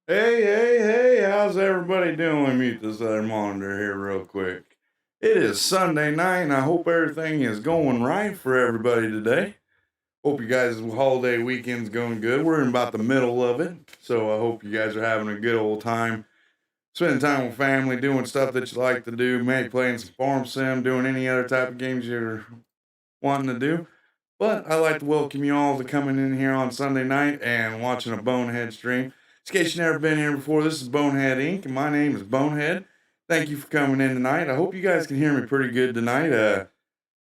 Hey, how's everybody doing? Let me mute this other monitor here real quick. It is Sunday night, and I hope everything is going right for everybody today. Hope you guys' holiday weekend's going good. We're in about the middle of it, so I hope you guys are having a good old time, spending time with family, doing stuff that you like to do, maybe playing some farm sim, doing any other type of games you're wanting to do. But I'd like to welcome you all to coming in here on Sunday night and watching a Bonehead stream. In case you've never been here before, this is Bonehead Inc., and my name is Bonehead. Thank you for coming in tonight. I hope you guys can hear me pretty good tonight.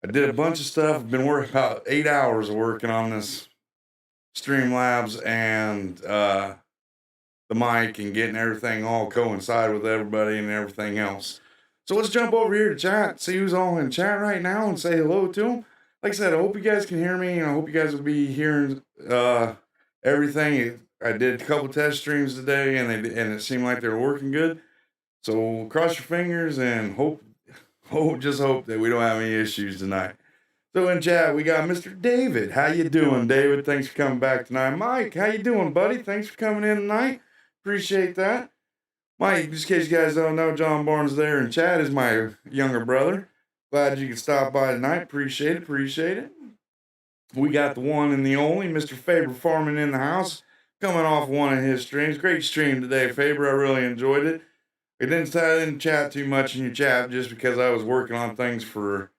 I did a bunch of stuff. I've been working about 8 hours of working on this Streamlabs and the mic and getting everything all coincide with everybody and everything else. So let's jump over here to chat, see who's all in chat right now, and say hello to them. Like I said, I hope you guys can hear me, and I hope you guys will be hearing everything. I did a couple test streams today, and it seemed like they were working good. So cross your fingers and just hope that we don't have any issues tonight. So in chat, we got Mr. David. How you doing, David? Thanks for coming back tonight. Mike, how you doing, buddy? Thanks for coming in tonight. Appreciate that. Mike, just in case you guys don't know, John Barnes there in chat is my younger brother. Glad you could stop by tonight. Appreciate it. We got the one and the only Mr. Faber Farming in the house, coming off one of his streams. Great stream today, Faber. I really enjoyed it. I didn't chat too much in your chat just because I was working on things for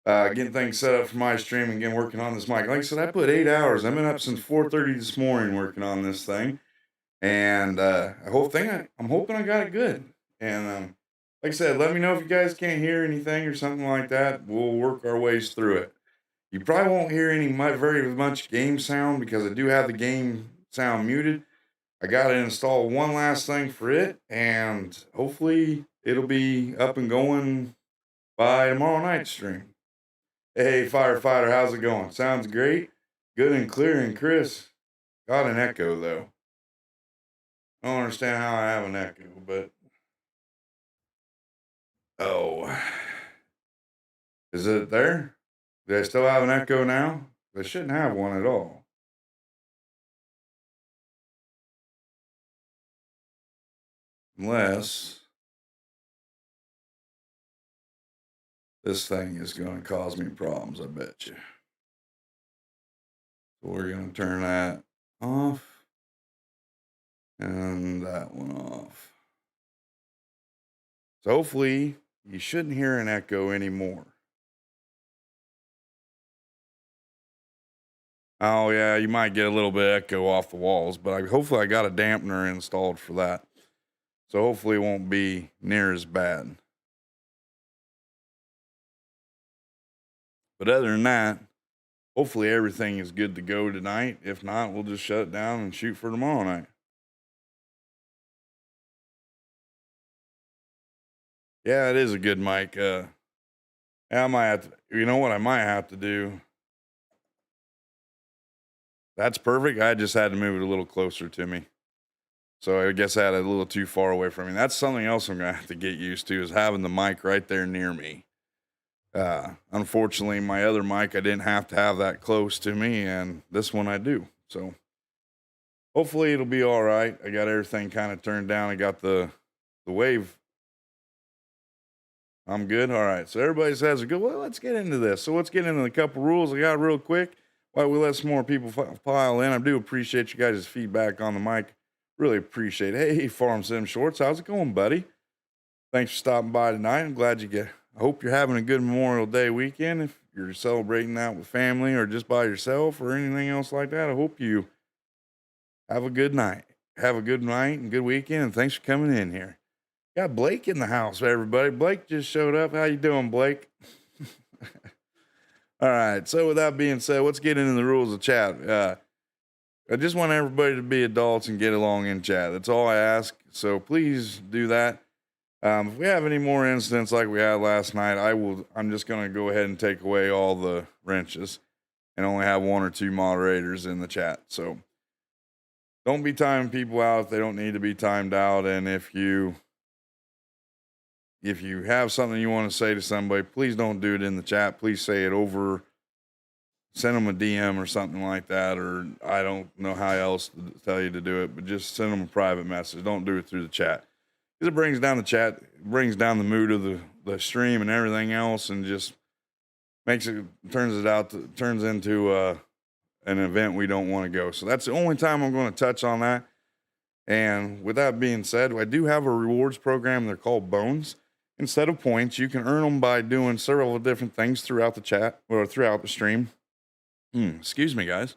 getting things set up for my stream and getting working on this mic. Like I said, I put 8 hours. I've been up since 4:30 this morning working on this thing, and I'm hoping I got it good. And like I said, let me know if you guys can't hear anything or something like that. We'll work our ways through it. You probably won't hear very much game sound because I do have the game sound muted. I got to install one last thing for it, and hopefully it'll be up and going by tomorrow night's stream. Hey, firefighter, how's it going? Sounds great. Good and clear. And Chris, got an echo, though. I don't understand how I have an echo, but... Oh. Is it there? Do I still have an echo now? I shouldn't have one at all. Unless this thing is going to cause me problems, I bet you. So we're going to turn that off and that one off. So hopefully you shouldn't hear an echo anymore. Oh yeah, you might get a little bit of echo off the walls, but hopefully I got a dampener installed for that. So hopefully it won't be near as bad. But other than that, hopefully everything is good to go tonight. If not, we'll just shut it down and shoot for tomorrow night. Yeah, it is a good mic. I might have to, you know what I might have to do? That's perfect. I just had to move it a little closer to me. So I guess I had it a little too far away from me. That's something else I'm going to have to get used to, is having the mic right there near me. Unfortunately, my other mic, I didn't have to have that close to me, and this one I do. So hopefully it'll be all right. I got everything kind of turned down. I got the wave. I'm good. All right. So everybody says, good. Well, let's get into this. So let's get into a couple rules I got real quick while we let some more people pile in. I do appreciate you guys' feedback on the mic. Really appreciate it. Hey, Farm Sim Shorts, how's it going, buddy? Thanks for stopping by tonight. I'm glad I hope you're having a good Memorial Day weekend. If you're celebrating that with family or just by yourself or anything else like that, I hope you have a good night. Have a good night and good weekend, and thanks for coming in here. Got Blake in the house, everybody. Blake just showed up. How you doing, Blake? All right. So with that being said, let's get into the rules of chat. I just want everybody to be adults and get along in chat. That's all I ask. So please do that. If we have any more incidents like we had last night, I'm just going to go ahead and take away all the wrenches and only have one or two moderators in the chat. So don't be timing people out if they don't need to be timed out. And if you have something you want to say to somebody, please don't do it in the chat. Please say it over. Send them a DM or something like that, or I don't know how else to tell you to do it, but just send them a private message. Don't do it through the chat, because it brings down the chat, it brings down the mood of the stream and everything else, and just turns into an event we don't want to go. So that's the only time I'm going to touch on that. And with that being said, I do have a rewards program. They're called Bones. Instead of points, you can earn them by doing several different things throughout the chat or throughout the stream. Excuse me, guys.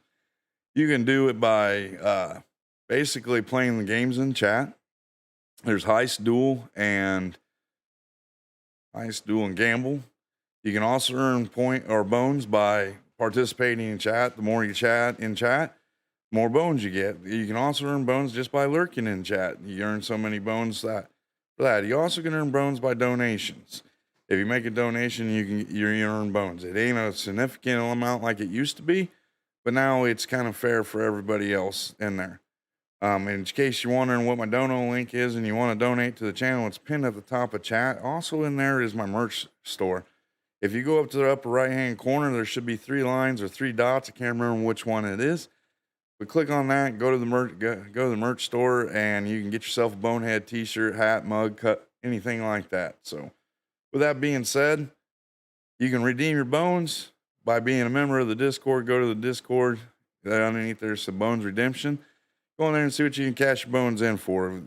You can do it by basically playing the games in chat. There's Heist, Duel, and Gamble. You can also earn point or bones by participating in chat. The more you chat in chat, more bones you get. You can also earn bones just by lurking in chat. You earn so many bones for that. You also can earn bones by donations. If you make a donation, you earn bones. It ain't a significant amount like it used to be, but now it's kind of fair for everybody else in there. In case you're wondering what my dono link is and you want to donate to the channel, it's pinned at the top of chat. Also in there is my merch store. If you go up to the upper right-hand corner, there should be 3 lines or 3 dots. I can't remember which one it is. But click on that, go to the merch store, and you can get yourself a Bonehead t-shirt, hat, mug, cup, anything like that. So with that being said, you can redeem your bones by being a member of the Discord. Go to the Discord. Underneath there's some Bones Redemption. Go in there and see what you can cash your bones in for.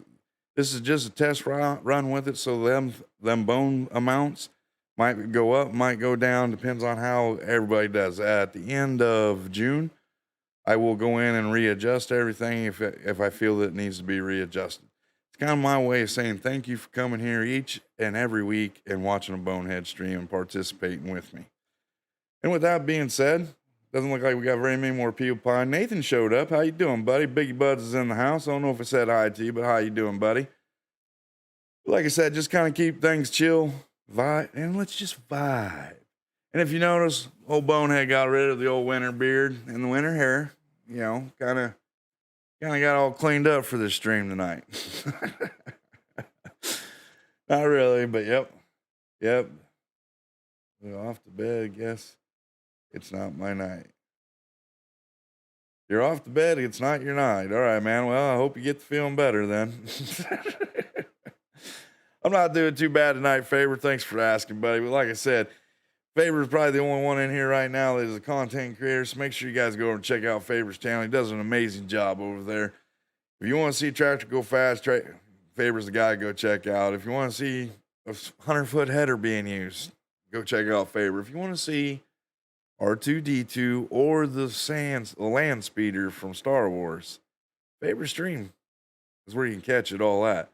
This is just a test run with it, so them bone amounts might go up, might go down, depends on how everybody does. At the end of June, I will go in and readjust everything if I feel that it needs to be readjusted. It's kind of my way of saying thank you for coming here each and every week and watching a Bonehead stream and participating with me. And with that being said, doesn't look like we got very many more people. Nathan showed up. How you doing, buddy? Biggie Buds is in the house. I don't know if I said hi to you, but how you doing, buddy? Like I said, just kind of keep things chill, vibe, and let's just vibe. And if you notice, old Bonehead got rid of the old winter beard and the winter hair. You know, kind of got all cleaned up for this stream tonight. Not really, but yep. We're off to bed, I guess. It's not my night. You're off to bed. It's not your night. All right, man. Well, I hope you get to feeling better then. I'm not doing too bad tonight, Faber. Thanks for asking, buddy. But like I said, Faber is probably the only one in here right now that is a content creator. So make sure you guys go over and check out Faber's channel. He does an amazing job over there. If you want to see tractor go fast, Faber's the guy to go check out. If you want to see a 100-foot header being used, go check out Faber. If you want to see R2-D2 or the land speeder from Star Wars, Faber stream is where you can catch it all at.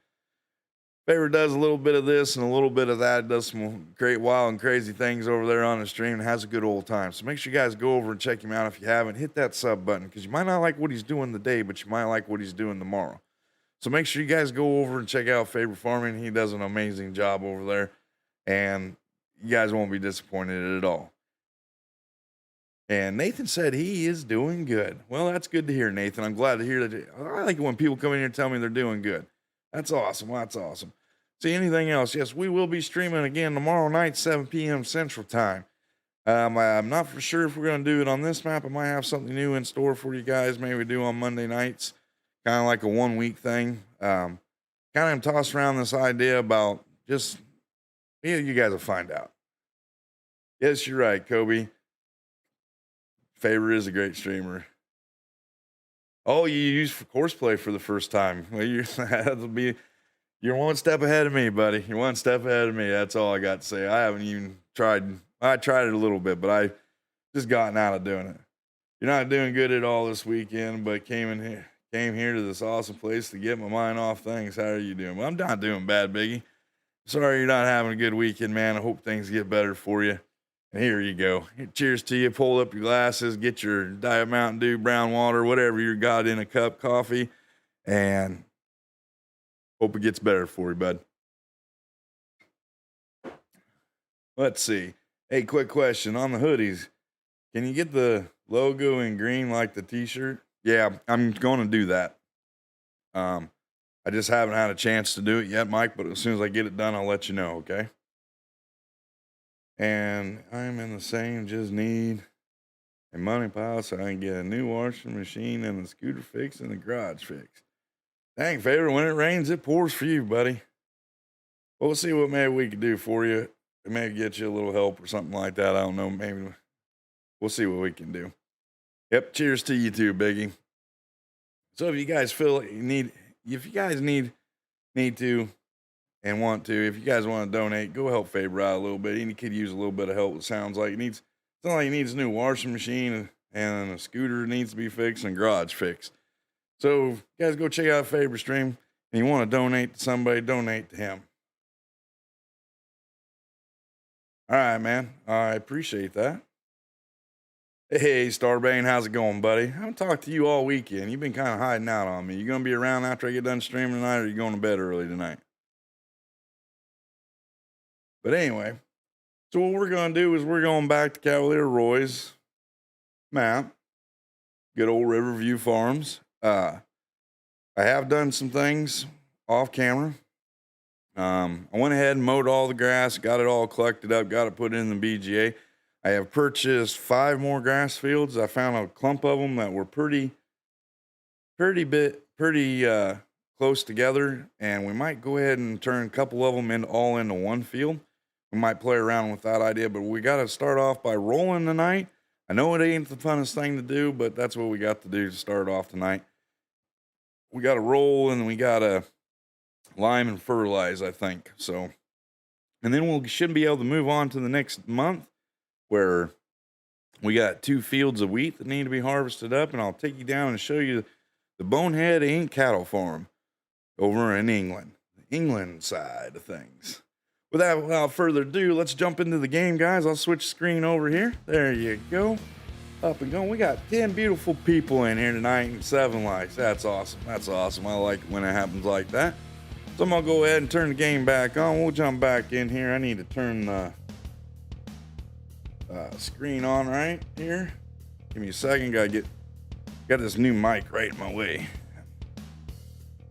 Faber does a little bit of this and a little bit of that. Does some great, wild, and crazy things over there on the stream and has a good old time. So make sure you guys go over and check him out if you haven't. Hit that sub button because you might not like what he's doing today, but you might like what he's doing tomorrow. So make sure you guys go over and check out Faber Farming. He does an amazing job over there, and you guys won't be disappointed at all. And Nathan said he is doing good. Well, that's good to hear, Nathan. I'm glad to hear that. I like it when people come in here and tell me they're doing good. That's awesome. That's awesome. See, anything else? Yes, we will be streaming again tomorrow night, 7 p.m. Central Time. I'm not for sure if we're going to do it on this map. I might have something new in store for you guys. Maybe we do on Monday nights, kind of like a 1-week thing. Kind of tossed around this idea about just, you guys will find out. Yes, you're right, Kobe. Faber is a great streamer. Oh, you used for courseplay for the first time. Well, you're one step ahead of me, buddy. You're one step ahead of me. That's all I got to say. I haven't even tried. I tried it a little bit, but I just gotten out of doing it. You're not doing good at all this weekend, but came here to this awesome place to get my mind off things. How are you doing? Well, I'm not doing bad, Biggie. Sorry you're not having a good weekend, man. I hope things get better for you. And here you go. Cheers to you. Pull up your glasses, get your Diet Mountain Dew, brown water, whatever you got in a cup, coffee, and hope it gets better for you, bud. Let's see. Hey, quick question on the hoodies. Can you get the logo in green like the t-shirt? Yeah, I'm going to do that. I just haven't had a chance to do it yet, Mike, but as soon as I get it done, I'll let you know, okay? And I'm in the same, just need a money pile so I can get a new washing machine and a scooter fix and a garage fix. Dang, Faber, when it rains, it pours for you, buddy. Well, we'll see what maybe we can do for you. Maybe get you a little help or something like that. I don't know. Maybe we'll see what we can do. Yep. Cheers to you too, Biggie. So if you guys feel like if you guys need to and want to, if you guys want to donate, go help Faber out a little bit. He could use a little bit of help. It sounds like it's not like he needs a new washing machine and a scooter needs to be fixed and garage fixed. So if you guys go check out Faber Stream and you want to donate to somebody, donate to him. All right, man. I appreciate that. Hey, Starbane, how's it going, buddy? I haven't talked to you all weekend. You've been kind of hiding out on me. You gonna be around after I get done streaming tonight, or are you going to bed early tonight? But anyway, so what we're gonna do is we're going back to Cavalier Roy's map. Good old Riverview Farms. I have done some things off camera. I went ahead and mowed all the grass, got it all collected up, got it put in the BGA. I have purchased 5 more grass fields. I found a clump of them that were pretty close together, and we might go ahead and turn a couple of them into one field. We might play around with that idea, but we got to start off by rolling tonight. I know it ain't the funnest thing to do, but that's what we got to do to start off tonight. We got to roll and we got to lime and fertilize, I think. So, and then we should be able to move on to the next month, where we got 2 fields of wheat that need to be harvested up, and I'll take you down and show you the Bonehead Inc. cattle farm over in England, the England side of things. Without further ado, let's jump into the game, guys. I'll switch screen over here. There you go. Up and going. We got 10 beautiful people in here tonight and 7 likes. That's awesome. That's awesome. I like it when it happens like that. So I'm going to go ahead and turn the game back on. We'll jump back in here. I need to turn the screen on right here. Give me a second. Got this new mic right in my way.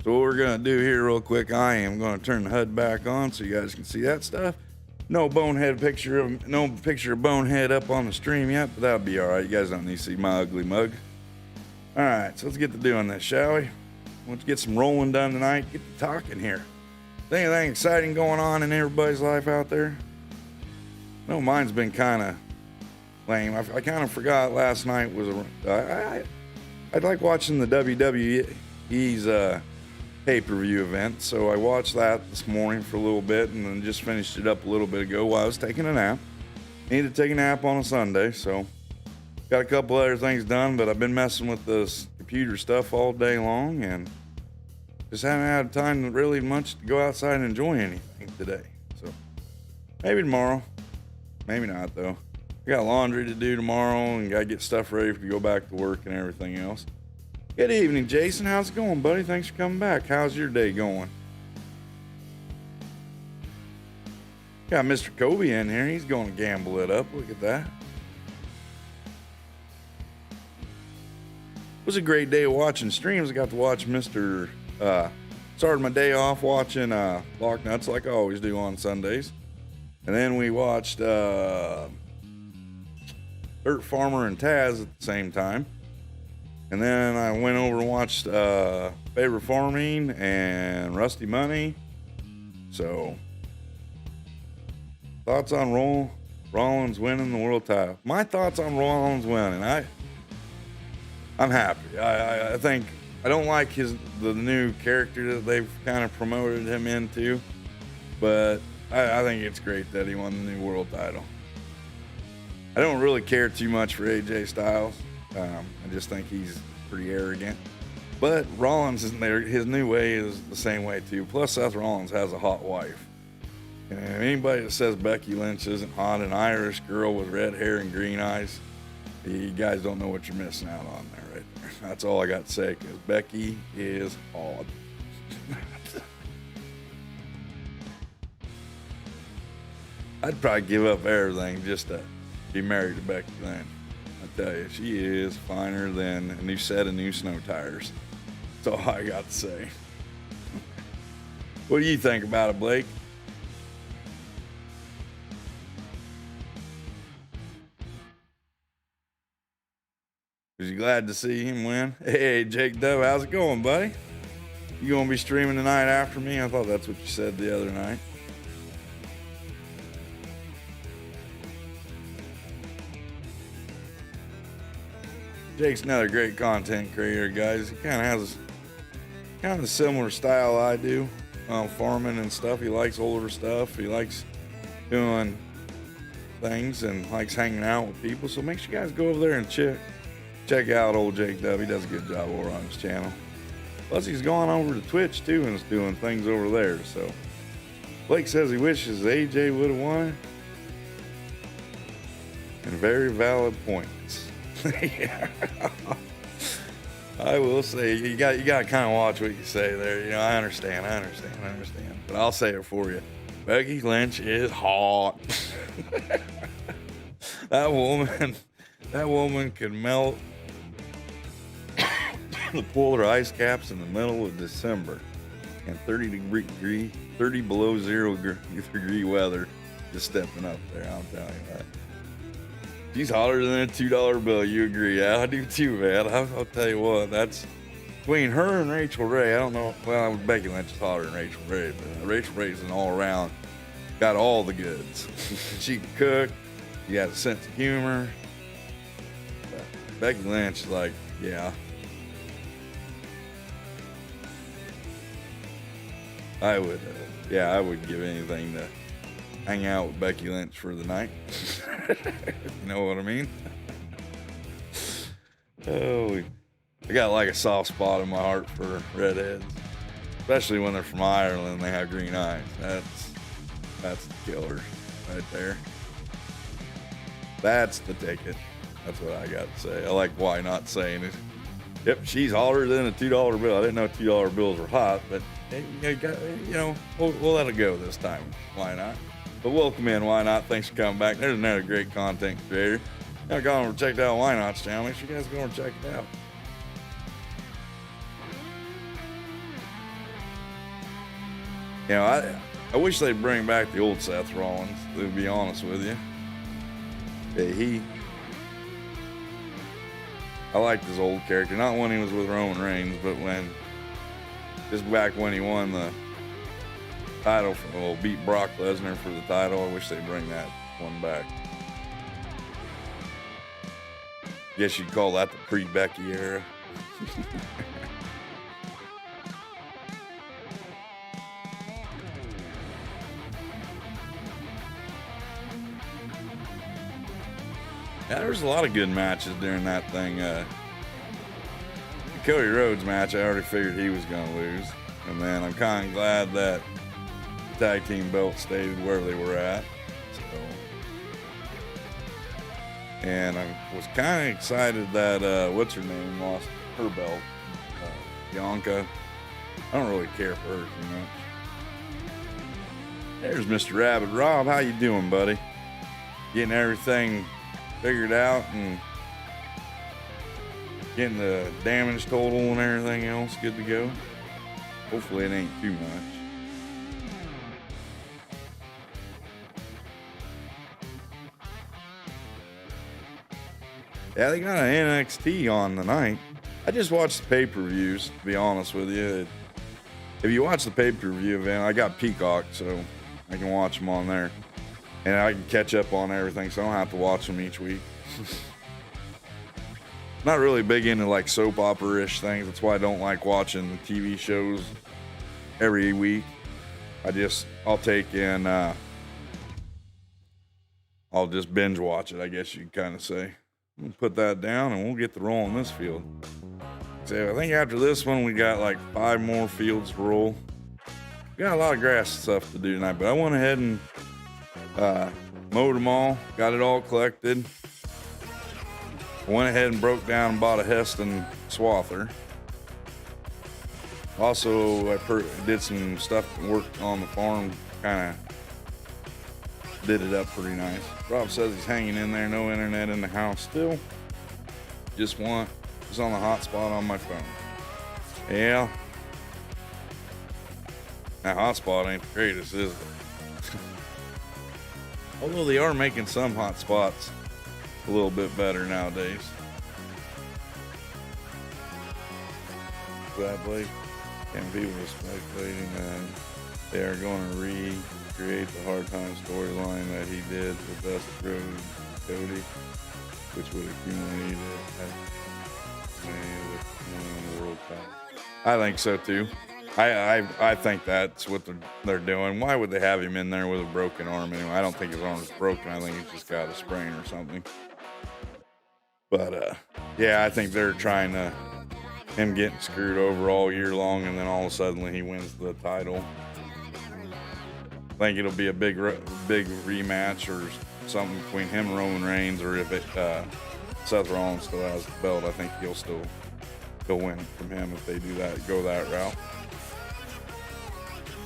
So what we're gonna do here real quick, I am gonna turn the HUD back on so you guys can see that stuff. No picture of Bonehead up on the stream yet, but that'll be all right. You guys don't need to see my ugly mug. All right, so let's get to doing this, shall we? Let's get some rolling done tonight. Get to talking here. Is anything exciting going on in everybody's life out there? No, mine's been kind of lame. I kind of forgot last night was I'd like watching the WWE's pay-per-view event, so I watched that this morning for a little bit and then just finished it up a little bit ago while I was taking a nap. Needed to take a nap on a Sunday, so got a couple other things done, but I've been messing with this computer stuff all day long and just haven't had time to really much to go outside and enjoy anything today. So maybe tomorrow, maybe not though. I got laundry to do tomorrow and got to get stuff ready to go back to work and everything else. Good evening, Jason. How's it going, buddy? Thanks for coming back. How's your day going? Got Mr. Kobe in here. He's going to gamble it up. Look at that. It was a great day of watching streams. I got to watch started my day off watching Lock Nuts like I always do on Sundays. And then we watched Dirt Farmer and Taz at the same time. And then I went over and watched Faber Farming and Rusty Money. So, thoughts on Rollins winning the world title? My thoughts on Rollins winning. I'm happy. I think I don't like the new character that they've kind of promoted him into, but I think it's great that he won the new world title. I don't really care too much for AJ Styles. I just think he's pretty arrogant. But Rollins isn't there. His new way is the same way too. Plus, Seth Rollins has a hot wife. And anybody that says Becky Lynch isn't hot, an Irish girl with red hair and green eyes, you guys don't know what you're missing out on there right there. That's all I got to say, because Becky is hot. I'd probably give up everything just to be married to Becky Lynch. I tell you, she is finer than a new set of new snow tires. That's all I got to say. What do you think about it, Blake? Was you glad to see him win? Hey, Jake Dove, how's it going, buddy? You gonna be streaming tonight after me? I thought that's what you said the other night. Jake's another great content creator, guys. He kind of has a similar style I do, farming and stuff. He likes older stuff. He likes doing things and likes hanging out with people. So make sure you guys go over there and check out old Jake Dub. He does a good job over on his channel. Plus, he's gone over to Twitch too and is doing things over there. So Blake says he wishes AJ would have won. And very valid points. Yeah. I will say you got to kind of watch what you say there. You know, I understand. But I'll say it for you. Becky Lynch is hot. That woman could melt the polar ice caps in the middle of December and 30 below 0 degree weather, just stepping up there. I'm telling you that. She's hotter than a $2 bill. You agree? Yeah, I do too, man. I'll tell you what, that's between her and Rachel Ray. I don't know. Well, Becky Lynch is hotter than Rachel Ray, but Rachel Ray's an all around, got all the goods. She can cook. She has a sense of humor. But Becky Lynch is like, yeah. I would give anything to hang out with Becky Lynch for the night. You know what I mean? Oh, I got like a soft spot in my heart for redheads, especially when they're from Ireland and they have green eyes. That's the killer right there. That's the ticket. That's what I got to say. I like why not saying it. Yep, she's hotter than a $2 bill. I didn't know $2 bills were hot, but we'll let it go this time. Why not? But welcome in, Why Not? Thanks for coming back. There's another great content creator. Now go over and check out Why Not's channel. Make sure you guys go over and check it out. You know, I wish they'd bring back the old Seth Rollins, to be honest with you. Yeah, I liked his old character. Not when he was with Roman Reigns, but just back when he won the title, beat Brock Lesnar for the title. I wish they'd bring that one back. Guess you'd call that the pre-Becky era. Yeah, there was a lot of good matches during that thing. The Cody Rhodes match, I already figured he was going to lose. And then I'm kind of glad that the tag team belt stayed where they were at. And I was kind of excited that, what's her name, lost her belt. Bianca. I don't really care for her too much. There's Mr. Rabbit. Rob, how you doing, buddy? Getting everything figured out and getting the damage total and everything else good to go. Hopefully it ain't too much. Yeah, they got an NXT on tonight. I just watched the pay-per-views, to be honest with you. If you watch the pay-per-view event, I got Peacock, so I can watch them on there. And I can catch up on everything, so I don't have to watch them each week. Not really big into like soap opera-ish things. That's why I don't like watching TV shows every week. I'll take and I'll just binge watch it, I guess you could kind of say. We'll put that down and we'll get the roll in this field. So I think after this one, we got like 5 more fields to roll. We got a lot of grass stuff to do tonight, but I went ahead and mowed them all, got it all collected. I went ahead and broke down and bought a Heston swather. Also, I did some stuff, worked on the farm, kind of did it up pretty nice. Rob says he's hanging in there, no internet in the house still. Just on the hotspot on my phone. Yeah. That hotspot ain't the greatest, is it? Although they are making some hotspots a little bit better nowadays. Gladly, and people are speculating that they are going to recreate the hard time storyline that he did with Dusty Rhodes Cody, which would accumulate I think so too. I think that's what they're doing. Why would they have him in there with a broken arm anyway? I don't think his arm is broken. I think he's just got a sprain or something. But yeah, I think they're trying to him getting screwed over all year long, and then all of a sudden he wins the title. I think it'll be a big rematch or something between him and Roman Reigns, or if Seth Rollins still has the belt, I think he'll still go win from him if they do that, go that route.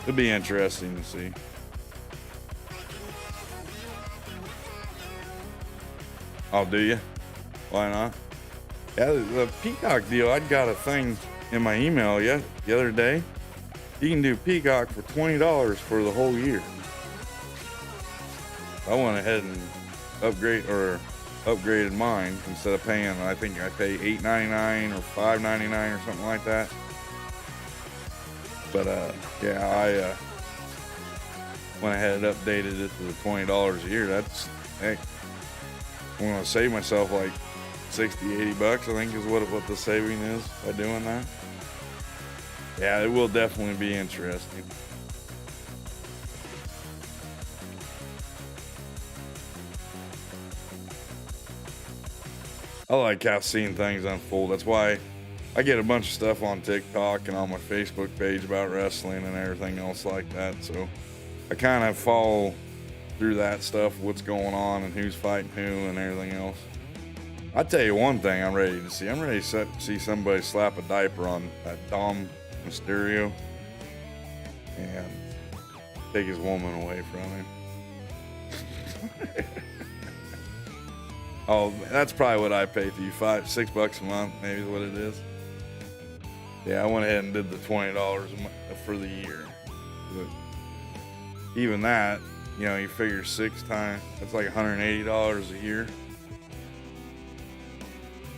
It'll be interesting to see. Oh, do you? Why not? Yeah, the Peacock deal, I got a thing in my email the other day. You can do Peacock for $20 for the whole year. I went ahead and upgraded mine instead of paying, I think I pay $8.99 or $5.99 or something like that. But yeah, I went ahead and updated it to the $20 a year. That's, heck, I'm gonna save myself like $60-80, I think is what the saving is by doing that. Yeah, it will definitely be interesting. I like how seeing things unfold. That's why I get a bunch of stuff on TikTok and on my Facebook page about wrestling and everything else like that. So I kind of follow through that stuff, what's going on and who's fighting who and everything else. I tell you one thing I'm ready to see. I'm ready to see somebody slap a diaper on that Dom Mysterio and take his woman away from him. Oh, that's probably what I pay for you, $6 a month, maybe is what it is. Yeah, I went ahead and did the $20 for the year. But even that, you know, you figure 6 times, that's like $180 a year.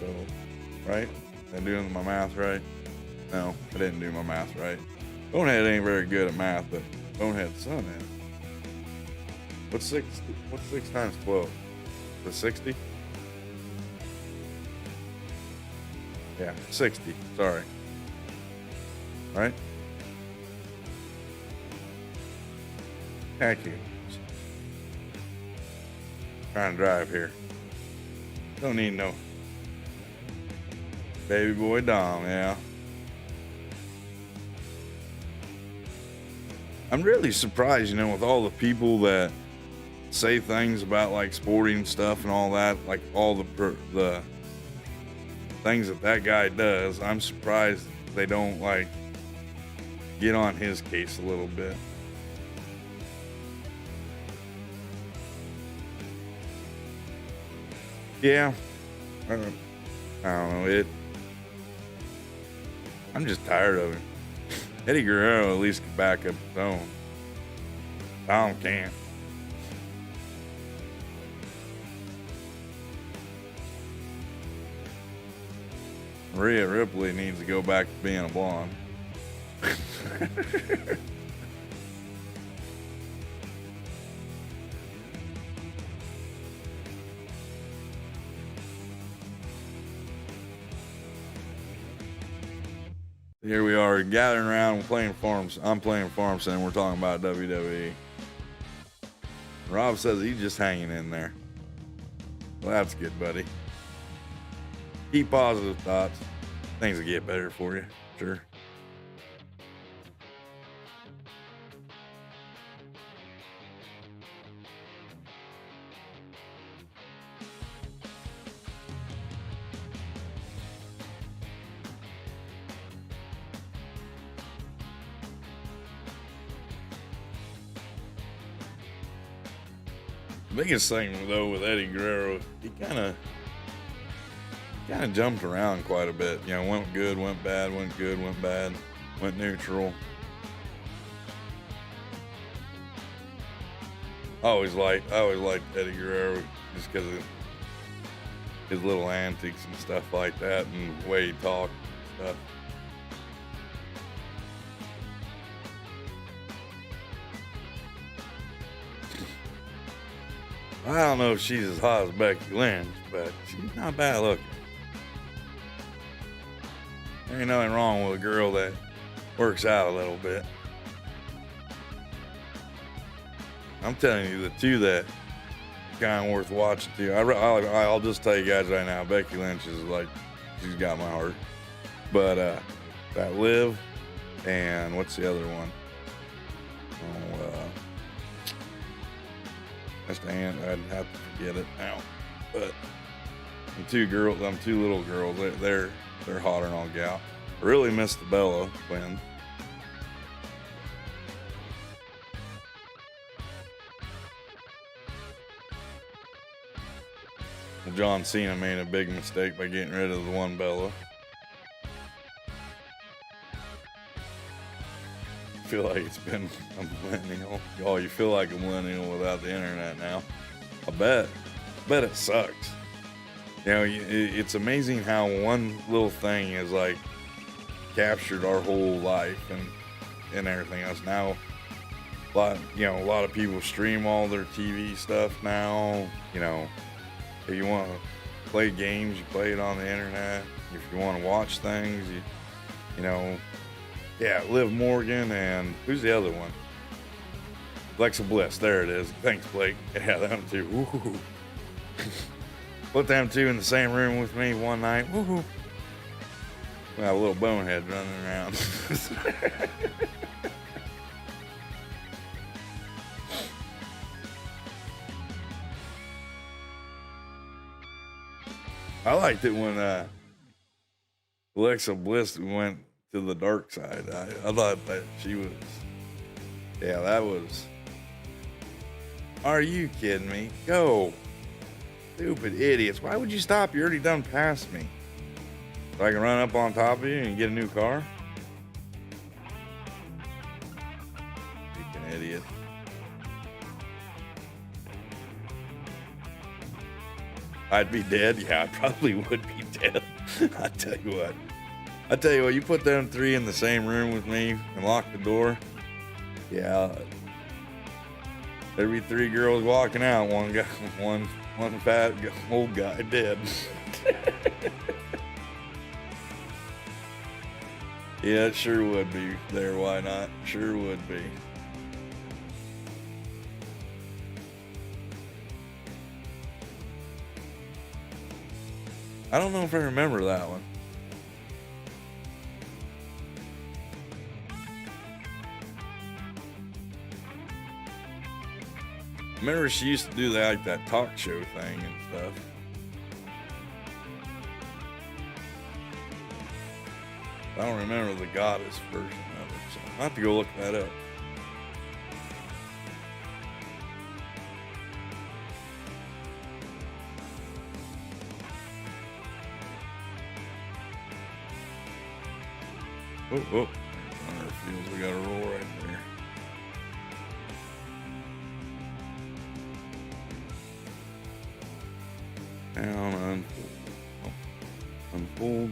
So, right? Am I doing my math right? No, I didn't do my math right. Bonehead ain't very good at math, but Bonehead's son is. What's 6 times 12? The 60? Yeah, 60. Sorry. Right? Thank you. Trying to drive here. Don't need no baby boy Dom, yeah. I'm really surprised, you know, with all the people that say things about like sporting stuff and all that, like all the things that guy does. I'm surprised they don't like get on his case a little bit. Yeah, I don't know. I'm just tired of him. Eddie Guerrero at least can back up his own. Tom can't. Rhea Ripley needs to go back to being a blonde. Here we are gathering around, playing farms. I'm playing Farm Sim. We're talking about WWE. Rob says he's just hanging in there. Well, that's good, buddy. Keep positive thoughts. Things will get better for you, sure. The biggest thing though with Eddie Guerrero, he kind of jumped around quite a bit. You know, went good, went bad, went good, went bad, went neutral. I always liked Eddie Guerrero just because of his little antics and stuff like that, and the way he talked and stuff. I don't know if she's as hot as Becky Lynch, but she's not bad looking. There ain't nothing wrong with a girl that works out a little bit. I'm telling you, the two that kind of worth watching too. I'll just tell you guys right now, Becky Lynch is like, she's got my heart. But that Liv and what's the other one? That's the hand. I'd have to forget it now. But them two little girls, they're hotter than all gal. I really miss the Bella twins. Well, John Cena made a big mistake by getting rid of the one Bella. I feel like it's been a millennial. Oh, you feel like a millennial without the internet now. I bet it sucks. You know, it's amazing how one little thing has like captured our whole life and everything else. Now, a lot of people stream all their TV stuff now. You know, if you want to play games, you play it on the internet. If you want to watch things, you know. Yeah, Liv Morgan and who's the other one? Alexa Bliss. There it is. Thanks, Blake. Yeah, them two. Woo-hoo. Put them two in the same room with me one night. Woo-hoo. We have a little bonehead running around. I liked it when Alexa Bliss went to the dark side. I thought that she was, yeah, that was, are you kidding me? Go. Stupid idiots. Why would you stop? You already done past me. So I can run up on top of you and get a new car? Freaking idiot. I'd be dead? Yeah, I probably would be dead. I tell you what, you put them three in the same room with me and lock the door. Yeah. There'd be three girls walking out, one guy, one fat old guy dead. Yeah, it sure would be there. Why not? Sure would be. I don't know if I remember that one. I remember she used to do that talk show thing and stuff. I don't remember the goddess version of it, so I'll have to go look that up. Oh, Hunter feels we got a roll right there. Down, unfold.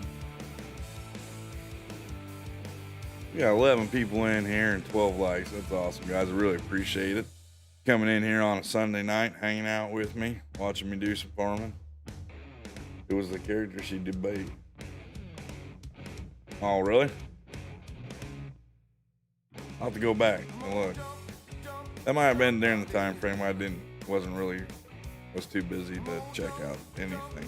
We got 11 people in here and 12 likes. That's awesome, guys. I really appreciate it. Coming in here on a Sunday night, hanging out with me, watching me do some farming. Who was the character she debated? Oh, really? I'll have to go back and look. That might have been during the time frame was too busy to check out anything.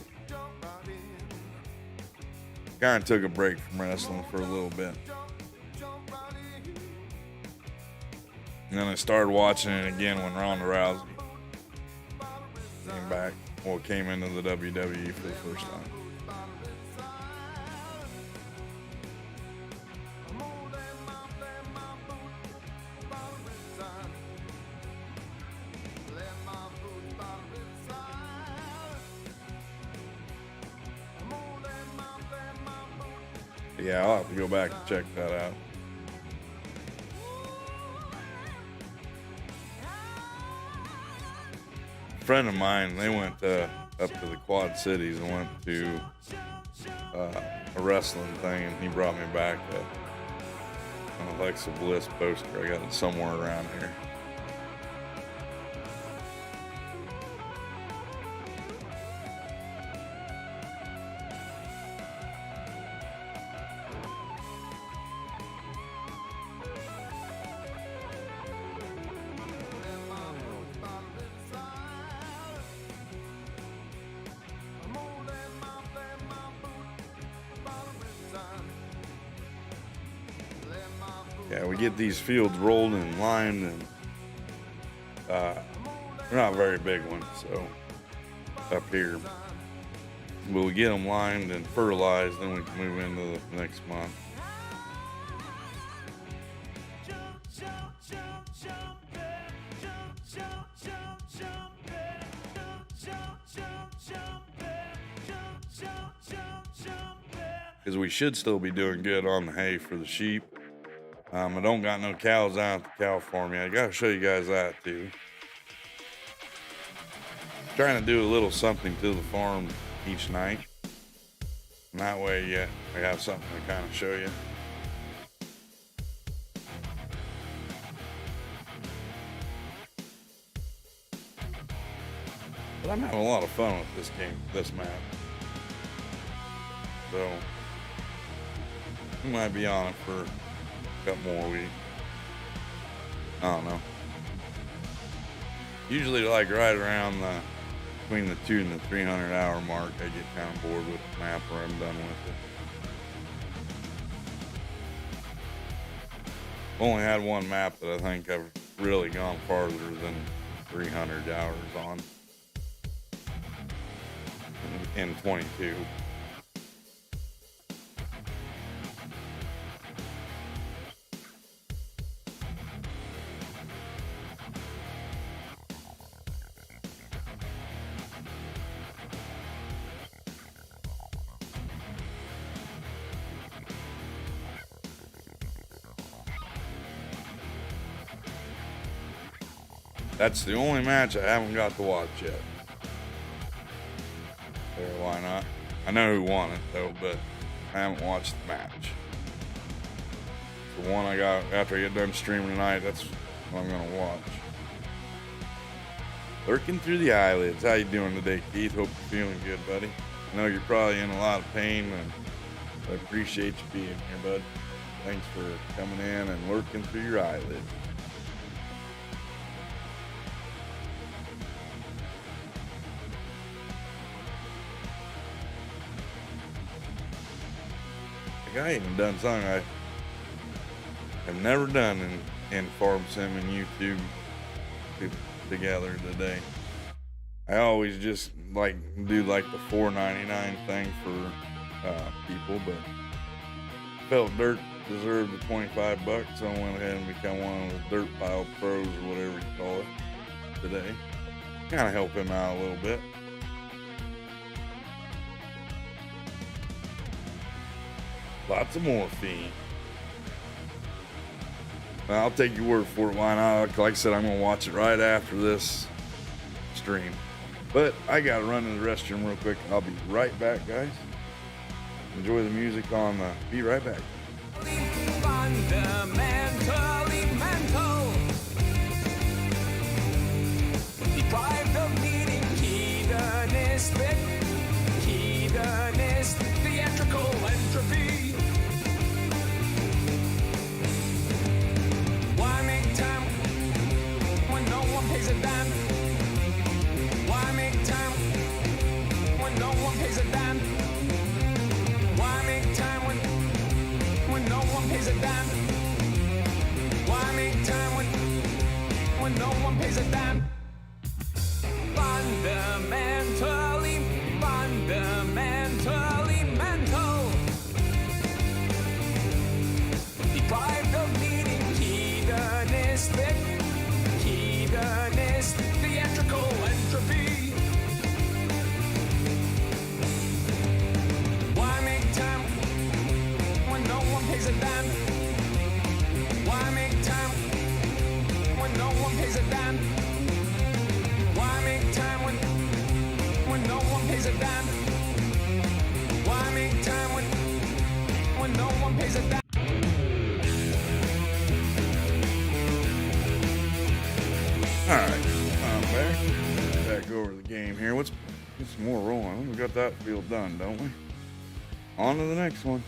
Kind of took a break from wrestling for a little bit. And then I started watching it again when Ronda Rousey came into the WWE for the first time. Yeah, I'll have to go back and check that out. A friend of mine, they went up to the Quad Cities and went to a wrestling thing, and he brought me back an Alexa Bliss poster. I got it somewhere around here. Yeah, we get these fields rolled and lined, and they're not very big ones, so up here. But we get them lined and fertilized, then we can move into the next month. Because we should still be doing good on the hay for the sheep. I don't got no cows out at the cow farm yet. I gotta show you guys that too. Trying to do a little something to the farm each night. And that way, yeah, I have something to kind of show you. But I'm having a lot of fun with this game, this map. So, we might be on it for a couple more weeks. I don't know. Usually, like right around between the 200 and the 300 hour mark, I get kind of bored with the map, or I'm done with it. Only had one map that I think I've really gone farther than 300 hours on in 22. That's the only match I haven't got to watch yet. There, why not? I know who won it though, but I haven't watched the match. The one I got after I get done streaming tonight, that's what I'm gonna watch. Lurking through the eyelids. How you doing today, Keith? Hope you're feeling good, buddy. I know you're probably in a lot of pain, and I appreciate you being here, bud. Thanks for coming in and lurking through your eyelids. I even done something I have never done in Farm Sim and YouTube together today. I always just do the $4.99 thing for people, but felt Dirt deserved the $25, so I went ahead and become one of the Dirt Pile Pros or whatever you call it today. Kind of help him out a little bit. Lots of morphine. Well, I'll take your word for it. Why not? Like I said, I'm going to watch it right after this stream. But I got to run to the restroom real quick. I'll be right back, guys. Enjoy the music on the Be Right Back. Fundamentally mental. Deprived of meaning, hedonistic, theatrical entropy. Why make time when no one pays a dime? Why make time when no one pays a dime? Why make time when no one pays a dime? Why make time when no one pays a dime? Fundamentally mental. Deprived of meaning, hedonistic, theatrical entropy. Why make time when no one pays a dime? Why make time when no one pays a dime? Why make time when no one pays a dime? Why make time when no one pays a dime? Alright, I'm back over the game here. Let's get some more rolling. We got that field done, don't we? On to the next one.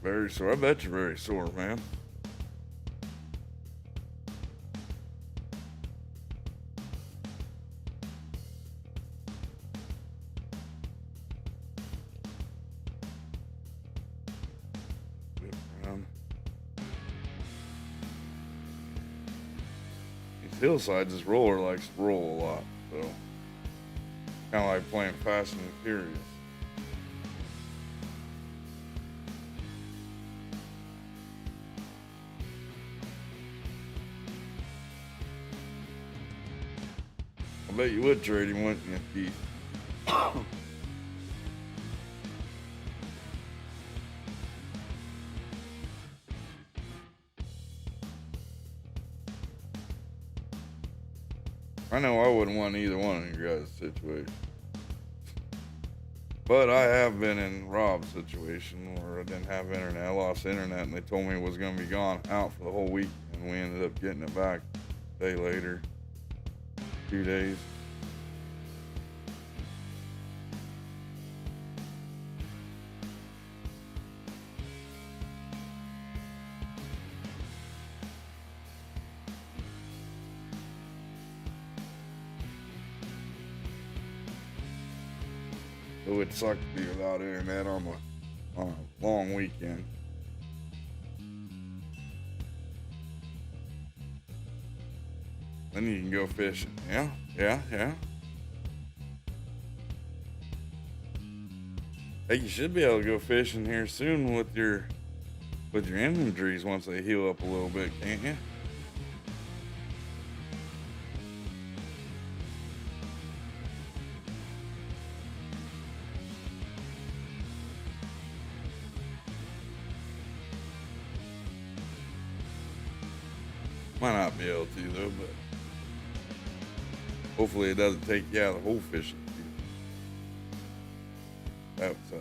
Very sore. I bet you're very sore, man. hillsides, this roller likes to roll a lot. So, kind of like playing Fast and Furious. I bet you would trade him, wouldn't you, Keith? I know I wouldn't want either one of you guys' situation. But I have been in Rob's situation where I didn't have internet. I lost internet and they told me it was going to be gone out for the whole week. And we ended up getting it back a day later. 2 days. It would suck to be without internet on a long weekend. Then you can go fishing. Yeah. Hey, you should be able to go fishing here soon with your injuries once they heal up a little bit, can't you? Might not be able to though, but hopefully it doesn't take you out of the whole fishing season. That would suck.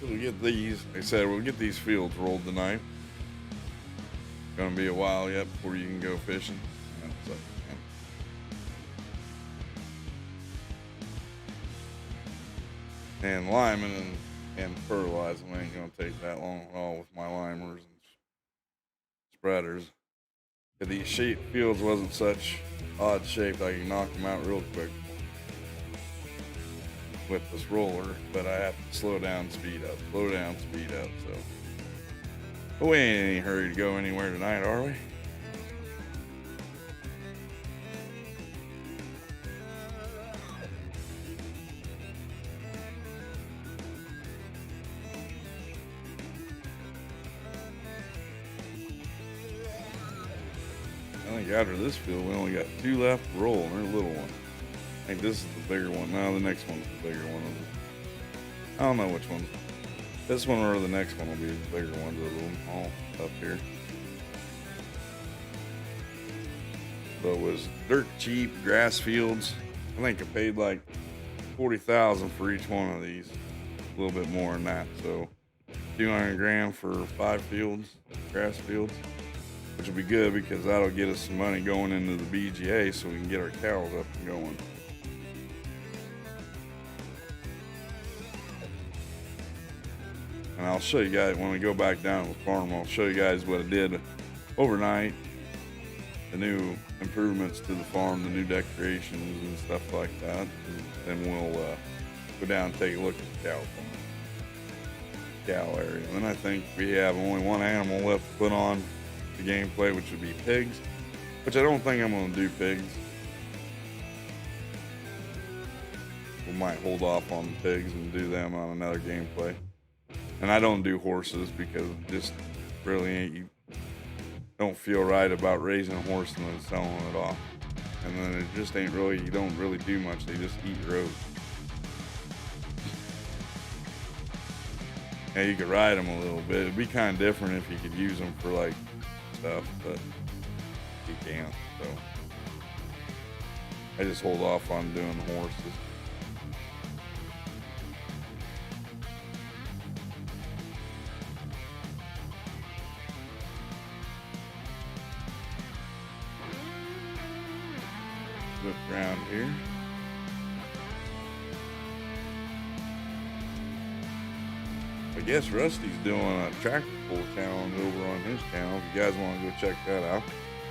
We'll get these, like I said, we'll get these fields rolled tonight. Gonna be a while yet before you can go fishing. That's and liming and fertilizing ain't gonna take that long at all with my limers and spreaders. If these fields wasn't such odd shape, I can knock them out real quick with this roller, but I have to slow down, speed up, so. But we ain't in any hurry to go anywhere tonight, are we? I think after this field, we only got 2 left to roll, and they're little ones. I think this is the bigger one. No, the next one's the bigger one. I don't know which one. This one or the next one will be the bigger ones of them all up here. So it was dirt cheap grass fields. I think I paid like $40,000 for each one of these. A little bit more than that. So 200 grand for 5 fields, grass fields, which will be good because that'll get us some money going into the BGA so we can get our cows up and going. And I'll show you guys when we go back down to the farm. I'll show you guys what I did overnight, the new improvements to the farm, the new decorations and stuff like that. And then we'll go down and take a look at the cow area. And then I think we have only one animal left to put on the gameplay, which would be pigs, which I don't think I'm going to do pigs. We might hold off on the pigs and do them on another gameplay. And I don't do horses because it just really ain't, you don't feel right about raising a horse and then selling it off. And then it just ain't really, you don't really do much. They just eat your oats. Yeah, you could ride them a little bit. It'd be kind of different if you could use them for like stuff, but you can't. So I just hold off on doing the horses. Look around here. I guess Rusty's doing a tractor pull challenge over on his channel. If you guys want to go check that out,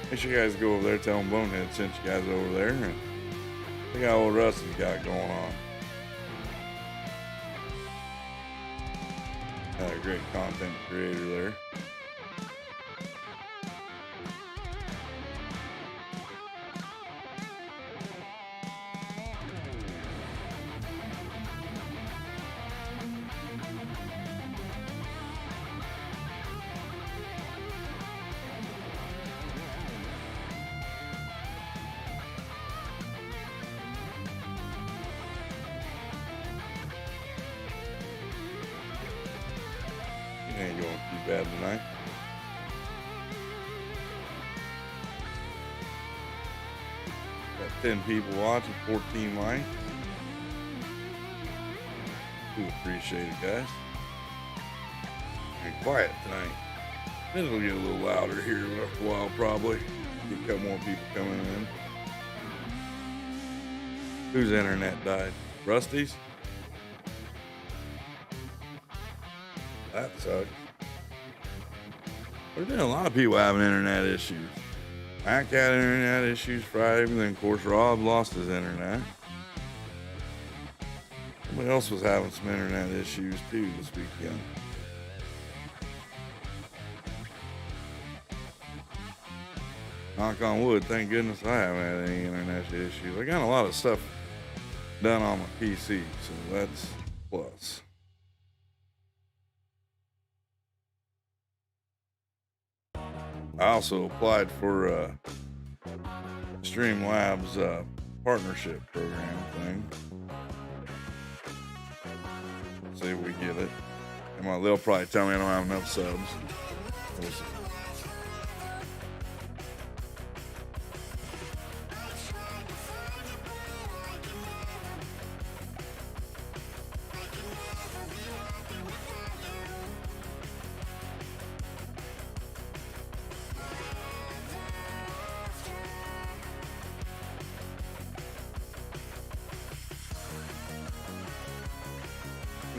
make sure you guys go over there. Tell him Bonehead sent you guys over there, and check out what Rusty's got going on. A great content creator there. Ain't going too bad tonight. Got 10 people watching, 14 likes. Do appreciate it, guys. And quiet tonight. Then it'll get a little louder here after a while, probably. Get a couple more people coming in. Whose internet died? Rusty's? That sucks. There's been a lot of people having internet issues. Mac had internet issues Friday, and then of course Rob lost his internet. Somebody else was having some internet issues too this weekend. Knock on wood, thank goodness I haven't had any internet issues. I got a lot of stuff done on my PC, so that's a plus. I also applied for Streamlabs partnership program thing. See if we get it. They'll probably tell me I don't have enough subs. We'll see.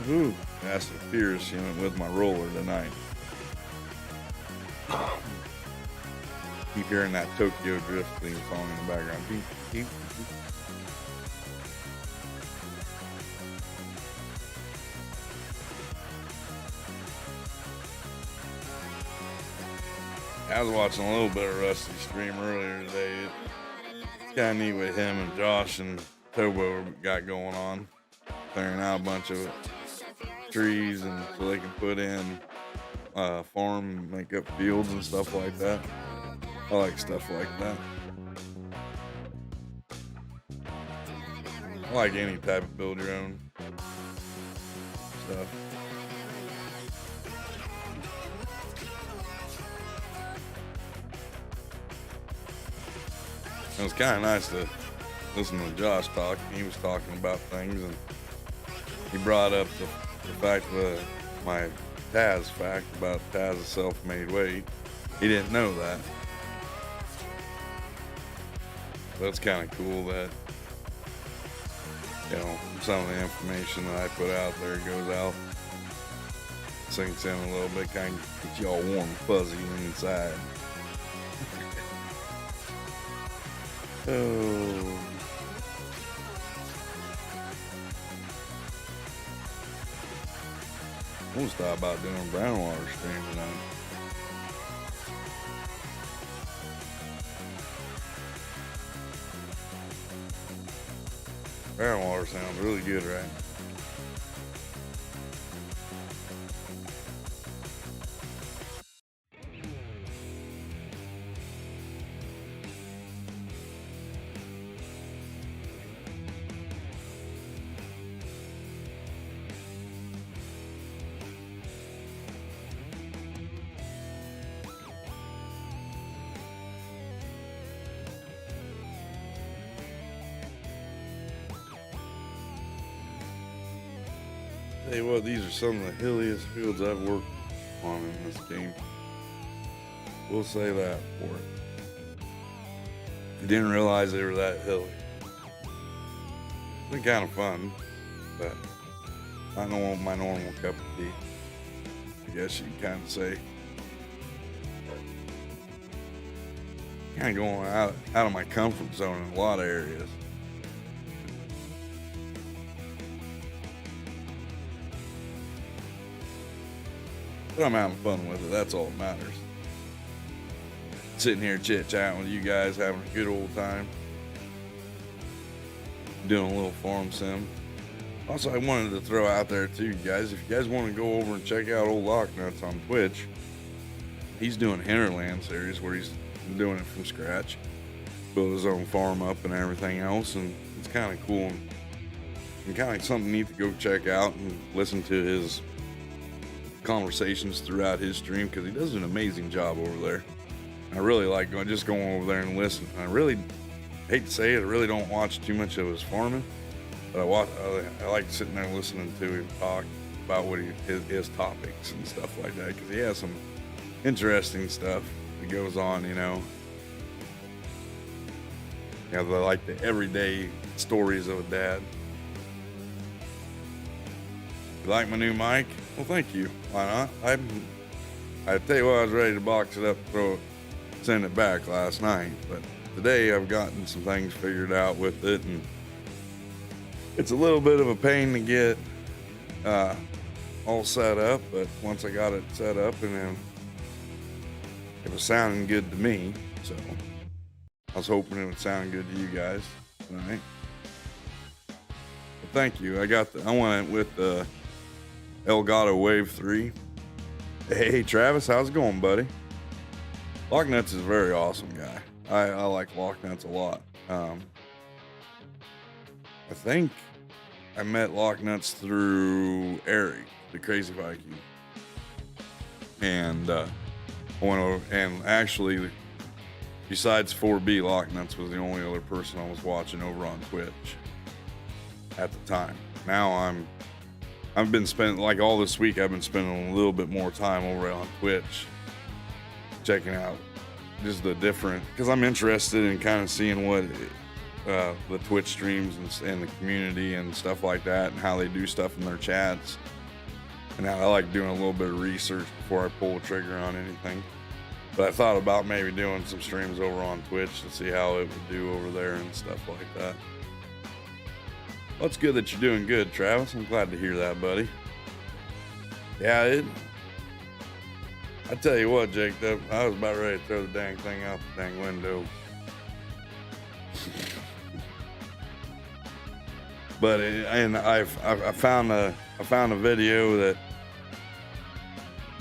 Ooh, that's the Fierce unit with my roller tonight. Keep hearing that Tokyo Drift theme song in the background. Beep, beep, beep. I was watching a little bit of Rusty's stream earlier today. It's kind of neat what him and Josh and Tobo got going on. Clearing out a bunch of trees and so they can put in farm, make up fields and stuff like that. I like stuff like that. I like any type of build your own stuff. It was kind of nice to listen to Josh talk. He was talking about things, and he brought up the fact that my Taz fact about Taz's self-made weight. He didn't know that. That's kind of cool that, you know, some of the information that I put out there goes out, sinks in a little bit, kind of gets you all warm and fuzzy inside. Oh. Almost thought about doing a brown water stream tonight. Brown water sounds really good, right? Tell you what, these are some of the hilliest fields I've worked on in this game. We'll say that for it. I didn't realize they were that hilly. It's been kind of fun, but not my normal cup of tea. guess you can kind of say. Kind of going out of my comfort zone in a lot of areas. But I'm having fun with it. That's all that matters. Sitting here chit-chatting with you guys, having a good old time. Doing a little farm sim. Also, I wanted to throw out there too, guys. If you guys want to go over and check out old Locknuts on Twitch, he's doing Hinterland series where he's doing it from scratch. Built his own farm up and everything else, and it's kind of cool and kind of something neat to go check out and listen to his conversations throughout his stream, because he does an amazing job over there. I really like going over there and listen. I really hate to say it, I really don't watch too much of his farming, but I like sitting there listening to him talk about what his topics and stuff like that, because he has some interesting stuff that goes on, you know. Yeah, like the everyday stories of a dad. You like my new mic? Well, thank you. Why not? I tell you what, I was ready to box it up, send it back last night, but today I've gotten some things figured out with it, and it's a little bit of a pain to get all set up, but once I got it set up, and then it was sounding good to me, so I was hoping it would sound good to you guys tonight. But thank you. I went with the Elgato Wave 3. Hey Travis, how's it going, buddy? Locknuts is a very awesome guy. I like Locknuts a lot. I think I met Locknuts through Eric, the Crazy Viking. And I went over, and actually, besides 4B, Locknuts was the only other person I was watching over on Twitch at the time. Now I've been spending, like all this week, I've been spending a little bit more time over on Twitch, checking out just the different, because I'm interested in kind of seeing what the Twitch streams and the community and stuff like that, and how they do stuff in their chats. And I like doing a little bit of research before I pull the trigger on anything. But I thought about maybe doing some streams over on Twitch to see how it would do over there and stuff like that. Well, it's good that you're doing good, Travis. I'm glad to hear that, buddy. Yeah, I tell you what, Jake, I was about ready to throw the dang thing out the dang window. But I found a video that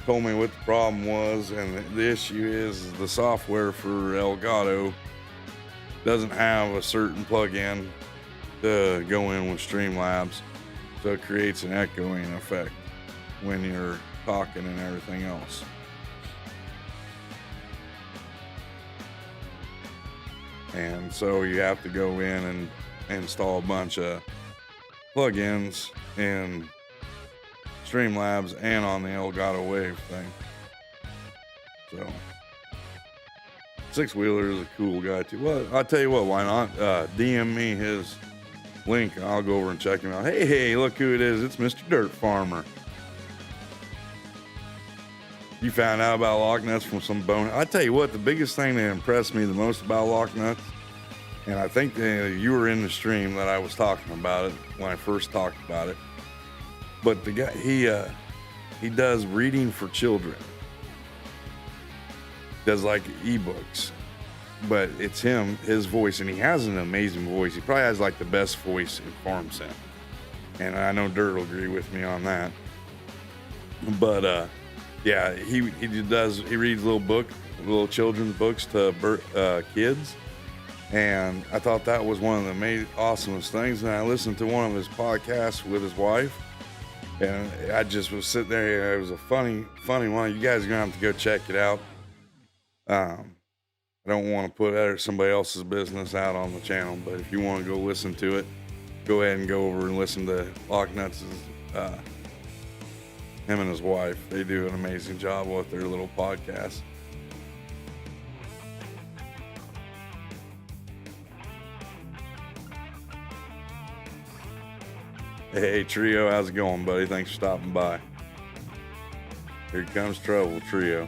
told me what the problem was, and the issue is the software for Elgato doesn't have a certain plug-in to go in with Streamlabs, so it creates an echoing effect when you're talking and everything else. And so you have to go in and install a bunch of plugins in Streamlabs and on the Elgato Wave thing. So Six Wheeler is a cool guy too. Well, I'll tell you what, why not? DM me his link and I'll go over and check him out. Hey, look who it is. It's Mr. Dirt Farmer. You found out about Locknuts from some bone. I tell you what, the biggest thing that impressed me the most about Locknuts, and I think you were in the stream that I was talking about it when I first talked about it, but the guy, he does reading for children. Does like ebooks, but it's his voice, and he has an amazing voice. He probably has like the best voice in Farm Sim, and I know Dirt will agree with me on that. But yeah, he reads little children's books to kids, and I thought that was one of the awesomest things. And I listened to one of his podcasts with his wife, and I just was sitting there. It was a funny one. You guys are gonna have to go check it out. I don't want to put somebody else's business out on the channel, but if you want to go listen to it, go ahead and go over and listen to Locknuts', him and his wife. They do an amazing job with their little podcast. Hey, Trio, how's it going, buddy? Thanks for stopping by. Here comes trouble, trio.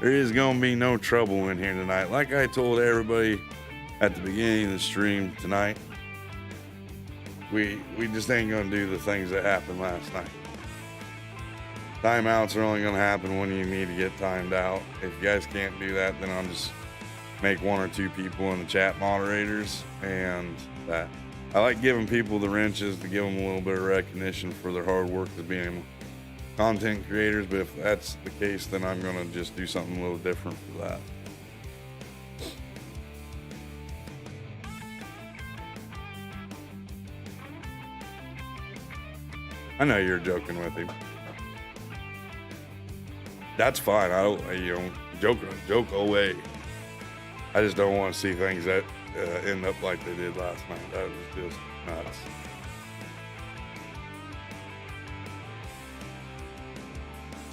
There is gonna be no trouble in here tonight. Like I told everybody at the beginning of the stream tonight, we just ain't gonna do the things that happened last night. Timeouts are only gonna happen when you need to get timed out. If you guys can't do that, then I'll just make one or two people in the chat moderators, and that. I like giving people the wrenches to give them a little bit of recognition for their hard work as being content creators, but if that's the case, then I'm gonna just do something a little different for that. I know you're joking with him. That's fine. I don't, joke away. I just don't want to see things that end up like they did last night. That was just nuts.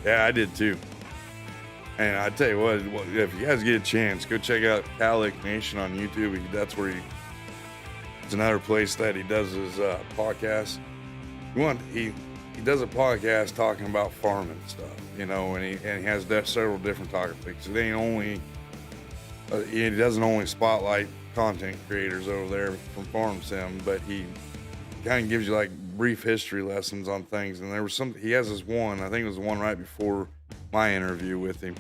Yeah, I did too. And I tell you what, if you guys get a chance, go check out Calic Nation on YouTube. That's where it's another place that he does his podcast. He does a podcast talking about farming stuff, and he has several different topics. It ain't only he doesn't only spotlight content creators over there from Farm Sim, but he kind of gives you like brief history lessons on things. And there was he has this one, I think it was the one right before my interview with him,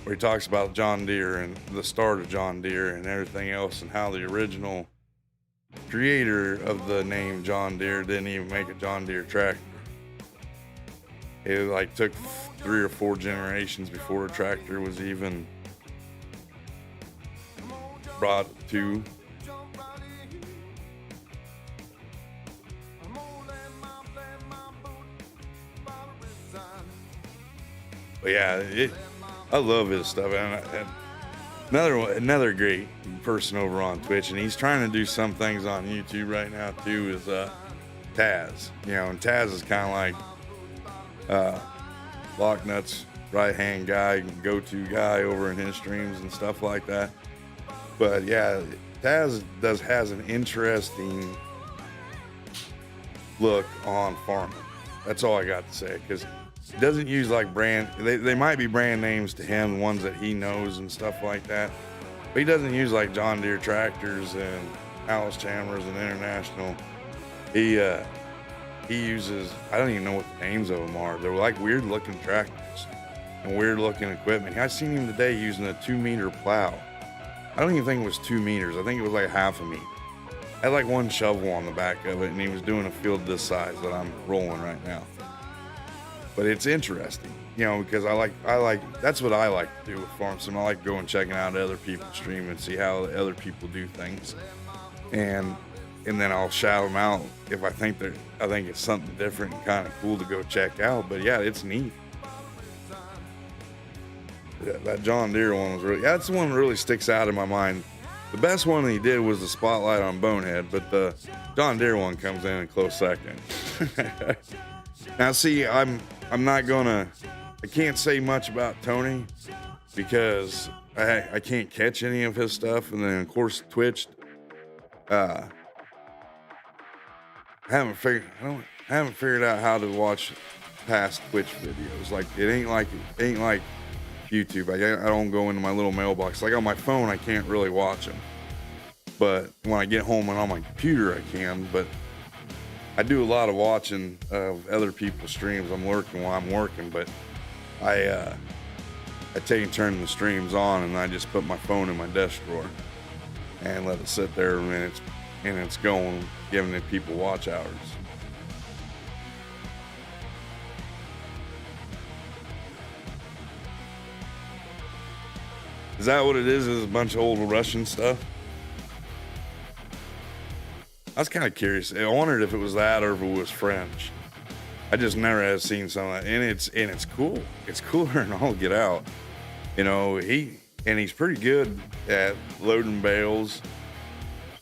where he talks about John Deere and the start of John Deere and everything else, and how the original creator of the name John Deere didn't even make a John Deere tractor. It like took 3 or 4 generations before a tractor was even brought to. But yeah, I love his stuff. And another great person over on Twitch, and he's trying to do some things on YouTube right now too, is Taz. And Taz is kind of like Locknut's right-hand guy, go-to guy over in his streams and stuff like that. But yeah, Taz has an interesting look on farming. That's all I got to say, because he doesn't use like they might be brand names to him, ones that he knows and stuff like that, but he doesn't use like John Deere tractors and Alice Chalmers and International. He uses, I don't even know what the names of them are. They're like weird looking tractors and weird looking equipment. I seen him today using a 2-meter plow. I don't even think it was 2 meters. I think it was like half a meter. Had like one shovel on the back of it, and he was doing a field this size that I'm rolling right now. But it's interesting, because I like that's what I like to do with Farm Sim. I like going checking out other people's stream and see how other people do things, and then I'll shout them out if I think it's something different and kind of cool to go check out. But yeah, it's neat. That John Deere one was that's the one that really sticks out in my mind. The best one that he did was the spotlight on Bonehead, but the John Deere one comes in a close second. Now, see, I can't say much about Tony because I can't catch any of his stuff, and then of course Twitch. I haven't figured out how to watch past Twitch videos. Like it ain't like YouTube. I don't go into my little mailbox. Like on my phone, I can't really watch them. But when I get home and on my computer, I can. But I do a lot of watching of other people's streams. I'm lurking while I'm working, but I take and turn the streams on, and I just put my phone in my desk drawer and let it sit there, and it's going, giving the people watch hours. Is that what it is? Is a bunch of old Russian stuff? I was kind of curious. I wondered if it was that or if it was French. I just never have seen some of that, and it's cool. It's cooler than all get out. He's pretty good at loading bales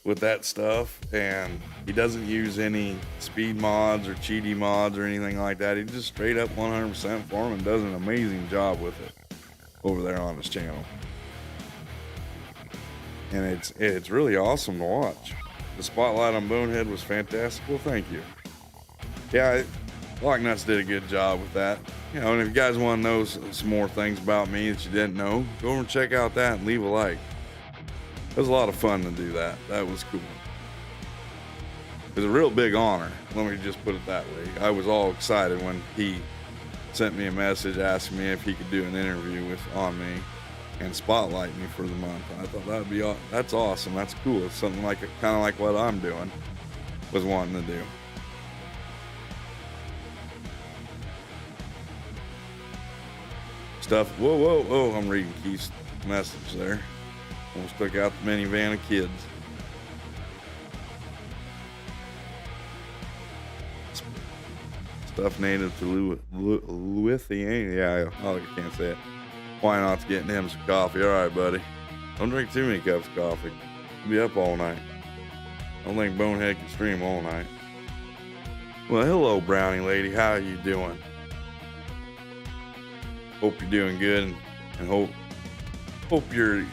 with that stuff, and he doesn't use any speed mods or cheaty mods or anything like that. He just straight up 100% farm and does an amazing job with it over there on his channel. And it's really awesome to watch. The spotlight on Bonehead was fantastic. Well, thank you. Yeah, Lock Nuts did a good job with that. You know, and if you guys want to know some more things about me that you didn't know, go over and check out that and leave a like. It was a lot of fun to do that. That was cool. It was a real big honor. Let me just put it that way. I was all excited when he sent me a message asking me if he could do an interview on me and spotlight me for the month. I thought that's awesome. That's cool. It's something like kind of like what I'm doing, was wanting to do. Stuff. Whoa. I'm reading Keith's message there. Almost took out the minivan of kids. Stuff native to Lithuania. Yeah, I can't say it. Why not getting him some coffee? All right, buddy. Don't drink too many cups of coffee. You'll be up all night. I don't think Bonehead can stream all night. Well, hello, Brownie lady. How are you doing? Hope you're doing good, and hope you're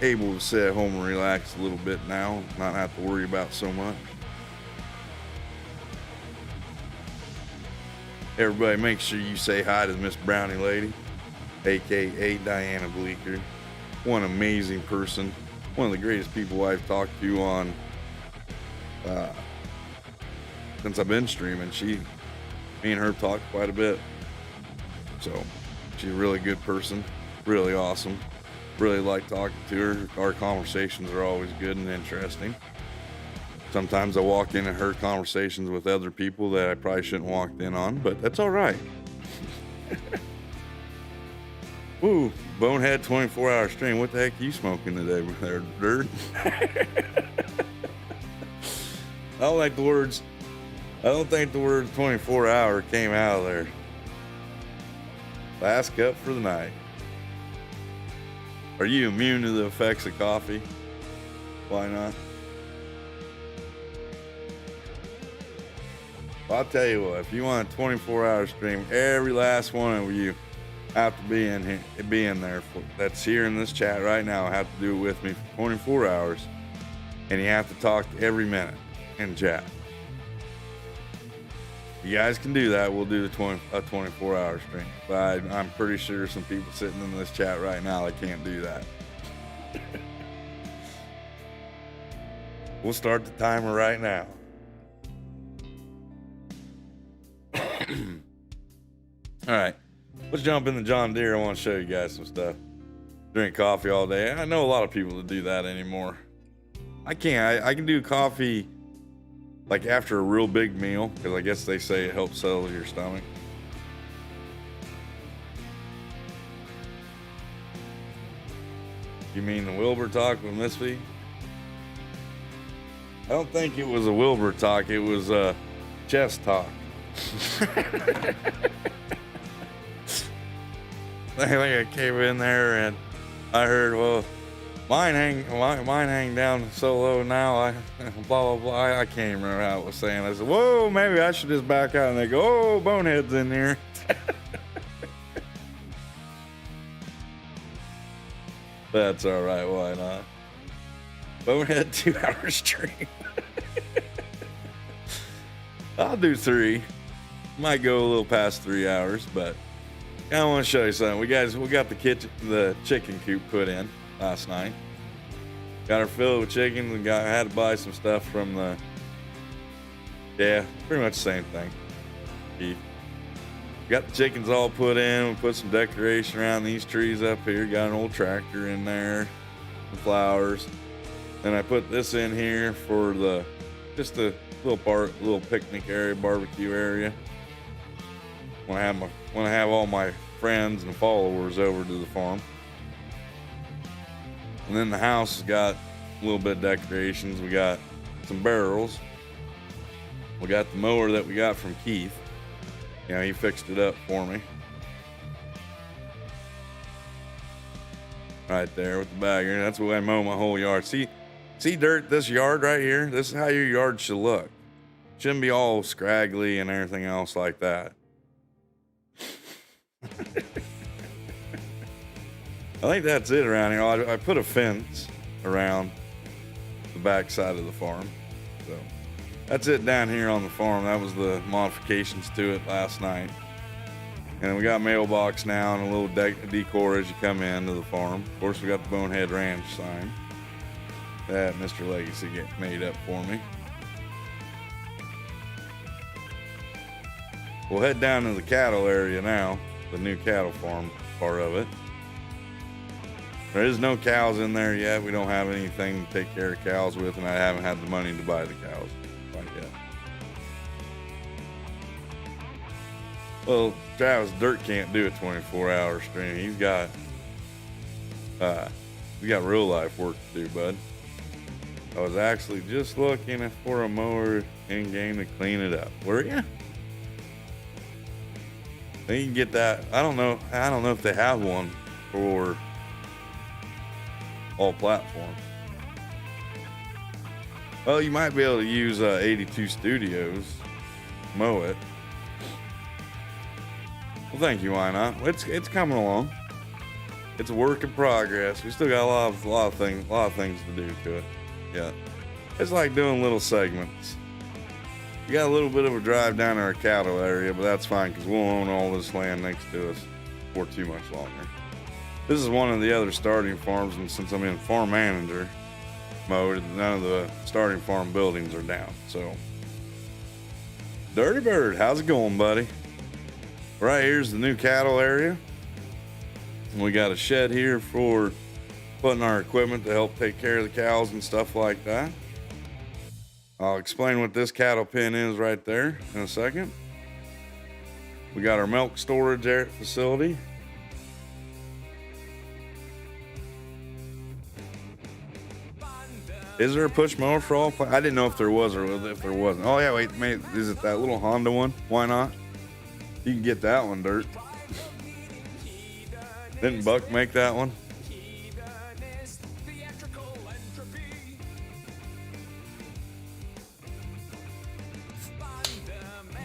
able to sit at home and relax a little bit now, not have to worry about so much. Everybody, make sure you say hi to Miss Brownie lady, aka Diana Bleeker. One amazing person, one of the greatest people I've talked to on since I've been streaming. Me and her talked quite a bit. So she's a really good person, really awesome. Really like talking to her. Our conversations are always good and interesting. Sometimes I walk into her conversations with other people that I probably shouldn't walk in on, but that's all right. Ooh, Bonehead 24-hour stream. What the heck are you smoking today there, dirt? I don't think the words 24-hour came out of there. Last cup for the night. Are you immune to the effects of coffee? Why not? Well, I'll tell you what, if you want a 24-hour stream, every last one of you have to be in there. That's here in this chat right now. Have to do it with me for 24 hours. And you have to talk every minute in chat. You guys can do that. We'll do a 24-hour stream. But I'm pretty sure some people sitting in this chat right now that can't do that. We'll start the timer right now. All right, let's jump in the John Deere. I want to show you guys some stuff. Drink coffee all day. I know a lot of people that do that anymore. I can't. I can do coffee like after a real big meal, because I guess they say it helps settle your stomach. You mean the Wilbur talk with Miss V? I don't think it was a Wilbur talk. It was a chest talk. I think I came in there and I heard, well, mine hang down so low now. I blah blah blah. I can't remember how it was saying. I said, whoa, maybe I should just back out. And they go, oh, Bonehead's in there. That's all right. Why not? Bonehead 2-hour stream. I'll do 3. Might go a little past 3 hours, but I want to show you something. We got the chicken coop put in last night. Got her filled with chicken. We had to buy some stuff from pretty much the same thing. Beef. Got the chickens all put in. We put some decoration around these trees up here. Got an old tractor in there, the flowers. Then I put this in here for just a little picnic area, barbecue area. Want to have all my friends and followers over to the farm. And then the house has got a little bit of decorations. We got some barrels. We got the mower that we got from Keith. You know, he fixed it up for me. Right there with the bagger. That's the way I mow my whole yard. See dirt, this yard right here? This is how your yard should look. Shouldn't be all scraggly and everything else like that. I think that's it around here. I put a fence around the back side of the farm. So that's it down here on the farm. That was the modifications to it last night. And we got mailbox now and a little decor as you come into the farm. Of course, we got the Bonehead Ranch sign that Mr. Legacy made up for me. We'll head down to the cattle area now, the new cattle farm part of it. There is no cows in there yet. We don't have anything to take care of cows with, and I haven't had the money to buy the cows quite yet. Well, Travis Dirt can't do a 24-hour stream. He's got real life work to do, bud. I was actually just looking for a mower in game to clean it up. Were you? Then you can get that. I don't know if they have one for all platforms. Well, you might be able to use 82 Studios, mow it. Well, thank you. Why not? It's coming along. It's a work in progress. We still got a lot of things to do to it. Yeah, it's like doing little segments. We got a little bit of a drive down to our cattle area, but that's fine because we'll own all this land next to us for too much longer. This is one of the other starting farms, and since I'm in farm manager mode, none of the starting farm buildings are down. So, Dirty Bird, how's it going, buddy? Right here's the new cattle area. We got a shed here for putting our equipment to help take care of the cows and stuff like that. I'll explain what this cattle pen is right there in a second. We got our milk storage facility. Is there a push mower for all? I didn't know if there was or if there wasn't. Oh yeah, wait, mate, is it that little Honda one? Why not? You can get that one, Dirt. Didn't Buck make that one?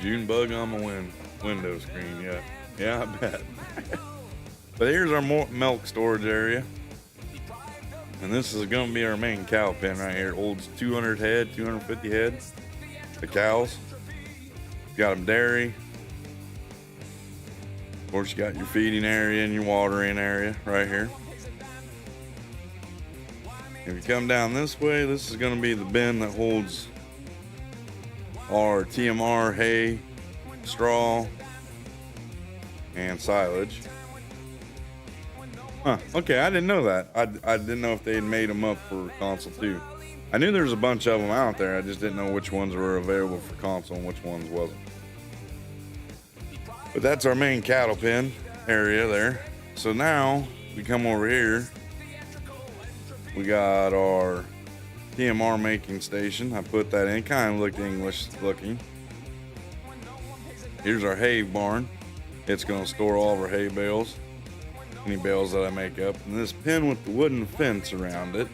June bug on my window screen, yeah, I bet. But here's our milk storage area, and this is going to be our main cow pen right here. It holds 200 head, 250 head, the cows. Got them dairy. Of course, you got your feeding area and your watering area right here. If you come down this way, this is going to be the bin that holds our TMR, hay, straw, and silage. Huh, okay, I didn't know that. I didn't know if they had made them up for console too. I knew there was a bunch of them out there. I just didn't know which ones were available for console and which ones wasn't. But that's our main cattle pen area there. So now we come over here. We got our TMR making station. I put that in. Kind of looked English looking. Here's our hay barn. It's going to store all of our hay bales. Any bales that I make up. And this pen with the wooden fence around it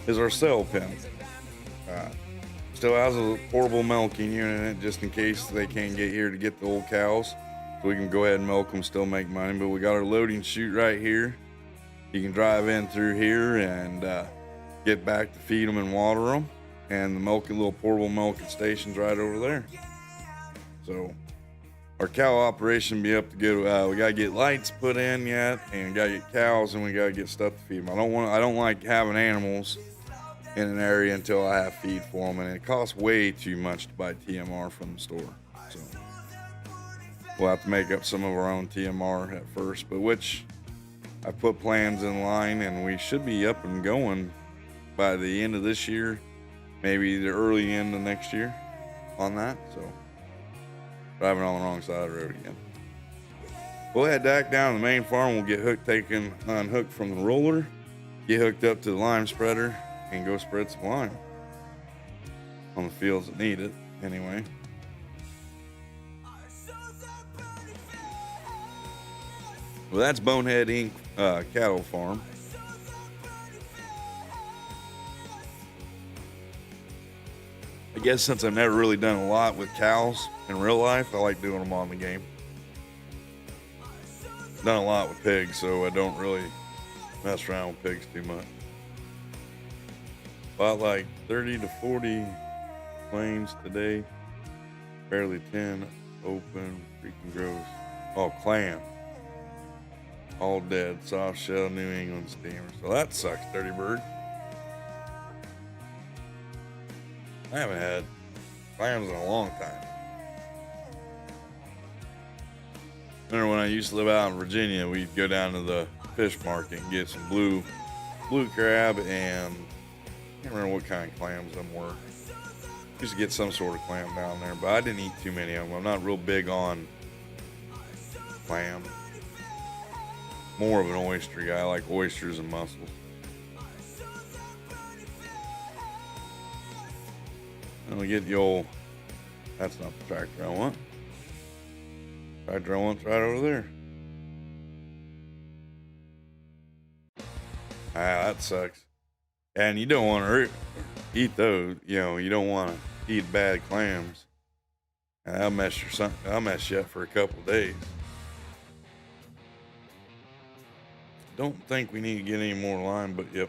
is our cell pen. Still has a portable milking unit in it just in case they can't get here to get the old cows. So we can go ahead and milk them, still make money. But we got our loading chute right here. You can drive in through here and get back to feed them and water them, and the little portable milking station's right over there. So our cow operation be up to good. We gotta get lights put in yet, and gotta get cows, and we gotta get stuff to feed them. I don't like having animals in an area until I have feed for them, and it costs way too much to buy TMR from the store. So we'll have to make up some of our own TMR at first, but which I put plans in line, and we should be up and going by the end of this year, maybe the early end of next year on that. So driving on the wrong side of the road again. We'll head back down to the main farm. We'll get unhooked from the roller, get hooked up to the lime spreader, and go spread some lime on the fields that need it anyway. Well, that's Bonehead Inc. Cattle Farm. I guess since I've never really done a lot with cows in real life, I like doing them on the game. Done a lot with pigs, so I don't really mess around with pigs too much. About like 30 to 40 claims today. Barely 10 open, freaking gross. Oh, clam. All dead, soft shell, New England steamer. So that sucks, Dirty Bird. I haven't had clams in a long time. Remember when I used to live out in Virginia, we'd go down to the fish market and get some blue crab, and I can't remember what kind of clams them were. Used to get some sort of clam down there, but I didn't eat too many of them. I'm not real big on clam. More of an oyster guy. I like oysters and mussels. And we get the old, that's not the tractor I want. Tractor I want's right over there. Ah, that sucks. And you don't want to eat those. You know, you don't want to eat bad clams. And that'll mess you up for a couple of days. Don't think we need to get any more lime, but yep.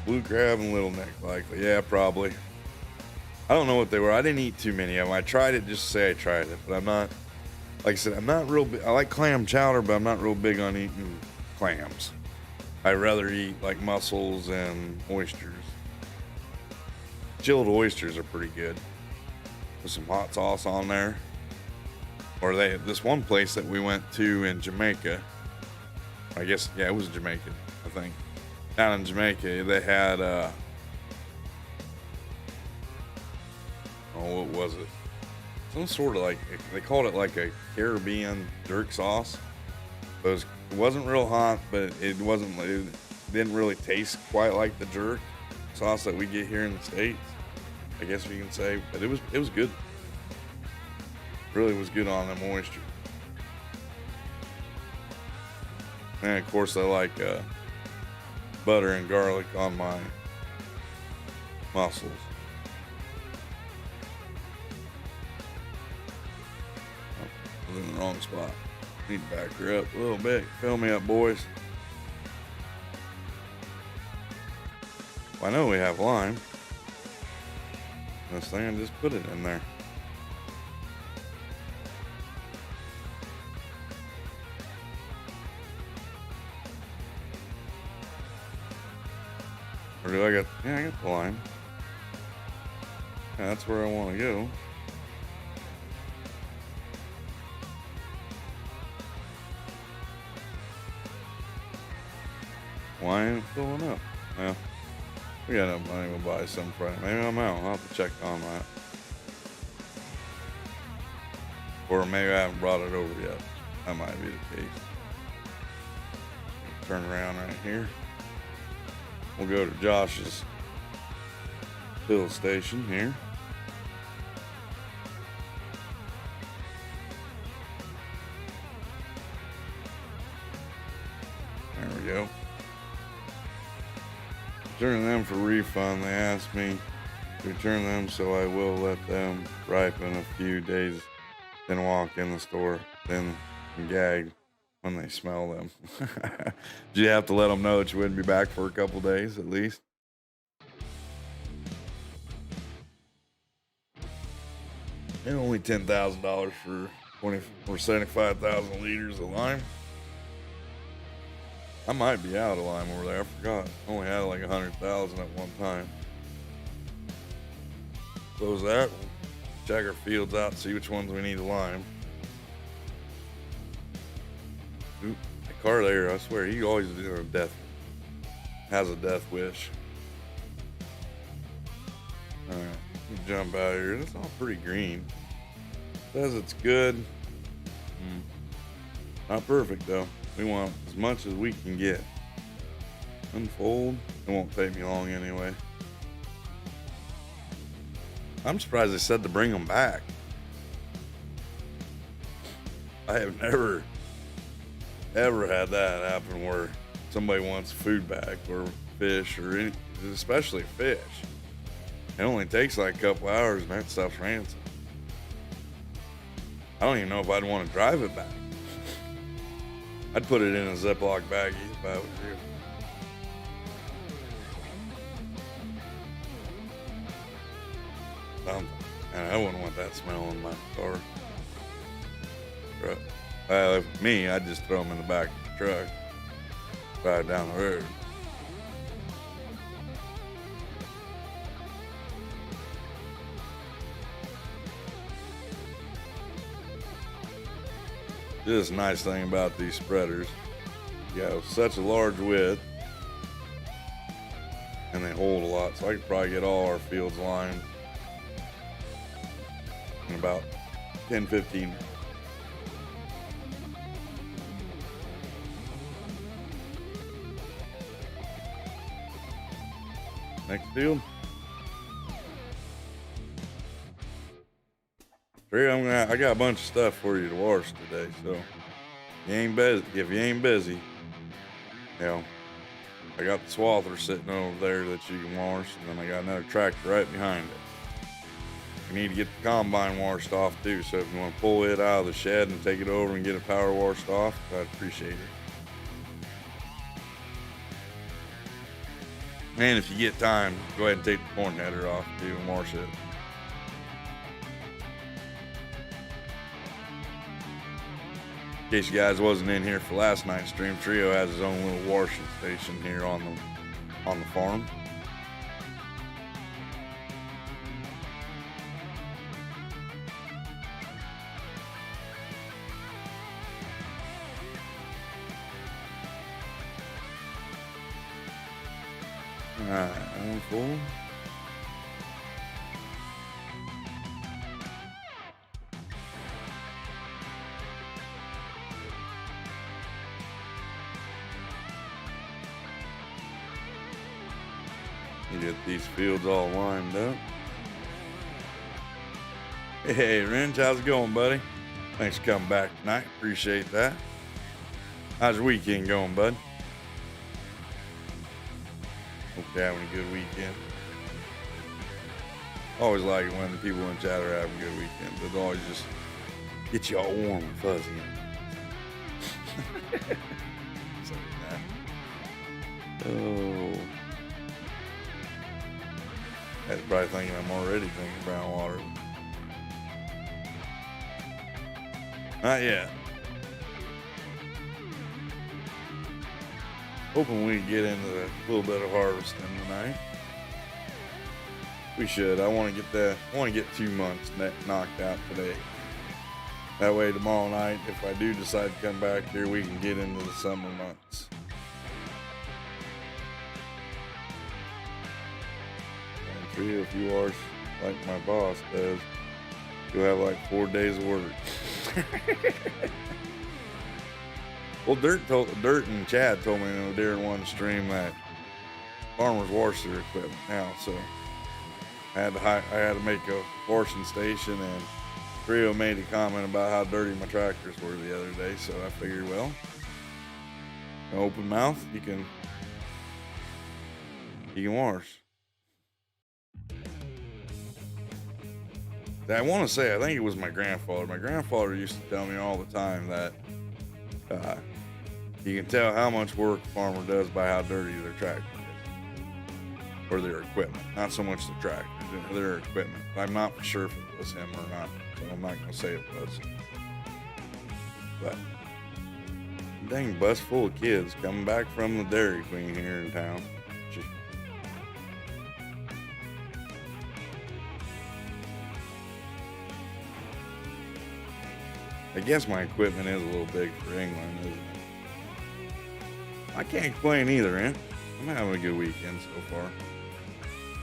Blue crab and little neck likely. Yeah, probably. I don't know what they were. I didn't eat too many of them. I tried it just to say I tried it, but I'm not, like I said, I'm not real big. I like clam chowder, but I'm not real big on eating clams. I'd rather eat like mussels and oysters. Chilled oysters are pretty good with some hot sauce on there. Or this one place that we went to in Jamaica, I guess, yeah, it was Jamaica, I think. Down in Jamaica, they had, what was it? Some sort of like, they called it like a Caribbean jerk sauce. It wasn't real hot, but it didn't really taste quite like the jerk sauce that we get here in the States, I guess you can say, but it was good. Really was good on them oysters. And of course I like butter and garlic on my mussels. Oh, I was in the wrong spot. Need to back her up a little bit. Fill me up, boys. Well, I know we have lime. This thing, I just put it in there. Or do I got the lime. Yeah, that's where I want to go. Why ain't it filling up? Well, we got enough money to buy some Friday. Maybe I'm out. I'll have to check on that. Or maybe I haven't brought it over yet. That might be the case. Turn around right here. We'll go to Josh's fill station here. There we go. Return them for refund. They asked me to return them, so I will let them ripen a few days, then walk in the store, then gag when they smell them. Did you have to let them know that you wouldn't be back for a couple days at least? And only $10,000 for 75,000 liters of lime. I might be out of lime over there. I forgot. I only had like 100,000 at one time. Close that. Check our fields out, see which ones we need to lime. Oop, the car there, I swear, he always has a death wish. Alright, jump out of here. It's all pretty green. Says it's good. Not perfect though. We want as much as we can get. Unfold. It won't take me long anyway. I'm surprised they said to bring them back. I have never ever had that happen where somebody wants food back or fish or any, especially fish. It only takes like a couple hours and that stuff's rancid. I don't even know if I'd want to drive it back. I'd put it in a Ziploc baggie if I was you. something. And I wouldn't want that smell in my car. Truck. Well, if me, I'd just throw them in the back of the truck, drive down the road. This is a nice thing about these spreaders. You have such a large width, and they hold a lot. So I could probably get all our fields lined in about 10, 15 minutes. Next field. Trey, I got a bunch of stuff for you to wash today, so you ain't busy. If you ain't busy, you know, I got the swather sitting over there that you can wash, and then I got another tractor right behind it. You need to get the combine washed off too, so if you want to pull it out of the shed and take it over and get it power washed off, I'd appreciate it. And if you get time, go ahead and take the corn header off too and wash it. In case you guys wasn't in here for last night's stream, Trio has his own little washing station here on the farm. Alright, I'm full. You get these fields all lined up. Hey, Wrench, how's it going, buddy? Thanks for coming back tonight. Appreciate that. How's your weekend going, bud? Hope you're having a good weekend. Always like it when the people in chat are having good weekends. It always just get you all warm and fuzzy. Oh. That's probably thinking I'm already drinking brown water. Not yet. Hoping we get into a little bit of harvesting tonight. We should. I want to get 2 months knocked out today. That way tomorrow night, if I do decide to come back here, we can get into the summer months. And Trio, if you are like my boss does, you'll have like 4 days of work. Well, Dirt and Chad told me during one stream that farmers wash their equipment now, so I had to make a washing station, and Trio made a comment about how dirty my tractors were the other day, so I figured, well, an open mouth, you can wash. I want to say, I think it was my grandfather. My grandfather used to tell me all the time that you can tell how much work a farmer does by how dirty their tractor is. Or their equipment. Not so much the tractor, their equipment. I'm not sure if it was him or not, so I'm not going to say it was. But, dang bus full of kids coming back from the Dairy Queen here in town. I guess my equipment is a little big for England, isn't it? I can't complain either, man. I'm having a good weekend so far.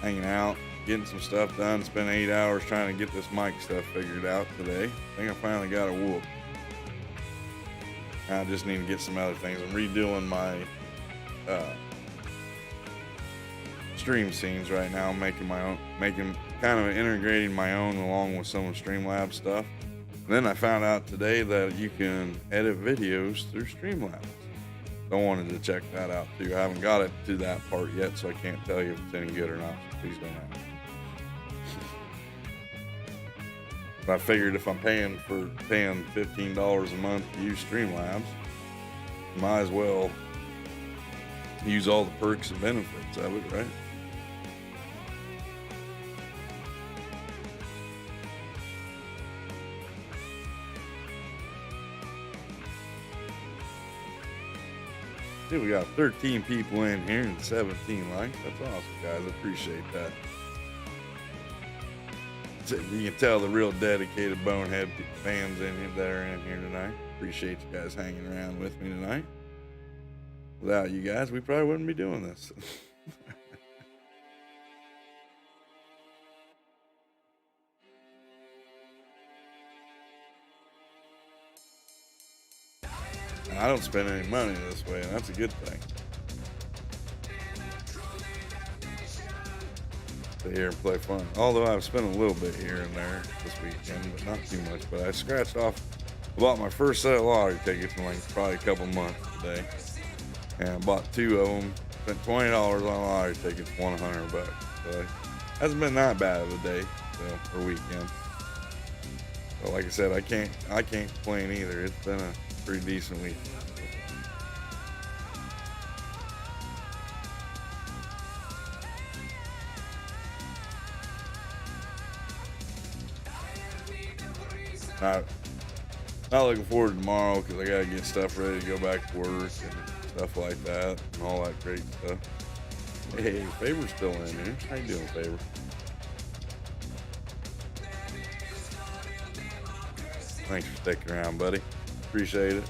Hanging out, getting some stuff done. Spent 8 hours trying to get this mic stuff figured out today. I think I finally got a whoop. I just need to get some other things. I'm redoing my stream scenes right now. Making kind of integrating my own along with some of Streamlabs stuff. Then I found out today that you can edit videos through Streamlabs. I wanted to check that out too. I haven't got it to that part yet, so I can't tell you if it's any good or not. So please don't ask. But I figured if I'm paying $15 a month to use Streamlabs, might as well use all the perks and benefits of it, right? Dude, we got 13 people in here and 17 likes. That's awesome, guys. I appreciate that. So you can tell the real dedicated bonehead fans in here that are in here tonight. Appreciate you guys hanging around with me tonight. Without you guys, we probably wouldn't be doing this. I don't spend any money this way, and that's a good thing. Stay here and play fun. Although I've spent a little bit here and there this weekend, but not too much. But I scratched off about my first set of lottery tickets in like probably a couple months today. And I bought 2 of them. Spent $20 on lottery tickets, won $100. So it hasn't been that bad of a day, so, or weekend. So like I said, I can't complain either. It's been a pretty decent week. Not looking forward to tomorrow because I gotta get stuff ready to go back to work and stuff like that and all that great stuff. Hey, Faber's still in here. How you doing, Faber? Thanks for sticking around, buddy. Appreciate it.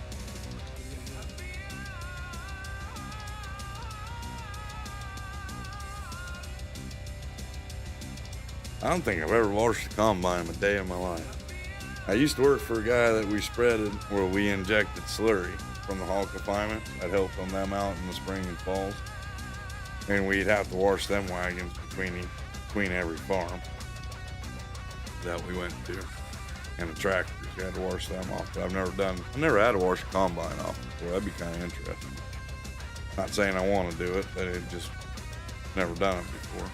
I don't think I've ever washed a combine a day in my life. I used to work for a guy that we spreaded where we injected slurry from the hog confinement. That helped on them out in the spring and falls. And we'd have to wash them wagons between every farm that we went to. And the tractors, you had to wash them off. But I never had to wash a combine off before. That'd be kind of interesting. Not saying I want to do it, but it just never done it before.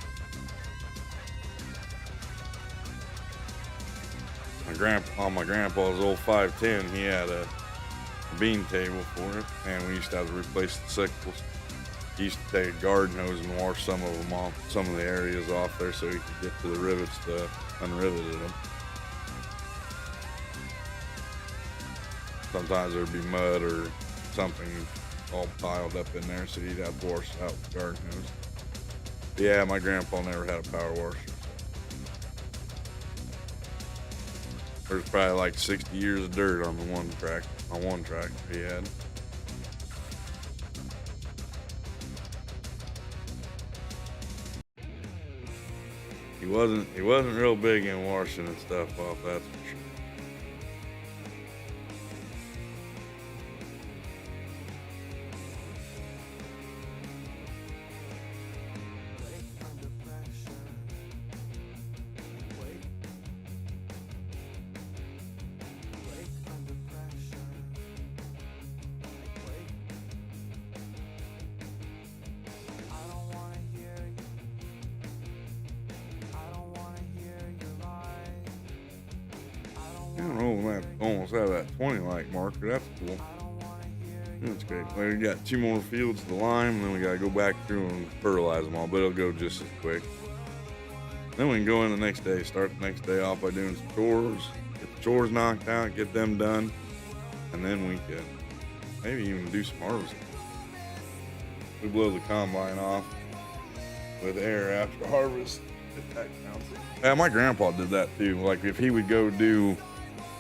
My grandpa's old 510, he had a bean table for it, and we used to have to replace the sickles. He used to take a garden hose and wash some of them off, some of the areas off there, so he could get to the rivets to unriveted them. Sometimes there'd be mud or something all piled up in there, so he'd have to wash it out with the garden hose. But yeah, my grandpa never had a power washer. There's probably like 60 years of dirt on one tractor he had. He wasn't real big in washing and stuff off, that's for sure. I don't know, man, almost have that 20 like marker. That's cool. That's great. Well, we got 2 more fields to lime, and then we gotta go back through and fertilize them all, but it'll go just as quick. Then we can go in the next day, start the next day off by doing some chores, get the chores knocked out, get them done, and then we can maybe even do some harvesting. We blow the combine off with air after harvest. If that counts. Yeah, my grandpa did that too. Like if he would go do,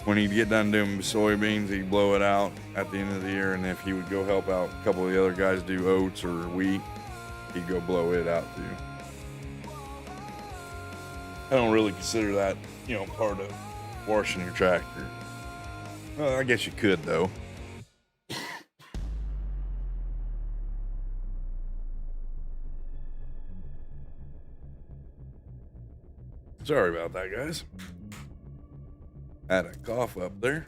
when he'd get done doing soybeans, he'd blow it out at the end of the year, and if he would go help out a couple of the other guys do oats or wheat, he'd go blow it out too. I don't really consider that, part of washing your tractor. Well, I guess you could though. Sorry about that, guys. Had a cough up there.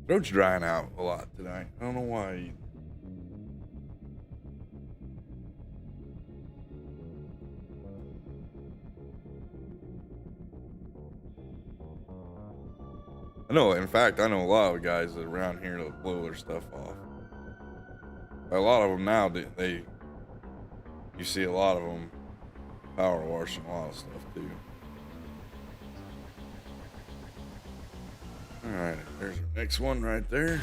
Throat's drying out a lot tonight. I don't know why. I know a lot of guys that around here that blow their stuff off. A lot of them now, you see a lot of them power washing a lot of stuff too. Alright, there's our next one right there.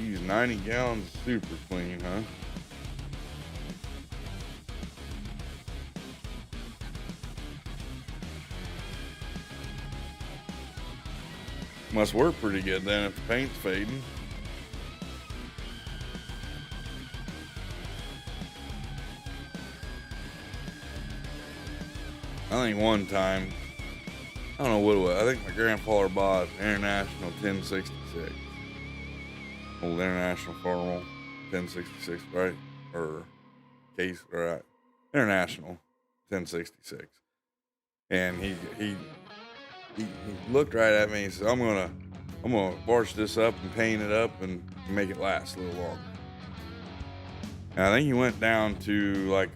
Geez, 90 gallons of super clean, huh? Must work pretty good then if the paint's fading. I think one time, I don't know what it was, I think my grandfather bought International 1066. Old International Farm 1066, right? Or case, or International 1066. And he looked right at me and said, I'm gonna wash this up and paint it up and make it last a little longer. And I think he went down to, like,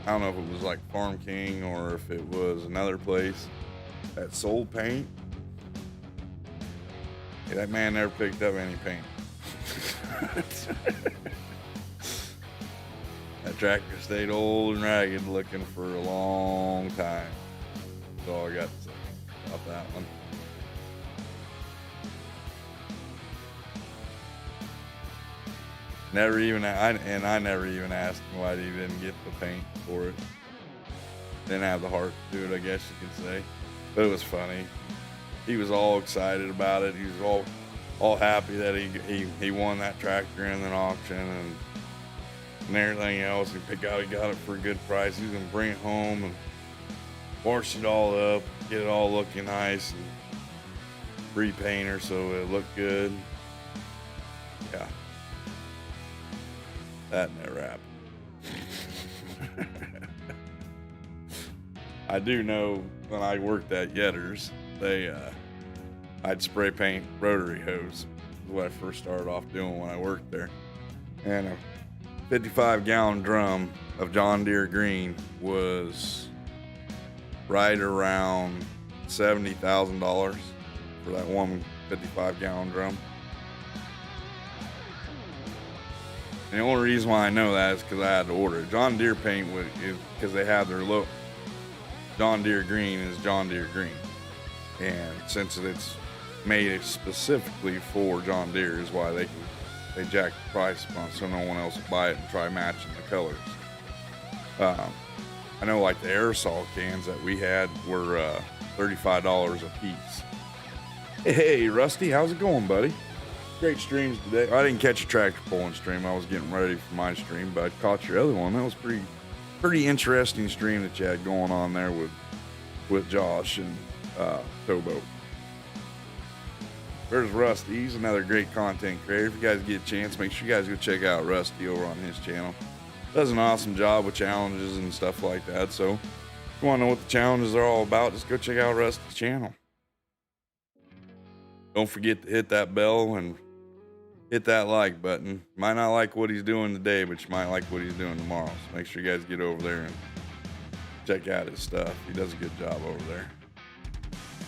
I don't know if it was like Farm King or if it was another place that sold paint. Yeah, that man never picked up any paint. That tractor stayed old and ragged looking for a long time. That's all I got to say about that one. I never even asked him why he didn't get the paint for it. Didn't have the heart to do it, I guess you could say. But it was funny. He was all excited about it. He was all happy that he won that tractor in an auction and everything else. He got it for a good price. He was gonna bring it home and wash it all up, get it all looking nice, and repaint her so it looked good. Yeah. That never happened. I do know when I worked at Yetter's, I'd spray paint rotary hose. That's what I first started off doing when I worked there. And a 55-gallon drum of John Deere green was right around $70,000 for that one 55-gallon drum. And the only reason why I know that is because I had to order it. John Deere paint is because they have their look. John Deere green is John Deere green, and since it's made specifically for John Deere, is why they jack the price on so no one else will buy it and try matching the colors. I know like the aerosol cans that we had were $35 a piece. Hey, Rusty, how's it going, buddy? Great streams today. I didn't catch a tractor pulling stream. I was getting ready for my stream, but I caught your other one. That was pretty interesting stream that you had going on there with Josh and Towboat. There's Rusty. He's another great content creator. If you guys get a chance, make sure you guys go check out Rusty over on his channel. Does an awesome job with challenges and stuff like that. So if you want to know what the challenges are all about, just go check out Rusty's channel. Don't forget to hit that bell and hit that like button. You might not like what he's doing today, but you might like what he's doing tomorrow. So make sure you guys get over there and check out his stuff. He does a good job over there.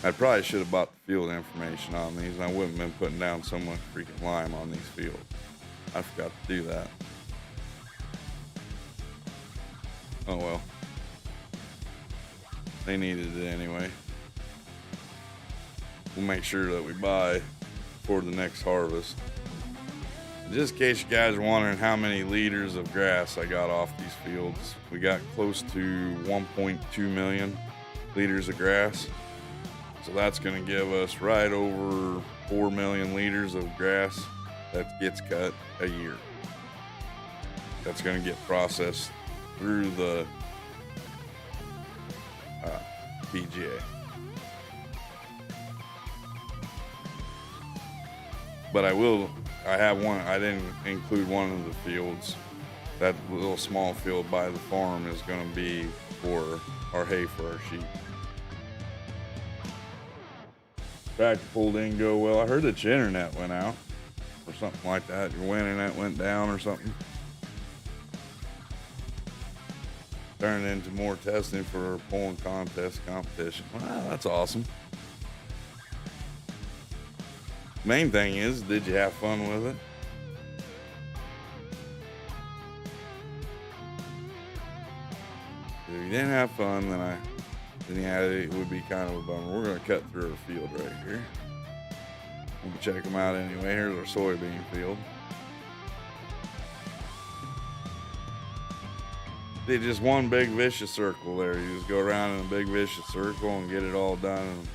I probably should have bought the field information on these, and I wouldn't have been putting down so much freaking lime on these fields. I forgot to do that. Oh well. They needed it anyway. We'll make sure that we buy for the next harvest. Just in case you guys are wondering how many liters of grass I got off these fields, we got close to 1.2 million liters of grass. So that's going to give us right over 4 million liters of grass that gets cut a year. That's going to get processed through the PGA. But I have one, I didn't include one of the fields. That little small field by the farm is going to be for our hay for our sheep. Tractor pull didn't go well. I heard that your internet went out or something like that. Your internet went down or something. Turned into more testing for a pulling contest competition. Wow, that's awesome. Main thing is, did you have fun with it? If you didn't have fun, then it would be kind of a bummer. We're going to cut through our field right here. We'll check them out anyway. Here's our soybean field. They just one big vicious circle there. You just go around in a big vicious circle and get it all done and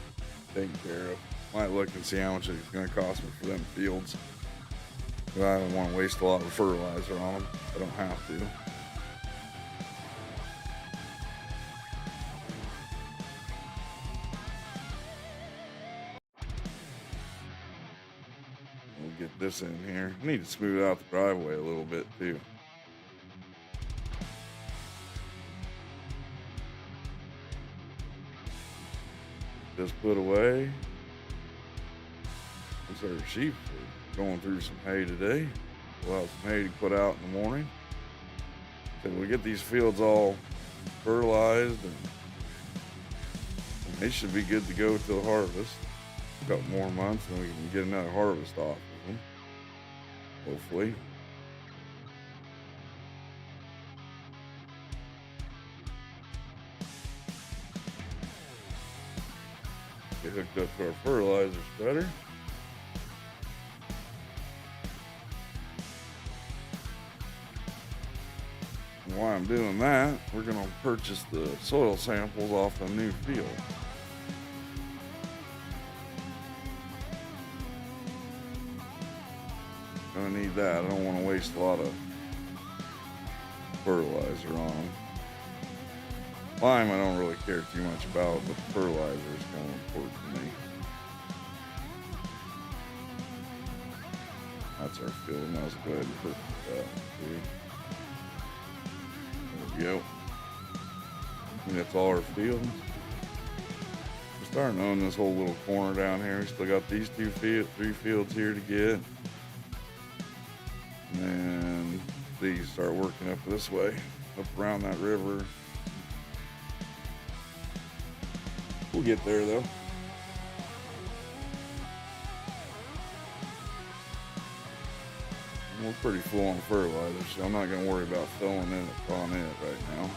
taken care of. Might look and see how much it's going to cost me for them fields. But I don't want to waste a lot of fertilizer on them. I don't have to. We'll get this in here. I need to smooth out the driveway a little bit too. Just put away. Looks like our sheep are going through some hay today. We'll have some hay to put out in the morning. So we'll get these fields all fertilized and they should be good to go till harvest. A couple more months and we can get another harvest off of them. Hopefully. Get hooked up to our fertilizer spreader. And while I'm doing that, we're going to purchase the soil samples off a new field. Gonna need that. I don't want to waste a lot of fertilizer on them. Lime I don't really care too much about, but fertilizer is kind of important to me. That's our field. Now let's go ahead and put that too. There we go. And that's all our fields. We're starting to own this whole little corner down here. We still got these three fields here to get. And then these start working up this way, up around that river. We'll get there though. We're pretty full on fertilizer, so I'm not going to worry about filling it on it right now.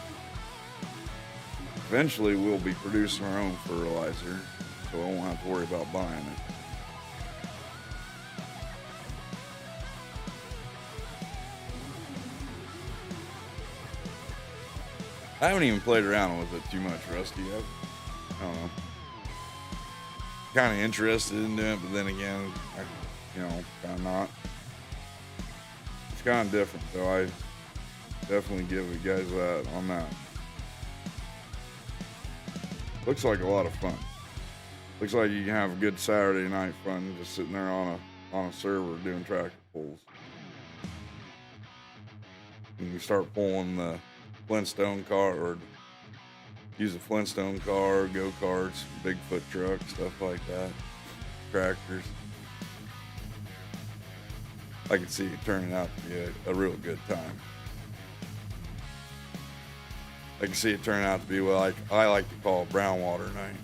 Eventually we'll be producing our own fertilizer, so I won't have to worry about buying it. I haven't even played around with it too much, Rusty. I don't know. Kind of interested in doing it, but then again, kind of not. It's kind of different, though. I definitely give you guys that on that. Looks like a lot of fun. Looks like you can have a good Saturday night fun just sitting there on a server doing tractor pulls. And you start pulling the Flintstone car or use a Flintstone car, go-karts, Bigfoot trucks, stuff like that, tractors. I can see it turning out to be a real good time. I can see it turning out to be what I like to call brown water night.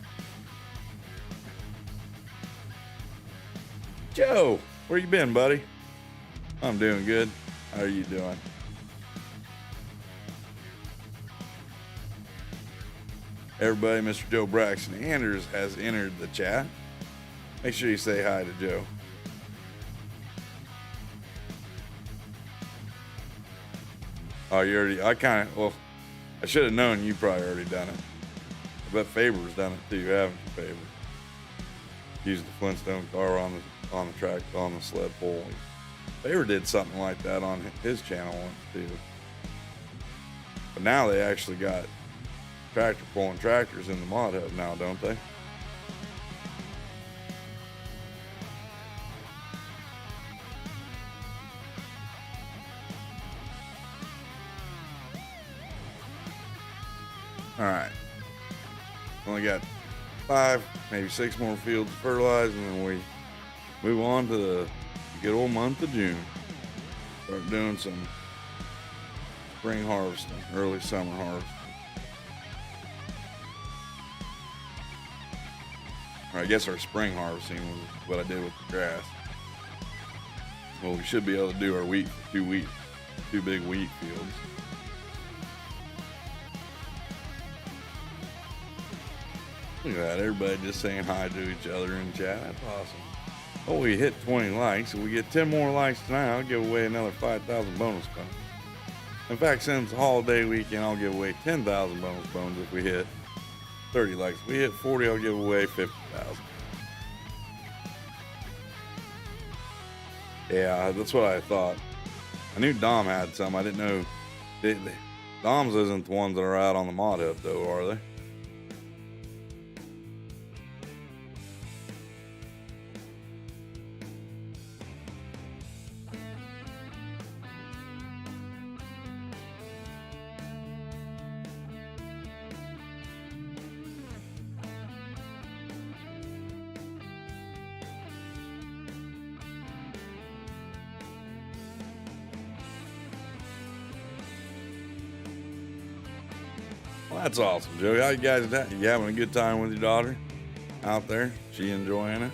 Joe, where you been, buddy? I'm doing good. How are you doing? Everybody, Mr. Joe Braxton Anders has entered the chat. Make sure you say hi to Joe. Oh, you already, I should have known you probably already done it. I bet Faber's done it too, haven't you, Faber? Used the Flintstone car on the track, on the sled pull. Faber did something like that on his channel once too. But now they actually got tractor pulling tractors in the mod hub now, don't they? All right. Only got 5, maybe 6 more fields to fertilize, and then we move on to the good old month of June. Start doing some spring harvesting, early summer harvesting. Or I guess our spring harvesting was what I did with the grass. Well, we should be able to do our wheat, 2 big wheat fields. Look at that, everybody just saying hi to each other in chat. That's awesome. Oh, we hit 20 likes. If we get 10 more likes tonight, I'll give away another 5,000 bonus points. In fact, since holiday weekend, I'll give away 10,000 bonus bones if we hit 30 likes. If we hit 40, I'll give away 50,000. Yeah, that's what I thought. I knew Dom had some. I didn't know. Dom's isn't the ones that are out on the mod hub, though, are they? Well, that's awesome, Joey. How you guys doing? You having a good time with your daughter out there? She enjoying it?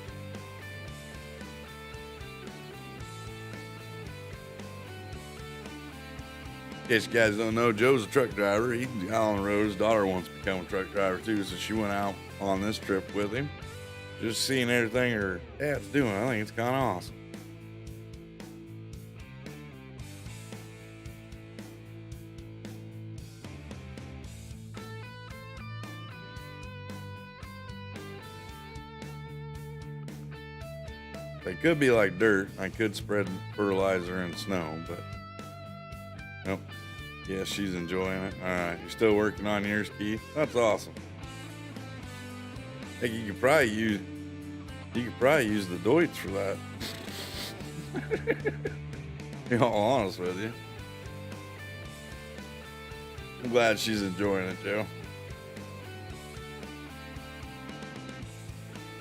In case you guys don't know, Joe's a truck driver. He's out on the road. His daughter wants to become a truck driver too, so she went out on this trip with him. Just seeing everything her dad's doing, I think it's kind of awesome. They could be like dirt. I could spread fertilizer and snow, but nope. Yeah, she's enjoying it. All right, you're still working on yours, Keith. That's awesome. Hey, you could probably use the Deutz for that. To be all honest with you. I'm glad she's enjoying it, Joe.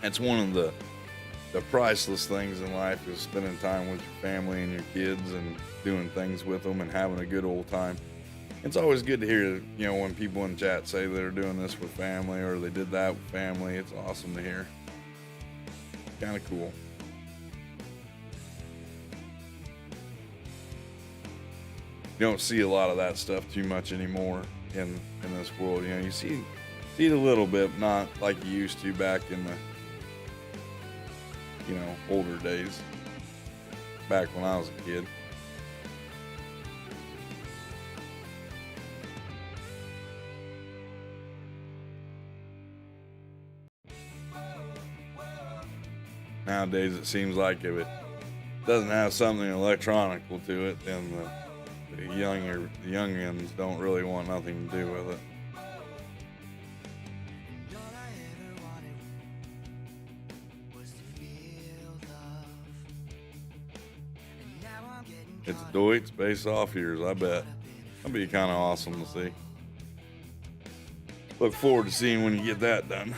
That's one of the priceless things in life, is spending time with your family and your kids and doing things with them and having a good old time. It's always good to hear, when people in chat say they're doing this with family or they did that with family. It's awesome to hear. Kind of cool. You don't see a lot of that stuff too much anymore in this world. You see it a little bit, but not like you used to back in the older days, back when I was a kid. Nowadays, it seems like if it doesn't have something electronical to it, then the youngins don't really want nothing to do with it. It's Deutz based off yours, I bet. That'd be kind of awesome to see. Look forward to seeing when you get that done.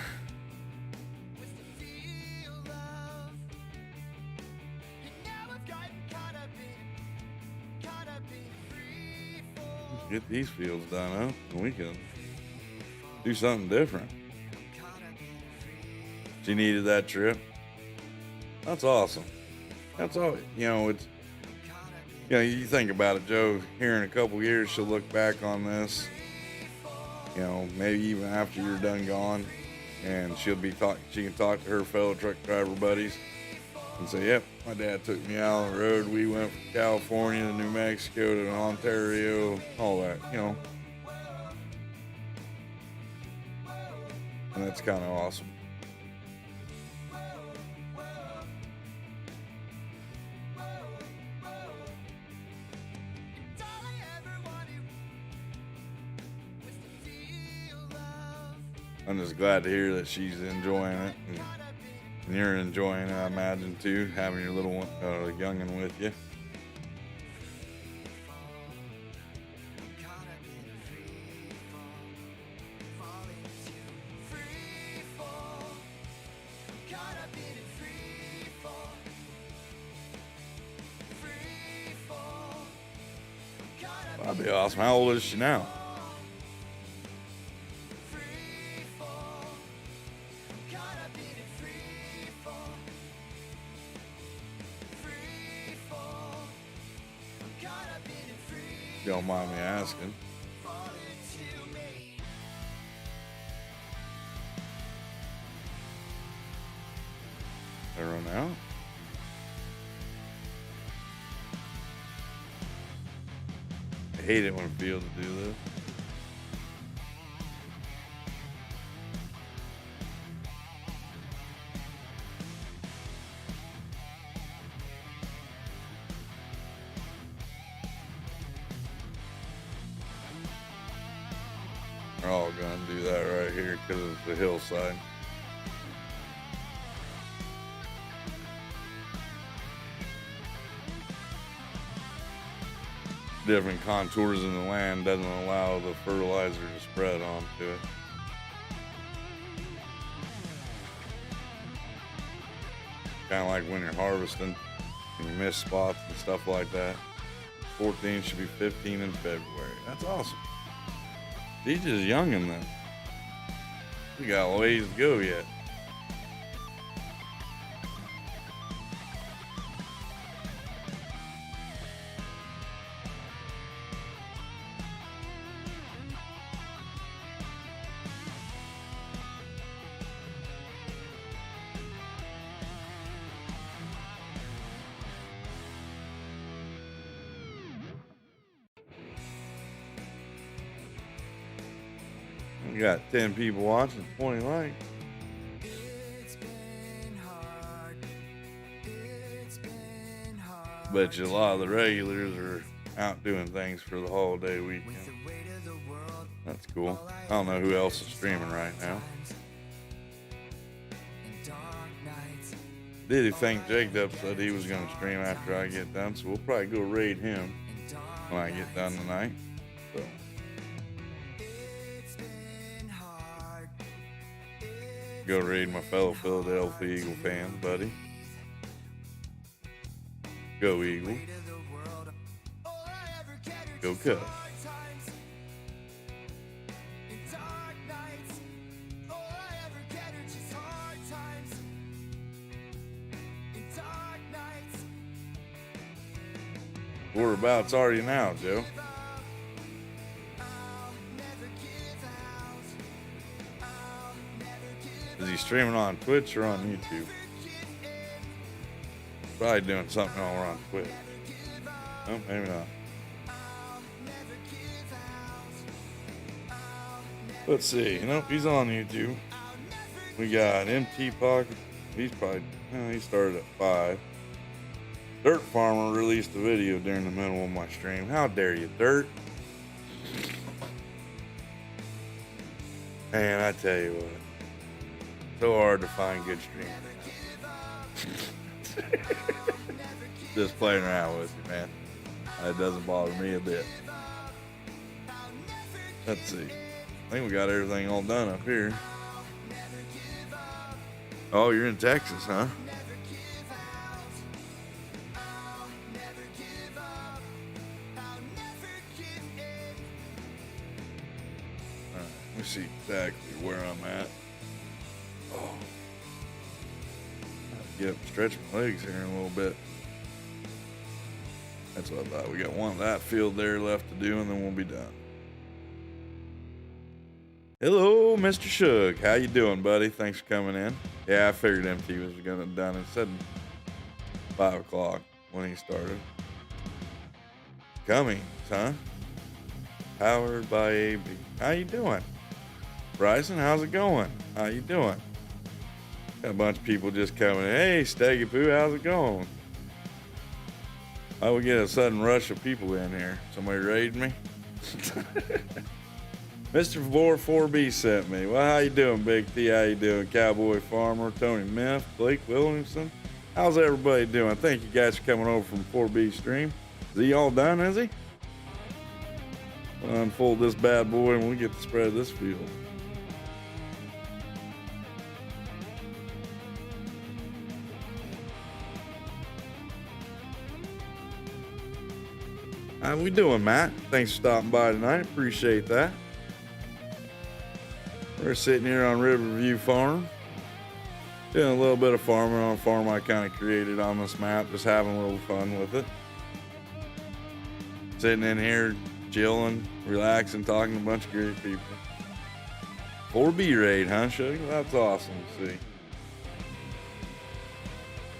Get these fields done, huh? And we can do something different. She needed that trip. That's awesome. That's all, it's, you think about it, Joe, here in a couple years, she'll look back on this, maybe even after you're done gone, and she can talk to her fellow truck driver buddies and say, yep, my dad took me out on the road. We went from California to New Mexico to Ontario, all that, And that's kind of awesome. I'm just glad to hear that she's enjoying it, and you're enjoying it, I imagine, too, having your little one, youngin' with you. That'd be awesome. How old is she now? Don't mind me asking. Everyone out? hate it when fields do this. They're all gonna do that right here because it's the hillside. Different contours in the land doesn't allow the fertilizer to spread onto it. Kind of like when you're harvesting and you miss spots and stuff like that. 14 should be 15 in February. That's awesome. He's just young in them. We got a ways to go yet. We got 10 people watching, 20 likes. Bet you a lot of the regulars are out doing things for the holiday weekend. That's cool. I don't know who else is streaming right now. Did think Jacob said he was going to stream after I get done, so we'll probably go raid him when I get done tonight. So. Go raid my fellow Philadelphia Eagle fan, buddy. Go Eagles. Go Cubs. Whereabouts are you now, Joe? Is he streaming on Twitch or on YouTube? Probably doing something over on Twitch. Oh, maybe not. Let's see. Nope, he's on YouTube. We got MT Pocket. He's probably, he started at 5. Dirt Farmer released a video during the middle of my stream. How dare you, Dirt? Man, I tell you what. So hard to find good streamers. Just playing around with you, man. It doesn't bother me a bit. Let's see. I think we got everything all done up here. Oh, you're in Texas, huh? Let me see exactly where I'm at. Oh. Get up and stretch my legs here in a little bit. That's what I thought. We got one of that field there left to do, and then we'll be done. Hello, Mr. Shug. How you doing, buddy? Thanks for coming in. Yeah, I figured MT was gonna done. It said 5 o'clock when he started. Cummings, huh? Powered by AB. How you doing? Bryson, how's it going? How you doing? Got a bunch of people just coming in. Hey, Steggy Poo, how's it going? Why we get a sudden rush of people in here? Somebody raiding me? Mr. 4B sent me. Well, how you doing, Big T? How you doing, Cowboy Farmer, Tony Miff, Blake Williamson? How's everybody doing? Thank you guys for coming over from 4B stream. Is he all done, is he? I'll unfold this bad boy and we get to spread this field. How we doing, Matt? Thanks for stopping by tonight. Appreciate that. We're sitting here on Riverview Farm, doing a little bit of farming on a farm I kind of created on this map, just having a little fun with it. Sitting in here, chilling, relaxing, talking to a bunch of great people. 4B raid, huh, Sugar? That's awesome to see.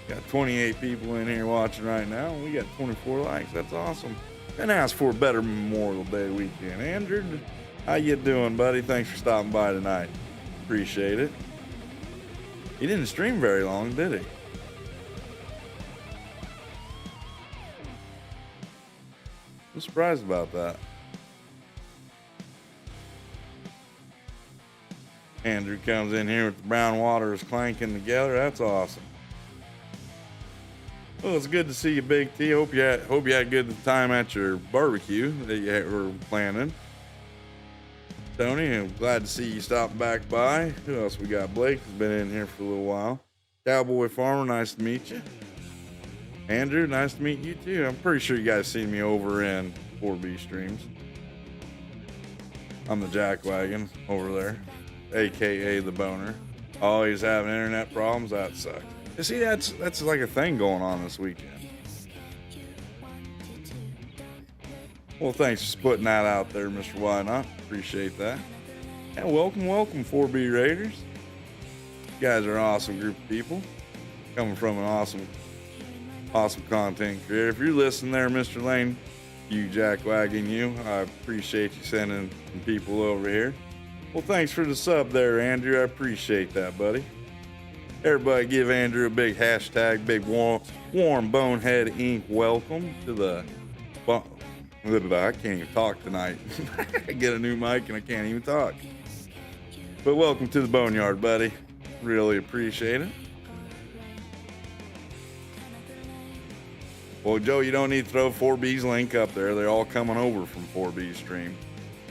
Got 28 people in here watching right now, and we got 24 likes. That's awesome. and ask for a better Memorial Day weekend. Andrew, how you doing, buddy? Thanks for stopping by tonight. Appreciate it. He didn't stream very long, did he? I'm surprised about that. Andrew comes in here with the brown waters clanking together. That's awesome. Well, it's good to see you, Big T. Hope you had a good time at your barbecue that you were planning. Tony, I'm glad to see you stopping back by. Who else we got? Blake has been in here for a little while. Cowboy Farmer, nice to meet you. Andrew, nice to meet you too. I'm pretty sure you guys seen me over in 4B streams. I'm the jackwagon over there, aka the boner. Always having internet problems. That sucks. You see, that's like a thing going on this weekend. Well, thanks for putting that out there, Mr. Why Not. Appreciate that. And welcome, 4B Raiders. You guys are an awesome group of people. Coming from an awesome content creator. If you're listening there, Mr. Lane, you jackwagon you, I appreciate you sending some people over here. Well, thanks for the sub there, Andrew. I appreciate that, buddy. Everybody give Andrew a big hashtag, big warm Bonehead Inc. welcome to the... I can't even talk tonight. I get a new mic and I can't even talk. But welcome to the Boneyard, buddy. Really appreciate it. Well, Joe, you don't need to throw 4B's link up there. They're all coming over from 4B's stream.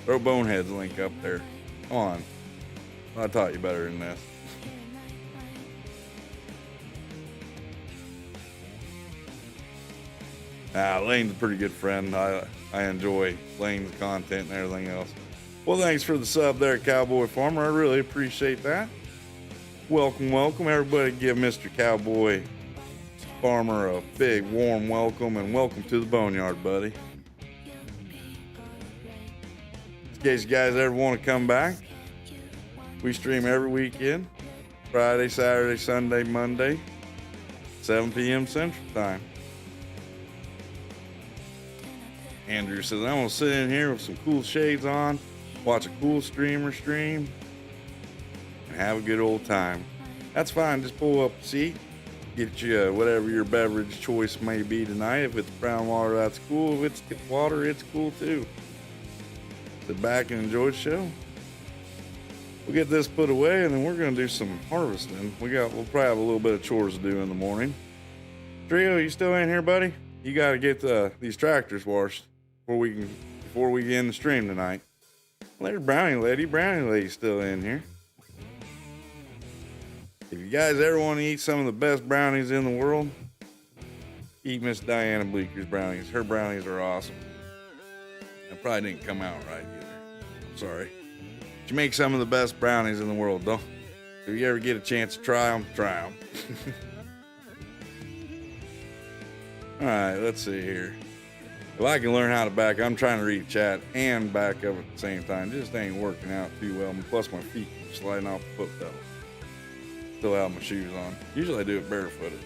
Throw Bonehead's link up there. Come on. I taught you better than this. Lane's a pretty good friend. I enjoy Lane's content and everything else. Well, thanks for the sub there, Cowboy Farmer. I really appreciate that. Welcome. Everybody give Mr. Cowboy Farmer a big warm welcome, and welcome to the Boneyard, buddy. In case you guys ever want to come back, we stream every weekend. Friday, Saturday, Sunday, Monday, 7 p.m. Central Time. Andrew says, I'm going to sit in here with some cool shades on, watch a cool streamer stream, and have a good old time. That's fine. Just pull up a seat, get you whatever your beverage choice may be tonight. If it's brown water, that's cool. If it's water, it's cool too. Sit back and enjoy the show. We'll get this put away, and then we're going to do some harvesting. We'll probably have a little bit of chores to do in the morning. Trio, you still in here, buddy? You got to get these tractors washed before we end the stream tonight. Well, there's Brownie Lady still in here. If you guys ever want to eat some of the best brownies in the world, eat Miss Diana Bleeker's brownies. Her brownies are awesome. That probably didn't come out right either. I'm sorry. She makes some of the best brownies in the world, though. If you ever get a chance to try them, try them. All right, let's see here. If I can learn how to back, I'm trying to read chat and back up at the same time. Just ain't working out too well. Plus, my feet keep sliding off the foot pedal. Still have my shoes on. Usually I do it barefooted.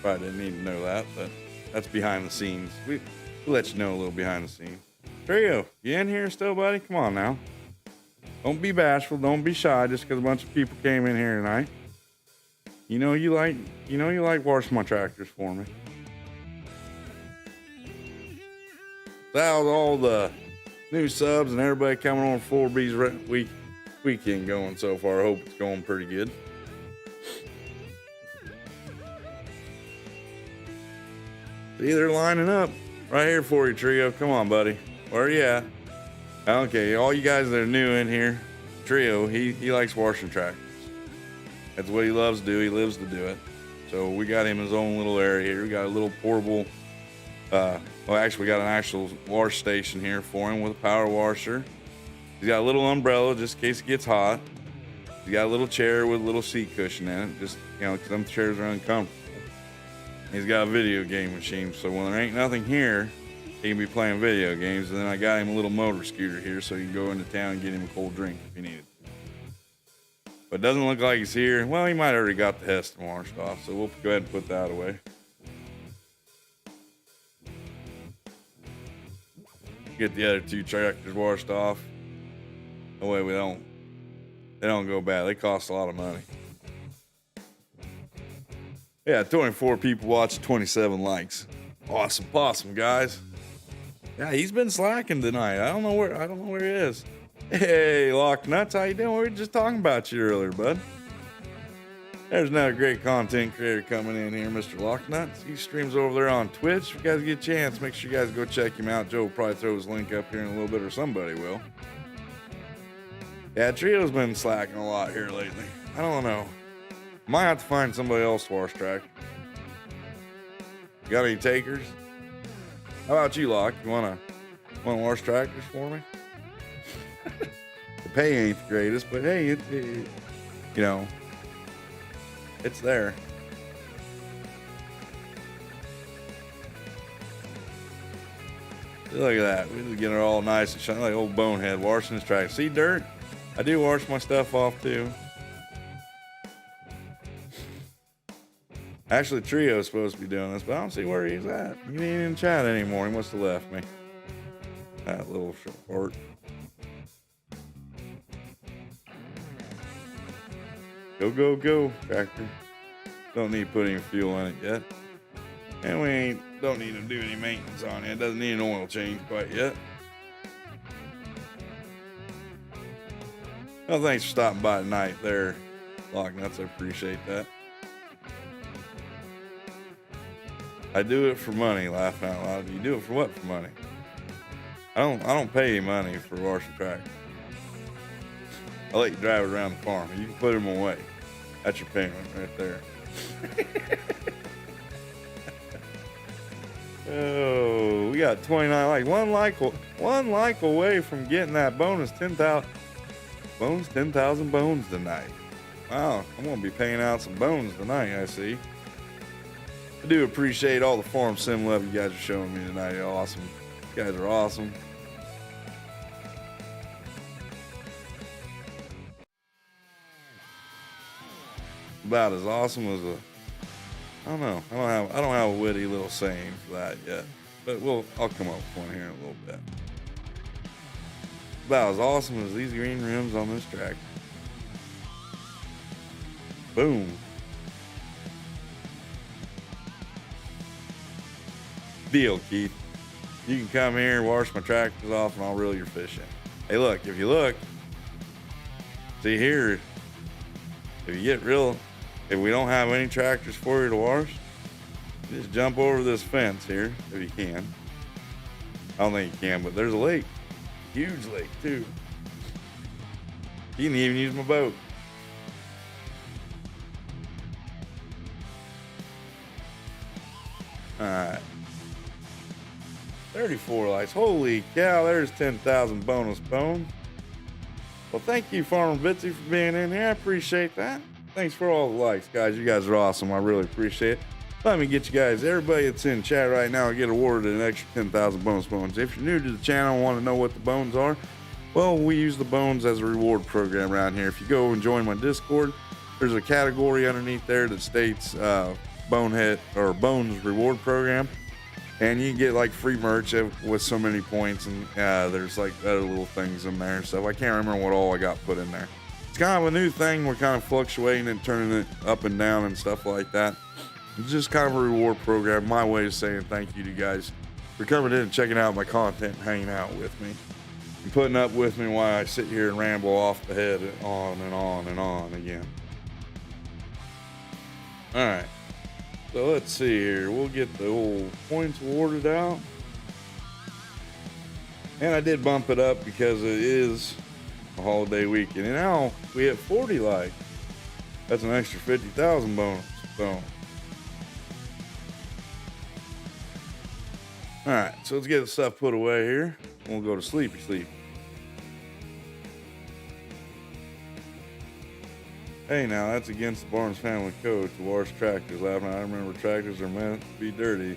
Probably didn't need to know that, but that's behind the scenes. We'll let you know a little behind the scenes. Trio, you in here still, buddy? Come on now. Don't be bashful. Don't be shy just because a bunch of people came in here tonight. You know you like washing my tractors for me. How's all the new subs and everybody coming on 4B's weekend going so far? I hope it's going pretty good. See, they're lining up right here for you, Trio. Come on, buddy. Where are you at? Okay, all you guys that are new in here, Trio, he likes washing tractors. That's what he loves to do. He lives to do it. So we got him his own little area here. We got a little portable, actually we got an actual wash station here for him with a power washer. He's got a little umbrella just in case it gets hot. He's got a little chair with a little seat cushion in it, just, because some chairs are uncomfortable. He's got a video game machine, so when there ain't nothing here, he can be playing video games. And then I got him a little motor scooter here so he can go into town and get him a cold drink if he needed to. But it doesn't look like he's here. Well, he might have already got the Heston washed off, so we'll go ahead and put that away. Get the other 2 tractors washed off. That way they don't go bad. They cost a lot of money. Yeah, 24 people watched, 27 likes. Awesome, guys. Yeah, he's been slacking tonight. I don't know where he is. Hey, Lock Nuts, how you doing? We were just talking about you earlier, bud. There's another great content creator coming in here, Mr. Lock Nuts. He streams over there on Twitch. If you guys get a chance, make sure you guys go check him out. Joe will probably throw his link up here in a little bit, or somebody will. Yeah, Trio's been slacking a lot here lately. I don't know. Might have to find somebody else to wash tractor. You got any takers? How about you, Locke? You wanna wash tractors for me? The pay ain't the greatest, but hey, it you know, it's there. Look at that. We just get it all nice and shiny like old bonehead washing his tractor. See dirt? I do wash my stuff off too. Actually, Trio's supposed to be doing this, but I don't see where he's at. He ain't in chat anymore. He must have left me. That little short. Go, tractor. Don't need to put any fuel in it yet. And we don't need to do any maintenance on it. It doesn't need an oil change quite yet. Well, thanks for stopping by tonight there, Lock Nuts. I appreciate that. I do it for money, laughing out loud. You do it for what for money? I don't pay you money for washing tractor. I let you drive it around the farm. You can put them away. That's your payment right there. Oh, we got 29 likes. One like away from getting that bonus 10,000 bones tonight. Wow, I'm gonna be paying out some bones tonight. I see. I do appreciate all the farm sim love you guys are showing me tonight. You're awesome. You guys are awesome. About as awesome as I don't know. I don't have a witty little saying for that yet, but I'll come up with one here in a little bit. About as awesome as these green rims on this tractor. Boom. Deal, Keith. You can come here, wash my tractors off, and I'll reel your fish in. Hey, look, if you look, see here, if we don't have any tractors for you to wash, just jump over this fence here, if you can. I don't think you can, but there's a lake. Huge lake, too. You can even use my boat. Alright. 34 likes. Holy cow, there's 10,000 bonus bones. Well, thank you, Farmer Bitsy, for being in here. I appreciate that. Thanks for all the likes, guys. You guys are awesome. I really appreciate it. Let me get you guys, everybody that's in chat right now, get awarded an extra 10,000 bonus bones. If you're new to the channel and want to know what the bones are, well, we use the bones as a reward program around here. If you go and join my Discord, there's a category underneath there that states Bonehead or Bones Reward Program. And you can get like free merch with so many points, and there's like other little things in there and stuff. I can't remember what all I got put in there. It's kind of a new thing. We're kind of fluctuating and turning it up and down and stuff like that. It's just kind of a reward program. My way of saying thank you to you guys for coming in and checking out my content and hanging out with me and putting up with me while I sit here and ramble off the head on and on and on again. All right. So let's see here. We'll get the old points awarded out. And I did bump it up because it is a holiday weekend. And now we hit 40 likes. That's an extra 50,000 bonus. So, alright, so let's get the stuff put away here. We'll go to sleepy. Hey, now that's against the Barnes family code to wash tractors. I remember tractors are meant to be dirty.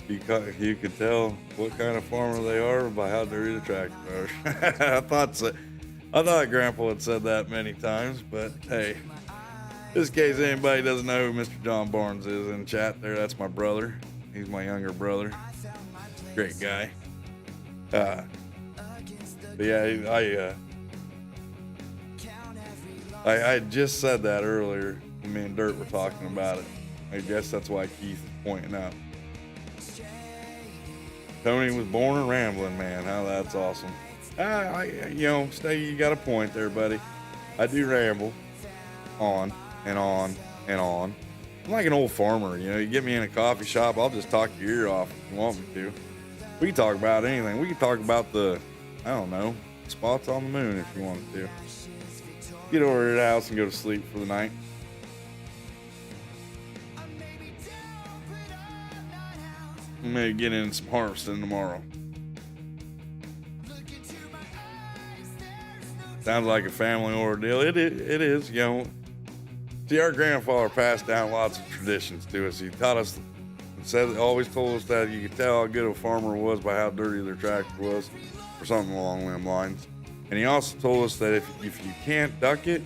You can tell what kind of farmer they are by how dirty the tractor are. I thought so. I thought Grandpa had said that many times, but hey, just in case anybody doesn't know who Mr. John Barnes is in chat there, that's my brother. He's my younger brother. Great guy. But yeah, I just said that earlier when me and Dirt were talking about it. I guess that's why Keith is pointing out. Tony was born a rambling man. How that's awesome. You got a point there, buddy. I do ramble on and on and on. I'm like an old farmer, you get me in a coffee shop, I'll just talk your ear off if you want me to. We can talk about anything. We can talk about spots on the moon if you wanted to. Get over to the house and go to sleep for the night. Maybe get in some harvesting tomorrow. Sounds like a family ordeal. It is, See, our grandfather passed down lots of traditions to us. He taught us, always told us that you could tell how good a farmer was by how dirty their tractor was, or something along them lines. And he also told us that if you can't duck it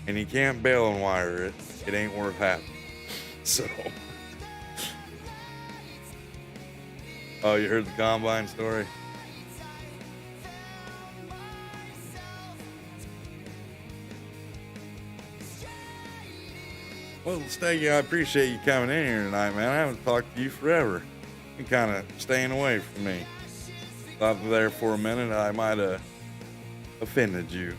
and you can't bale and wire it, it ain't worth having. So, oh, you heard the combine story? Well, Steggy, I appreciate you coming in here tonight, man. I haven't talked to you forever. You're kind of staying away from me. Thought there for a minute I might have offended you.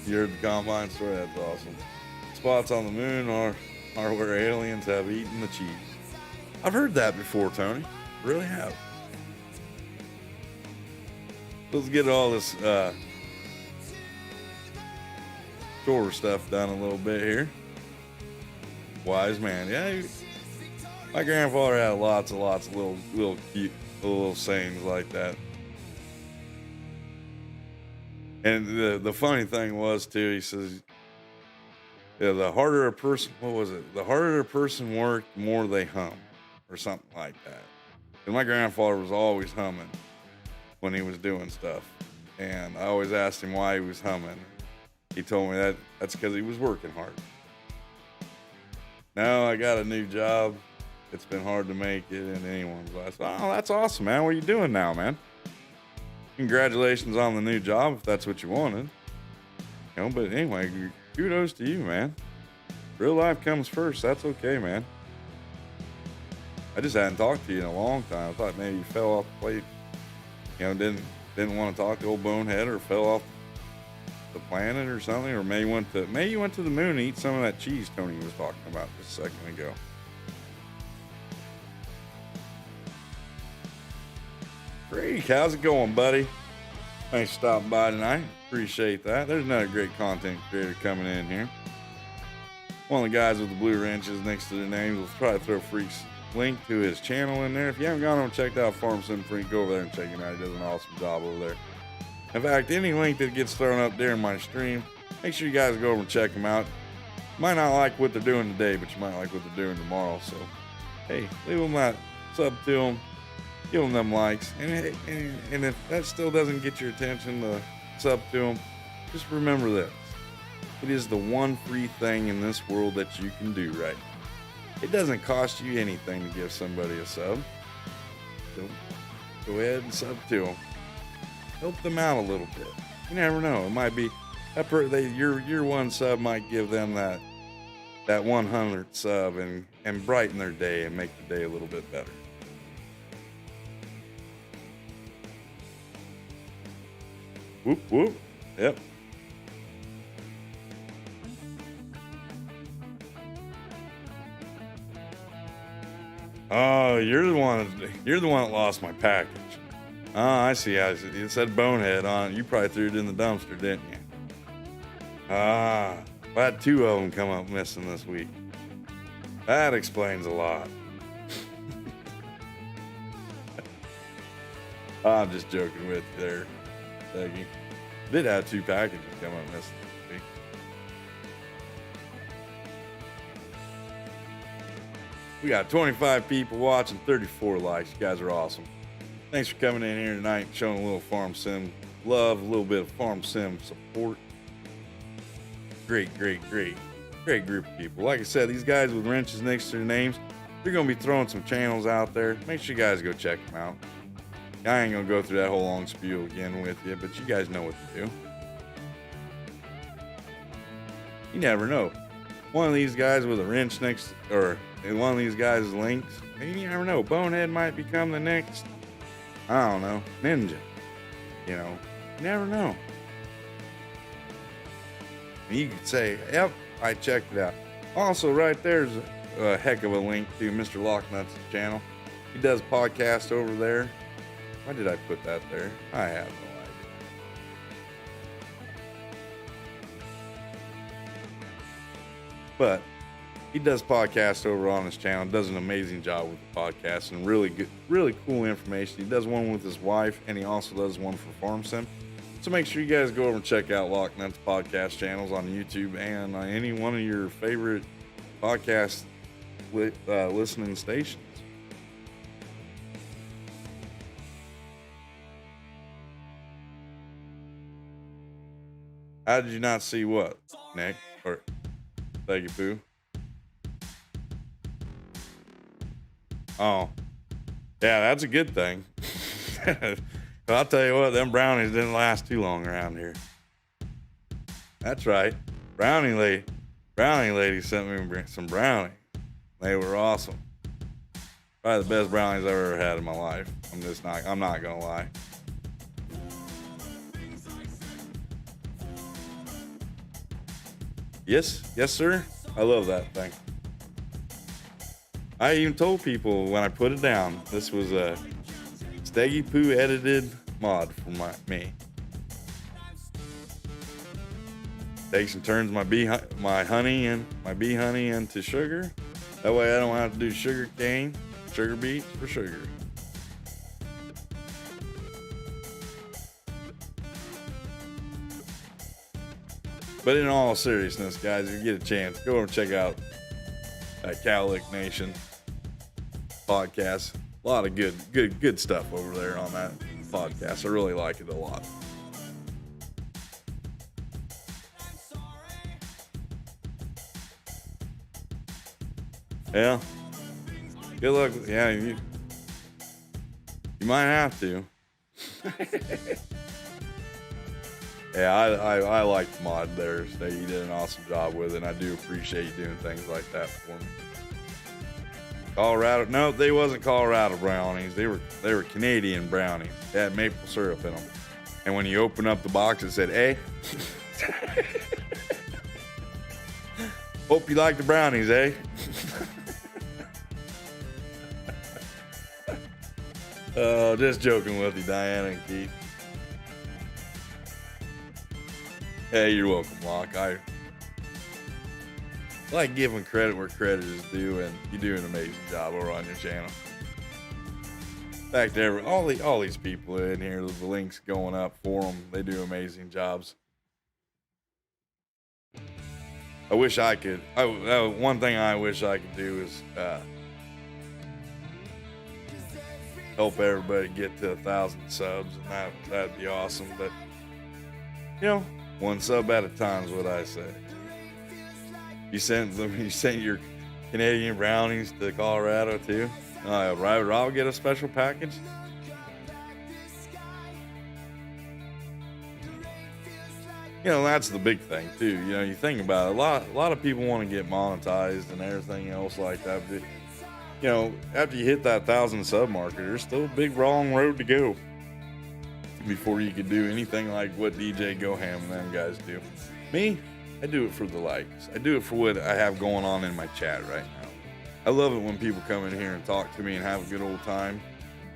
You heard the combine story? That's awesome. Spots on the moon are where aliens have eaten the cheese. I've heard that before, Tony. Really have. Let's get all this chore stuff done a little bit here. Wise man. Yeah, my grandfather had lots of little cute little sayings like that. And the funny thing was too, he says, yeah, the harder a person worked, the more they hum, or something like that. And my grandfather was always humming when he was doing stuff. And I always asked him why he was humming. He told me that's because he was working hard. Now I got a new job. It's been hard to make it in anyone's life. Oh, that's awesome, man. What are you doing now, man? Congratulations on the new job, if that's what you wanted. But anyway, kudos to you, man. Real life comes first. That's okay, man. I just hadn't talked to you in a long time. I thought maybe you fell off the plate. Didn't want to talk to old bonehead, or fell off the planet or something, or maybe you went to the moon to eat some of that cheese Tony was talking about just a second ago. Great, how's it going, buddy? Thanks for stopping by tonight. Appreciate that. There's another great content creator coming in here. One of the guys with the blue wrenches next to their names. We'll try to throw Freak's link to his channel in there. If you haven't gone over and checked out Farm Sim Freak, go over there and check him out. He does an awesome job over there. In fact, any link that gets thrown up during my stream, make sure you guys go over and check them out. You might not like what they're doing today, but you might like what they're doing tomorrow. So, hey, leave them that, sub to them, give them them likes. And if that still doesn't get your attention, to sub to them, just remember this. It is the one free thing in this world that you can do right now. It doesn't cost you anything to give somebody a sub. So, go ahead and sub to them. Help them out a little bit. You never know. It might be your one sub might give them that 100th sub and brighten their day and make the day a little bit better. Whoop whoop. Yep. Oh, you're the one that lost my package. Oh, I see. It said bonehead on it. You probably threw it in the dumpster, didn't you? I had 2 of them come up missing this week. That explains a lot. I'm just joking with you there, Peggy. Did have 2 packages come up missing this week. We got 25 people watching, 34 likes. You guys are awesome. Thanks for coming in here tonight and showing a little farm sim love, a little bit of farm sim support. Great group of people. Like I said, these guys with wrenches next to their names, they're going to be throwing some channels out there. Make sure you guys go check them out. I ain't going to go through that whole long spiel again with you, but you guys know what to do. You never know. One of these guys with a wrench next, or one of these guys' links, you never know. Bonehead might become the next, I don't know, ninja. You know, you never know. And you could say, yep, I checked it out. Also, right there's a heck of a link to Mr. Locknut's channel. He does podcasts over there. Why did I put that there? I have no idea. But he does podcasts over on his channel. Does an amazing job with the podcast and really good, really cool information. He does one with his wife, and he also does one for Farm Sim. So make sure you guys go over and check out Locknut's podcast channels on YouTube and on any one of your favorite podcast listening stations. How did you not see what, Nick? Or thank you, Pooh. Oh, yeah, that's a good thing. But I'll tell you what, them brownies didn't last too long around here. That's right. Brownie lady sent me some brownies. They were awesome. Probably the best brownies I've ever had in my life. I'm not gonna lie. Yes, sir. I love that thing. I even told people when I put it down, this was a Steggy Poo edited mod for me. Takes and turns my bee honey into sugar. That way I don't have to do sugar beets for sugar. But in all seriousness, guys, if you get a chance, go over and check out that Cowlick Nation podcast. A lot of good stuff over there on that podcast. I really like it a lot. Yeah. Good luck. Yeah, you might have to. Yeah, I like the mod there. So you did an awesome job with it, and I do appreciate you doing things like that for me. Colorado? No, they wasn't Colorado brownies. They were Canadian brownies. They had maple syrup in them. And when you open up the box, it said, "Eh." Hope you like the brownies, eh? Oh, just joking with you, Diana and Keith. Hey, you're welcome, Locke. I like giving credit where credit is due, and you do an amazing job over on your channel. In fact, all these people in here, the links going up for them, they do amazing jobs. I wish I could. One thing I wish I could do is help everybody get to 1,000 subs, and that'd be awesome. But you know, one sub at a time is what I say. You sent your Canadian brownies to Colorado too. Rob get a special package. You know, that's the big thing too. You know, you think about it, a lot of people want to get monetized and everything else like that. But, you know, after you hit that 1,000 sub marker, there's still a big long road to go before you could do anything like what DJ Goham and them guys do. Me, I do it for the likes. I do it for what I have going on in my chat right now. I love it when people come in here and talk to me and have a good old time,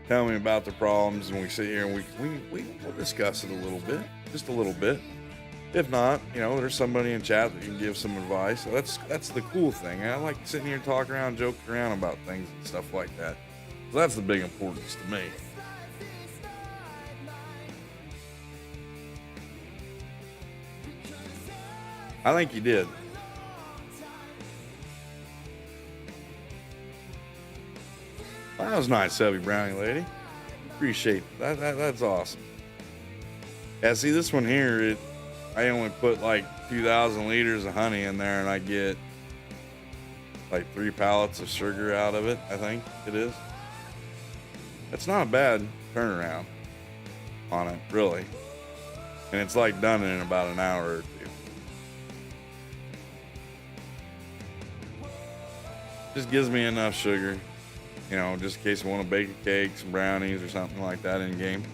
tell me about their problems, and we sit here and we'll discuss it a little bit, just a little bit. If not, you know, there's somebody in chat that can give some advice. So that's the cool thing. I like sitting here and talking around, joking around about things and stuff like that. So that's the big importance to me. I think you did. Well, that was nice, Selby Brownie lady. Appreciate that. That's awesome. Yeah, see this one here, I only put like 2,000 liters of honey in there, and I get like 3 pallets of sugar out of it, I think it is. It's not a bad turnaround on it, really. And it's like done in about an hour or two. Just gives me enough sugar, you know, just in case I want to bake a cake, some brownies or something like that in game.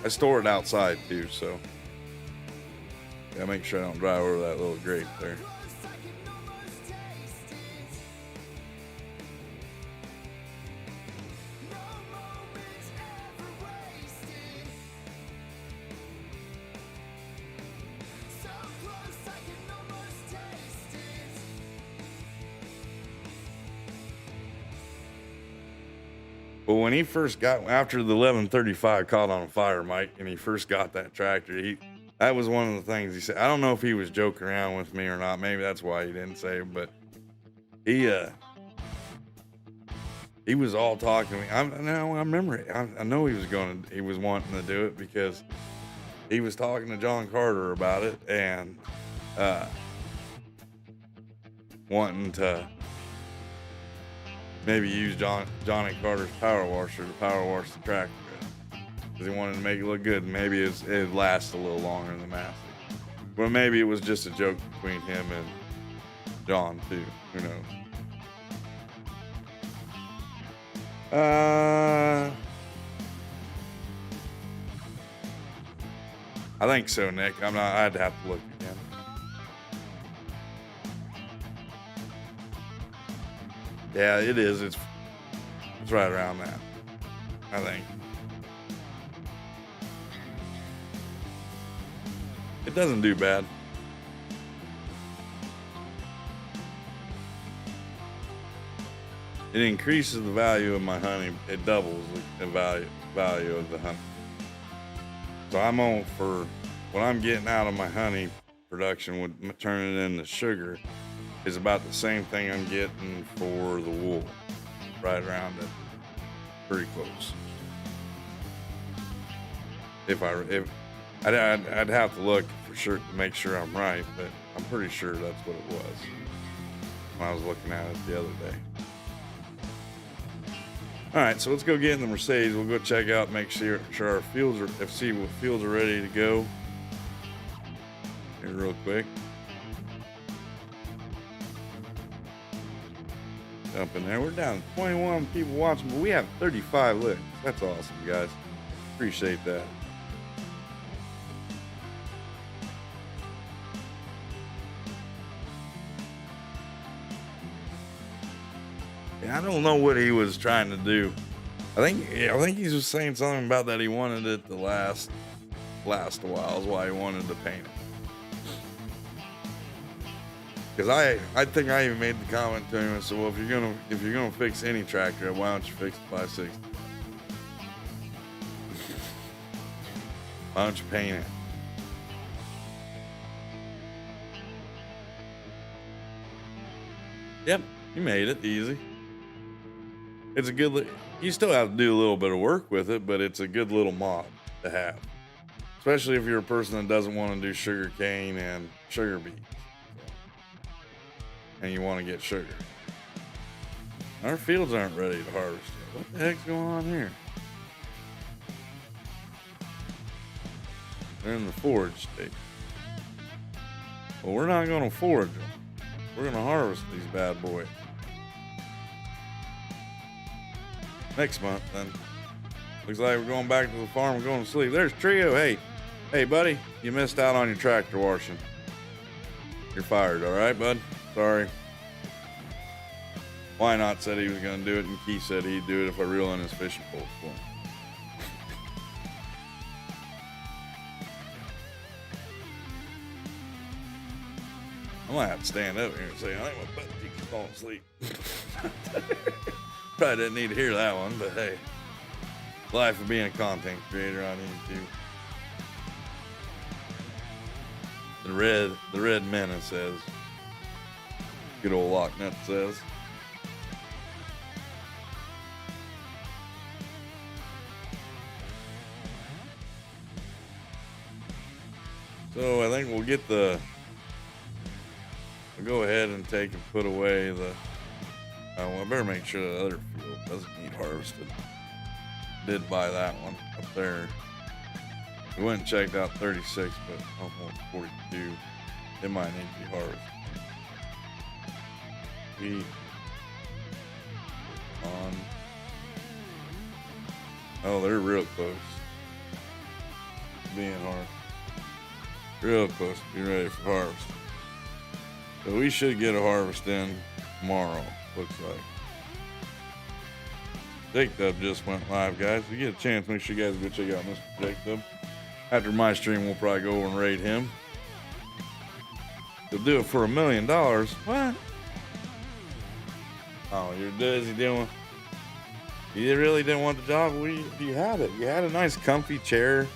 I store it outside too, so gotta make sure I don't drive over that little grate there. But when he first got, after the 1135 caught on fire, Mike, and he first got that tractor, that was one of the things he said. I don't know if he was joking around with me or not. Maybe that's why he didn't say it, but he was all talking to me. I remember it. I know he was wanting to do it because he was talking to John Carter about it and wanting to maybe use Johnny Carter's power washer to power wash the tractor because he wanted to make it look good. And maybe it lasts a little longer than the Massey. Well, maybe it was just a joke between him and John too. Who knows? I think so, Nick. I'd have to look again. Yeah, it is. It's right around that, I think. It doesn't do bad. It increases the value of my honey. It doubles the value of the honey. So I'm on for what I'm getting out of my honey production with turning it into sugar is about the same thing I'm getting for the wool. Right around it. Pretty close. I'd have to look for sure to make sure I'm right, but I'm pretty sure that's what it was when I was looking at it the other day. All right, so let's go get in the Mercedes. We'll go check out, make sure our fields see what fields are ready to go. Here, real quick. Jump in there. We're down to 21 people watching, but we have 35 licks. That's awesome, guys. Appreciate that. I don't know what he was trying to do. I think he was saying something about that he wanted it to last a while. Is why he wanted to paint it. Because I think I even made the comment to him and said, well, if you're gonna fix any tractor, why don't you fix the 560? Why don't you paint it? Yep, he made it easy. It's a good. You still have to do a little bit of work with it, but it's a good little mod to have, especially if you're a person that doesn't want to do sugar cane and sugar beets, and you want to get sugar. Our fields aren't ready to harvest yet. What the heck's going on here? They're in the forage state. Well, we're not going to forage them. We're going to harvest these bad boys. Next month, then. Looks like we're going back to the farm. We're going to sleep. There's Trio. Hey, buddy, you missed out on your tractor washing. You're fired, all right, bud? Sorry. Why not said he was going to do it, and Keith said he'd do it if I reel in his fishing pole for him. I might have to stand up here and say, I think my butt cheeks are falling asleep. Probably didn't need to hear that one, but hey, life of being a content creator on YouTube. The red menace says, good old Locknut says. So I think we'll get the I'll go ahead and take and put away the. Well, I better make sure the other field doesn't need harvested. Did buy that one up there. We went and checked out 36, but almost 42. It might need to be harvested. We on. Oh, they're real close. Being harvested. Real close to be ready for harvest. So we should get a harvest in tomorrow, looks like. Jake Dub just went live, guys. If you get a chance, make sure you guys go check out Mr. Jake Dub. After my stream, we'll probably go over and raid him. He'll do it for $1 million. What? Oh, you're busy doing. You really didn't want the job? You had it. You had a nice comfy chair,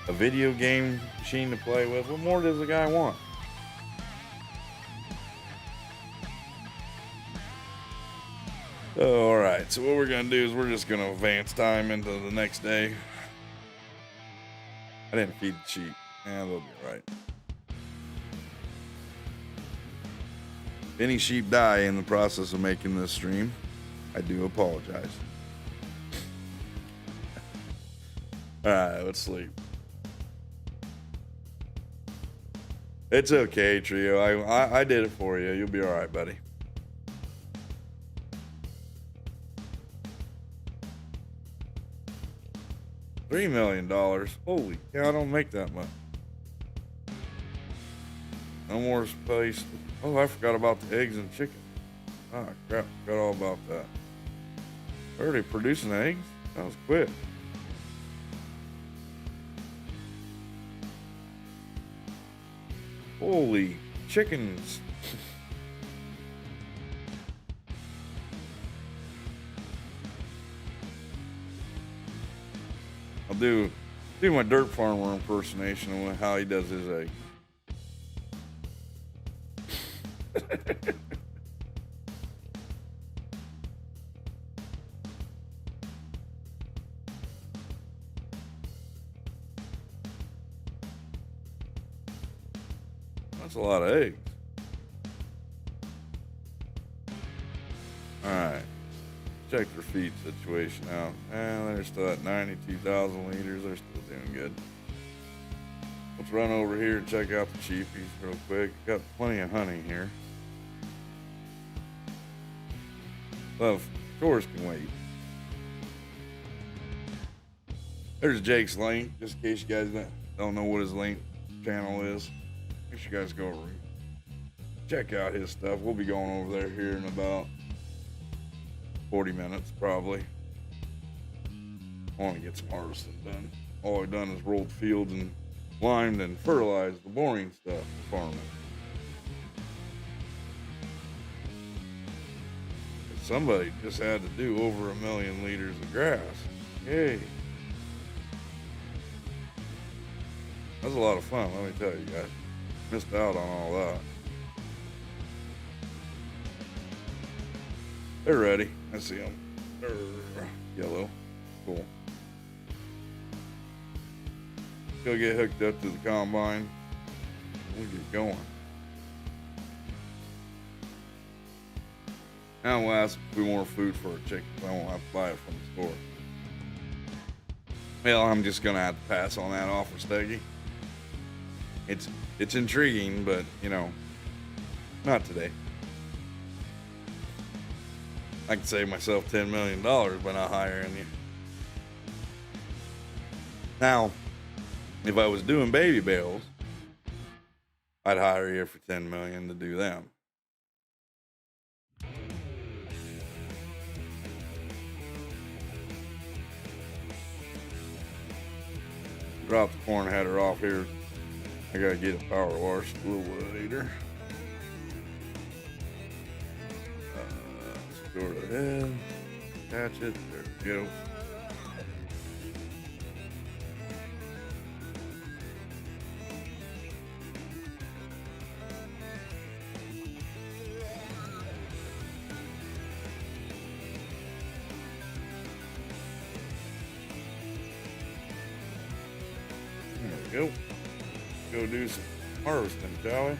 a video game machine to play with. What more does the guy want? Oh, all right. So what we're going to do is we're just going to advance time into the next day. I didn't feed the sheep. Yeah, they'll be all right. If any sheep die in the process of making this stream, I do apologize. All right, let's sleep. It's okay, Trio. I did it for you. You'll be all right, buddy. $3 million. Holy cow, I don't make that much. No more space. Oh, I forgot about the eggs and chicken. Ah, crap. Forgot all about that. Already producing eggs? That was quick. Holy chickens. I'll do my dirt farmer impersonation of how he does his egg. That's a lot of eggs. All right. Check their feed situation out. And they're still at 92,000 liters. They're still doing good. Let's run over here and check out the cheapies real quick. Got plenty of honey here. Of course can wait. There's Jake's link, just in case you guys don't know what his link channel is. Make sure you guys go over and check out his stuff. We'll be going over there here in about 40 minutes, probably. I want to get some harvesting done. All I've done is rolled fields and limed and fertilized the boring stuff for farming. Somebody just had to do over 1 million liters of grass. Yay. That was a lot of fun, let me tell you guys. Missed out on all that. They're ready. I see them. They're yellow. Cool. Go get hooked up to the combine. We'll get going. Now we'll ask if we want food for our chickens. I won't have to buy it from the store. Well, I'm just gonna have to pass on that offer, Steggy. It's intriguing, but you know, not today. I can save myself $10 million by not hiring you. Now, if I was doing baby bales, I'd hire you for $10 million to do them. Drop the corn header off here. I gotta get a power wash a little later. Store the head, attach it, there we go. There we go. Go do some harvesting, shall we?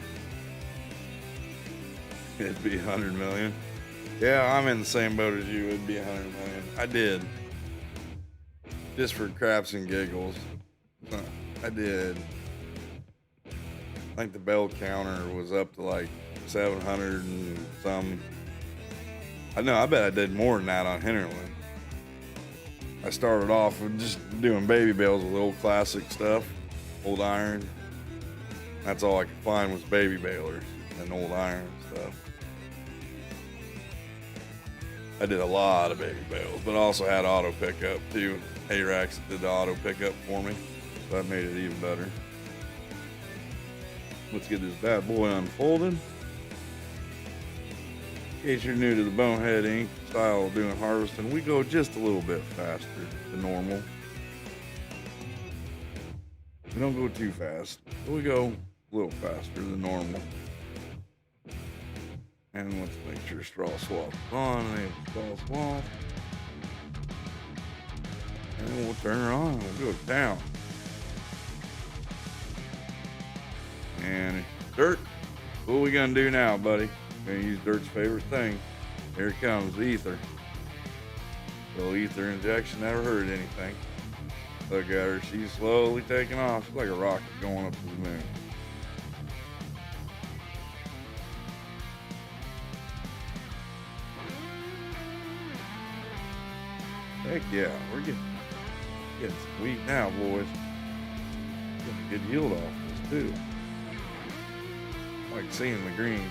It'd be 100 million. Yeah, I'm in the same boat as you. It'd be 100 million. I did. Just for craps and giggles. I did. I think the bell counter was up to like 700 and some. I know, I bet I did more than that on Hinterland. I started off with just doing baby bells with old classic stuff, old iron. That's all I could find was baby bailers and old iron stuff. I did a lot of baby bales, but also had auto pickup too. A-Racks did the auto pickup for me, so that made it even better. Let's get this bad boy unfolded. In case you're new to the Bonehead Inc. style of doing harvesting, we go just a little bit faster than normal. We don't go too fast, but we go a little faster than normal. And let's make sure straw swap is on. And straw swap. And we'll turn her on. We'll go down. And dirt. What are we gonna do now, buddy? We're gonna use Dirt's favorite thing. Here comes ether. Little ether injection never hurt anything. Look at her. She's slowly taking off. She's like a rocket going up to the moon. Heck yeah, we're getting some wheat now, boys. Getting a good yield off this too. I like seeing the green.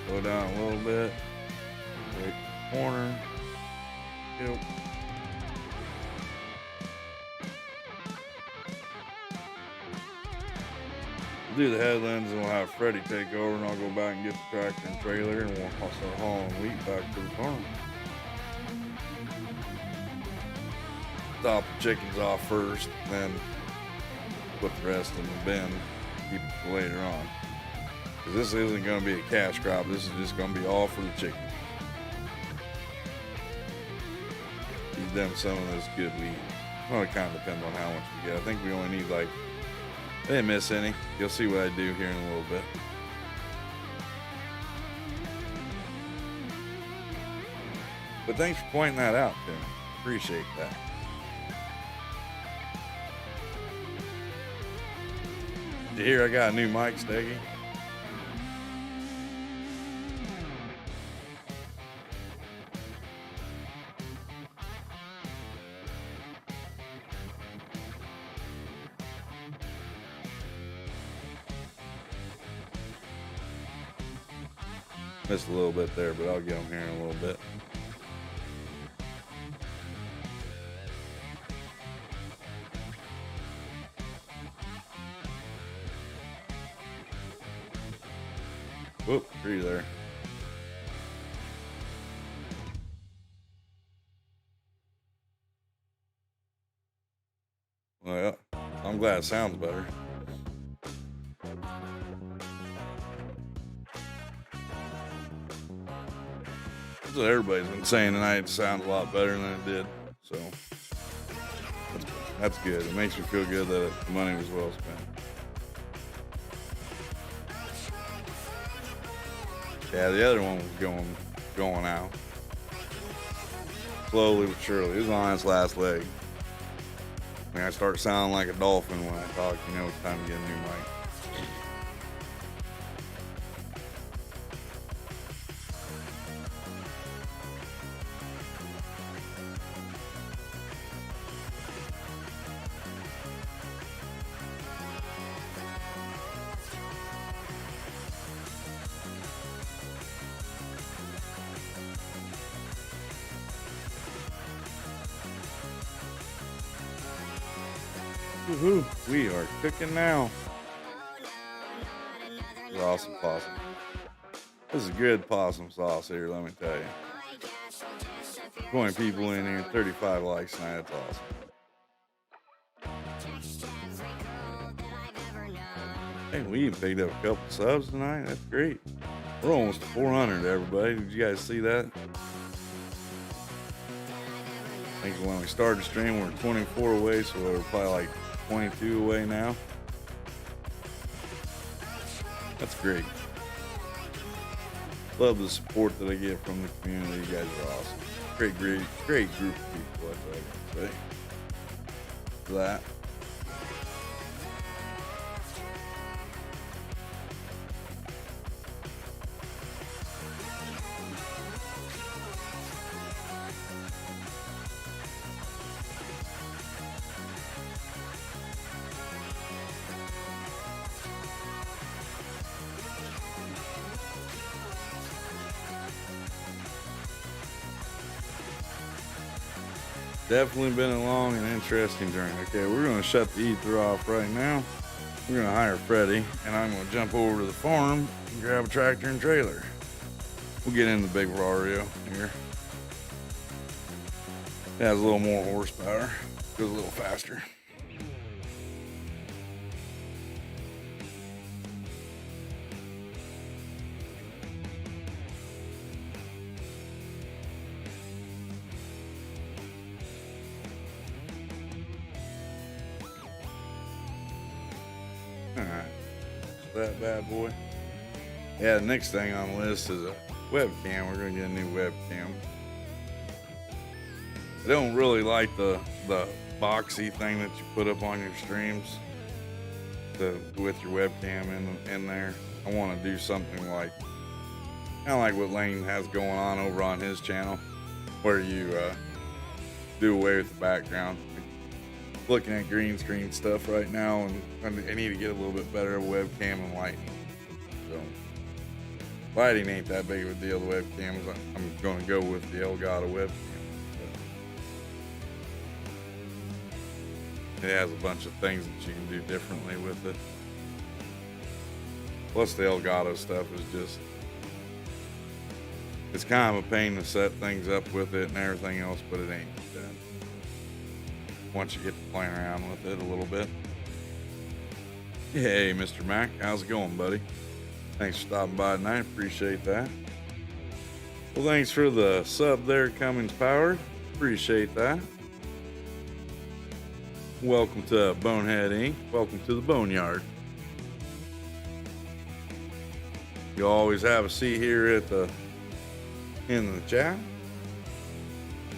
Go down a little bit. Right corner. Yep. Do the headlands and we'll have Freddie take over, and I'll go back and get the tractor and trailer, and I'll start hauling wheat back to the farm. Top the chickens off first, then put the rest in the bin, keep it for later on. Because this isn't going to be a cash crop, this is just going to be all for the chickens. Feed them some of this good wheat. Well, it kind of depends on how much we get. I think we only need like, I didn't miss any. You'll see what I do here in a little bit. But thanks for pointing that out, Tim. Appreciate that. Did you hear I got a new mic, Steggy? Missed a little bit there, but I'll get them here in a little bit. Whoop, tree there. Well, I'm glad it sounds better. That's what everybody's been saying tonight. It sounds a lot better than it did. So that's good. It makes me feel good that the money was well spent. Yeah, the other one was going out. Slowly but surely. It was on its last leg. When I start sounding like a dolphin when I talk, you know it's time to get a new mic. Woohoo! We are cooking now. This is awesome possum. This is good possum sauce here, let me tell you. 20 people in here, 35 likes tonight. That's awesome. Hey, we even picked up a couple subs tonight. That's great. We're almost to 400, everybody. Did you guys see that? I think when we started the stream, we were 24 away, so we were probably like 22 away now. That's great. Love the support that I get from the community. You guys are awesome. Great group of people, that's what I can say. That. Definitely been a long and interesting journey. Okay, we're going to shut the ether off right now. We're going to hire Freddie, and I'm going to jump over to the farm and grab a tractor and trailer. We'll get in the big Riverview here. It has a little more horsepower, goes a little faster. Alright, so that bad boy. Yeah, the next thing on the list is a webcam. We're gonna get a new webcam. I don't really like the boxy thing that you put up on your streams with your webcam in there. I want to do something like kind of like what Lane has going on over on his channel, where you do away with the background. Looking at green screen stuff right now, and I need to get a little bit better webcam and lighting. So lighting ain't that big of a deal. The webcams, I'm going to go with the Elgato webcam. It has a bunch of things that you can do differently with it. Plus the Elgato stuff is just, it's kind of a pain to set things up with it and everything else, but it ain't that. Once you get to playing around with it a little bit. Hey, Mr. Mac, how's it going, buddy? Thanks for stopping by tonight. Appreciate that. Well, thanks for the sub there, Cummins Powered. Appreciate that. Welcome to Bonehead Inc. Welcome to the Boneyard. You always have a seat here in the chat.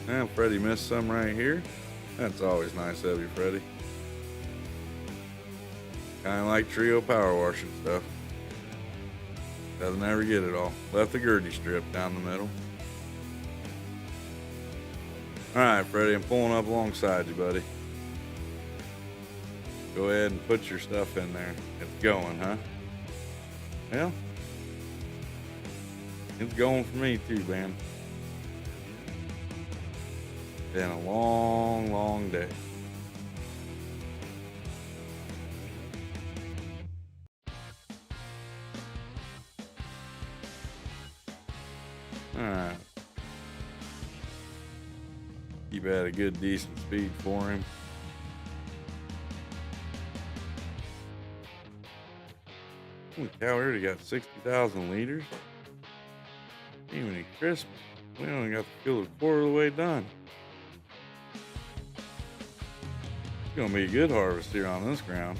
And Freddie missed some right here. That's always nice of you, Freddie. Kind of like trio power washing stuff. Doesn't ever get it all. Left the Gertie strip down the middle. Alright, Freddie, I'm pulling up alongside you, buddy. Go ahead and put your stuff in there. It's going, huh? Well, it's going for me too, man. Been a long, long day. Alright. Keep at a good, decent speed for him. Holy cow, we already got 60,000 liters. Ain't even crisp. We only got to fill a quarter of the way done. It's gonna be a good harvest here on this ground.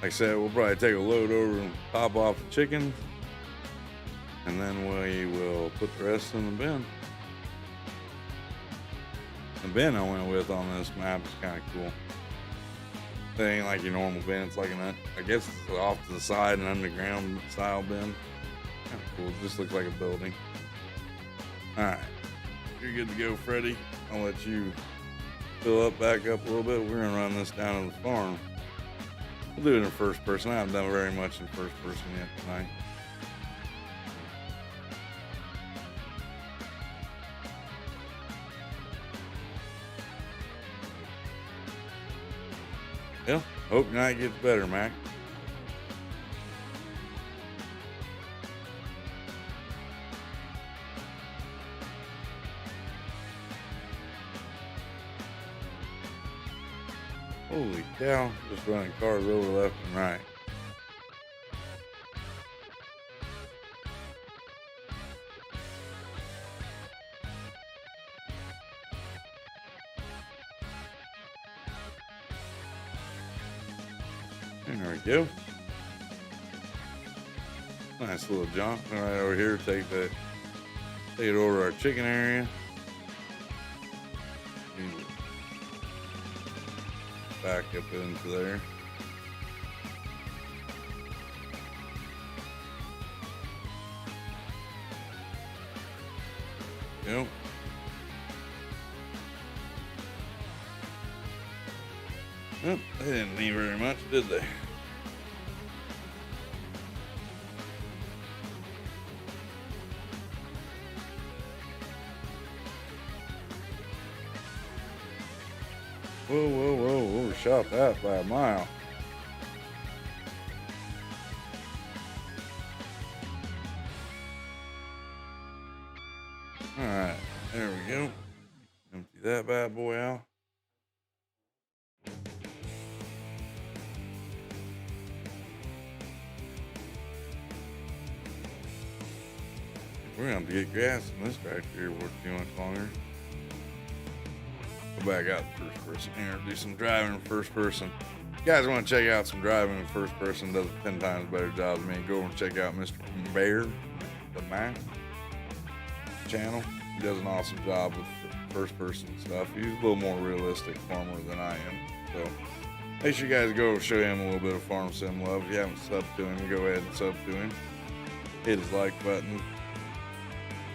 Like I said, we'll probably take a load over and pop off the chickens, and then we will put the rest in the bin. The bin I went with on this map is kind of cool. It ain't like your normal bin. It's like I guess it's off to the side and underground style bin. Kind of cool. It just looks like a building. All right, you're good to go, Freddie. I'll let you fill up, back up a little bit. We're gonna run this down to the farm. We'll do it in first person. I haven't done very much in first person yet tonight. Yeah, hope your night gets better, Mac. Holy cow, just running cars over left and right. There we go. Nice little jump right over here. Take it over our chicken area. Back up into there. Yep. Well, they didn't need very much, did they? Whoa, whoa, whoa, whoa, shot that by a mile. All right, there we go. Empty that bad boy out. We're gonna have to get gas in this tractor here for too much longer. Go back out the first person here, do some driving in first person. If you guys want to check out some driving in first person, does a 10 times better job than me. Go over and check out Mr. Bear, the Mac channel. He does an awesome job with first person stuff. He's a little more realistic farmer than I am. So make sure you guys go show him a little bit of farm sim love. If you haven't subbed to him, go ahead and sub to him. Hit his like button.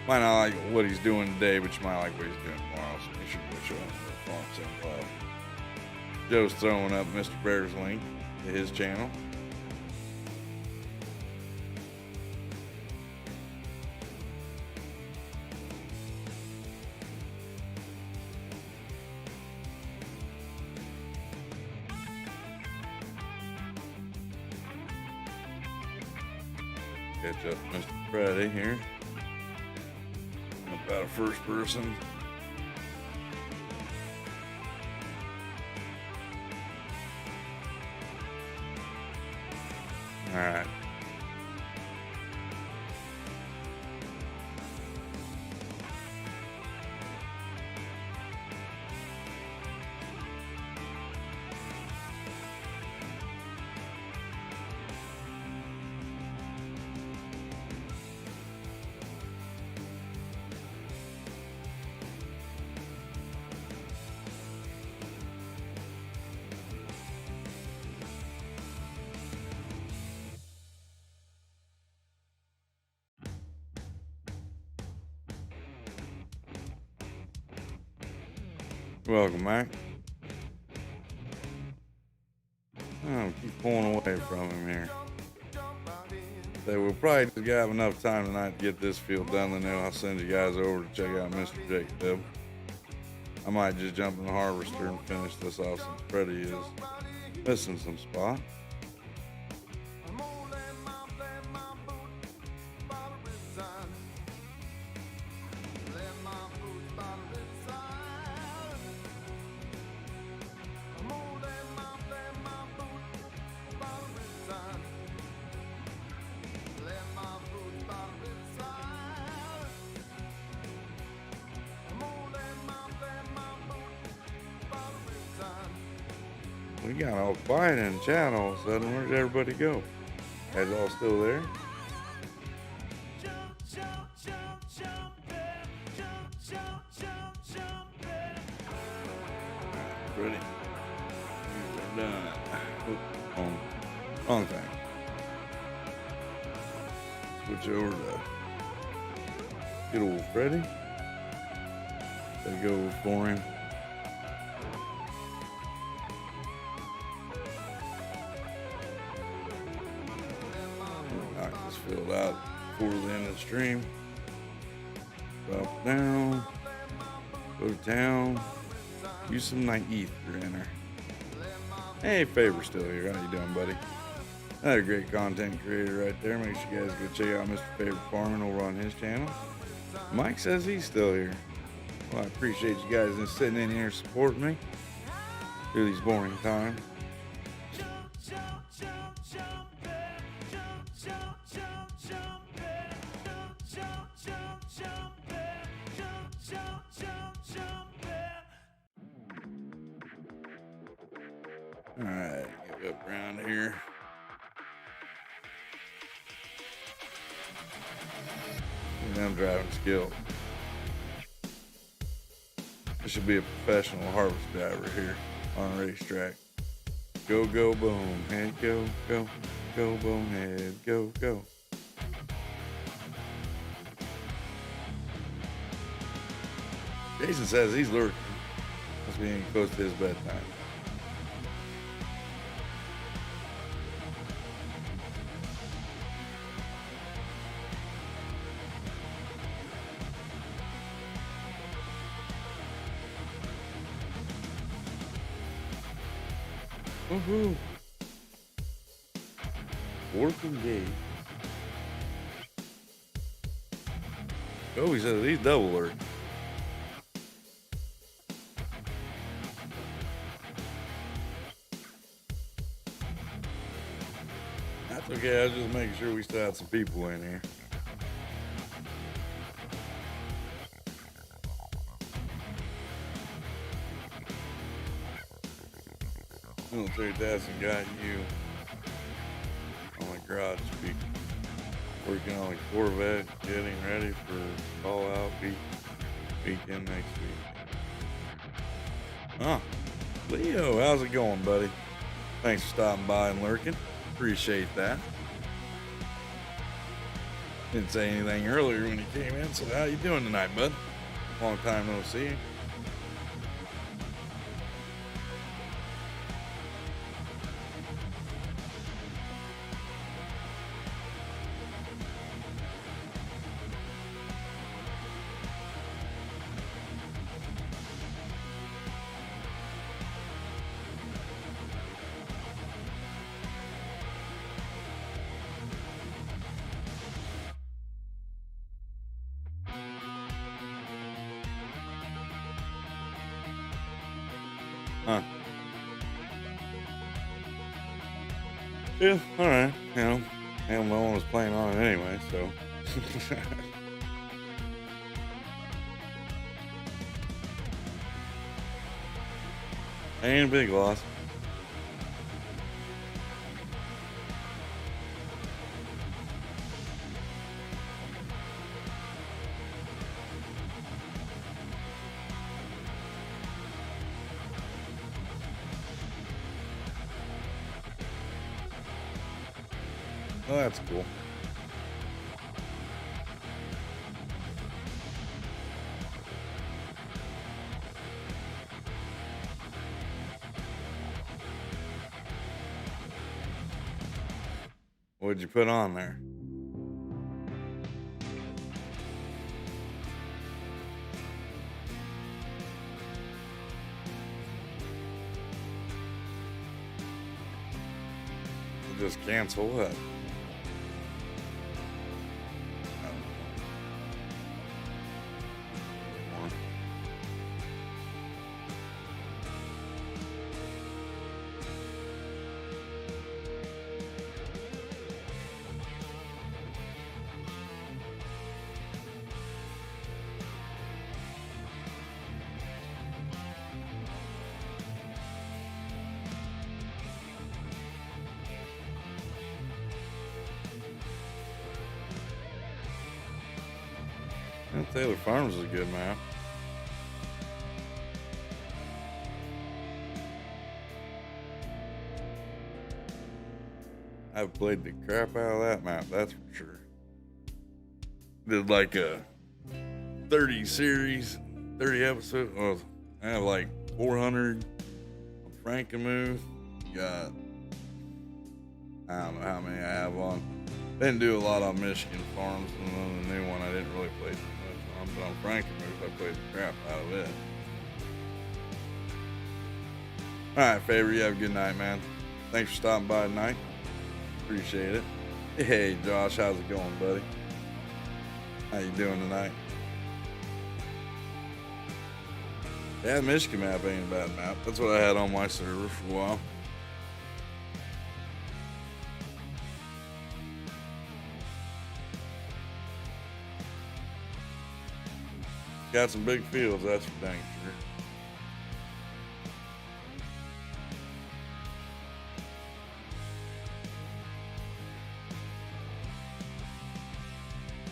Might not like what he's doing today, but you might like what he's doing tomorrow. So make sure you go show him the farm sim love. Joe's throwing up Mr. Bear's link to his channel. Catch up Mr. Friday here. About a first person. All right. Welcome back. Oh, keep pulling away from him here. So we'll probably just have enough time tonight to get this field done, and then I'll send you guys over to check out Mr. Jacob. I might just jump in the harvester and finish this off since Freddie is missing some spot. We got all quiet in the chat all of a sudden. Where'd everybody go? Guys all still there? Ready? We're done. Wrong thing. Switch over to good old Freddy. They go for him. Knock this field out before the end of the stream. Drop down. Go to town. Use some night ether in her. Hey, Favor's still here. How you doing, buddy? Another great content creator right there. Make sure you guys go check out Mr. Favor Farming over on his channel. Mike says he's still here. Well, I appreciate you guys just sitting in here supporting me. through these boring times. All right, get up around here. I'm driving skill. I should be a professional harvest driver here on a racetrack. Go, go, bonehead, go, go, go, bonehead, go, go. Jason says he's lurking. Must be getting close to his bedtime. Woohoo! Working day. Oh, he says he's double lurking. That's okay. I was just making sure we still had some people in here. Military Dad's got you on my garage speaker. Working on a Corvette, getting ready for call out weekend next week. Huh. Leo, how's it going, buddy? Thanks for stopping by and lurking. Appreciate that. Didn't say anything earlier when you came in, so how you doing tonight, bud? Long time no see you. Huh. Yeah, alright. You know, hell, no one was playing on it anyway, so. Ain't a big loss. Oh, that's cool. What'd you put on there? Just cancel what? Taylor Farms is a good map. I've played the crap out of that map, that's for sure. Did like a 30 series, 30 episodes. Well, I have like 400 Frankenmuth. Got, I don't know how many I have on. Didn't do a lot on Michigan Farms, and then the new one I didn't really play too much on. But on Frankenmuth, I played the crap out of it. Alright, Favor, you have a good night, man. Thanks for stopping by tonight. Appreciate it. Hey, Josh, how's it going, buddy? How you doing tonight? Yeah, the Michigan map ain't a bad map. That's what I had on my server for a while. Got some big fields, that's for dang sure.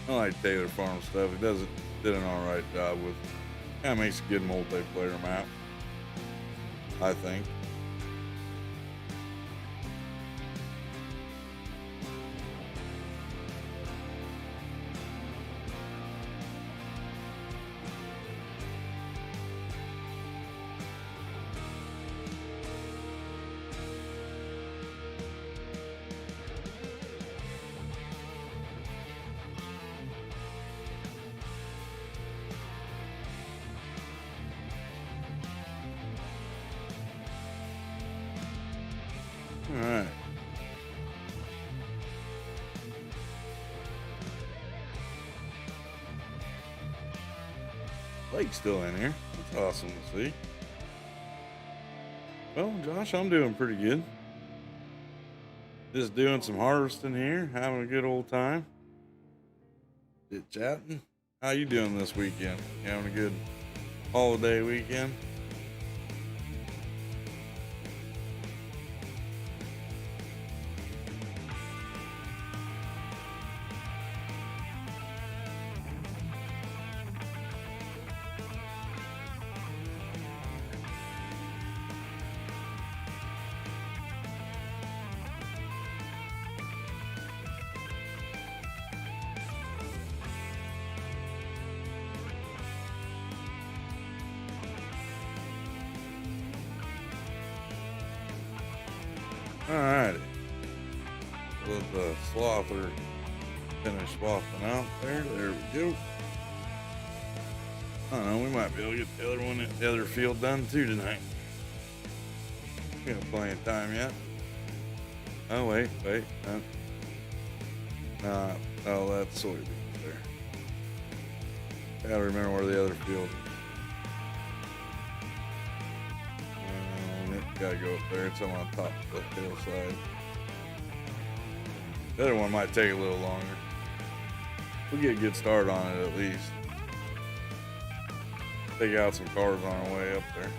I like Taylor Farm stuff. He did an alright job with. Kind of makes a good multiplayer map, I think. All right. Blake's still in here. That's awesome to see. Well, Josh, I'm doing pretty good. Just doing some harvesting here, having a good old time. Just chatting. How you doing this weekend? You having a good holiday weekend? Alrighty. Let the slother finish swapping out there. There we go. I don't know, we might be able to get the other field done too tonight. We got plenty of time yet. Oh, wait. Oh, that's soybeans there. Gotta remember where the other field is. Gotta go up there. It's on top of the hillside. The other one might take a little longer. We'll get a good start on it at least. Take out some cars on our way up there.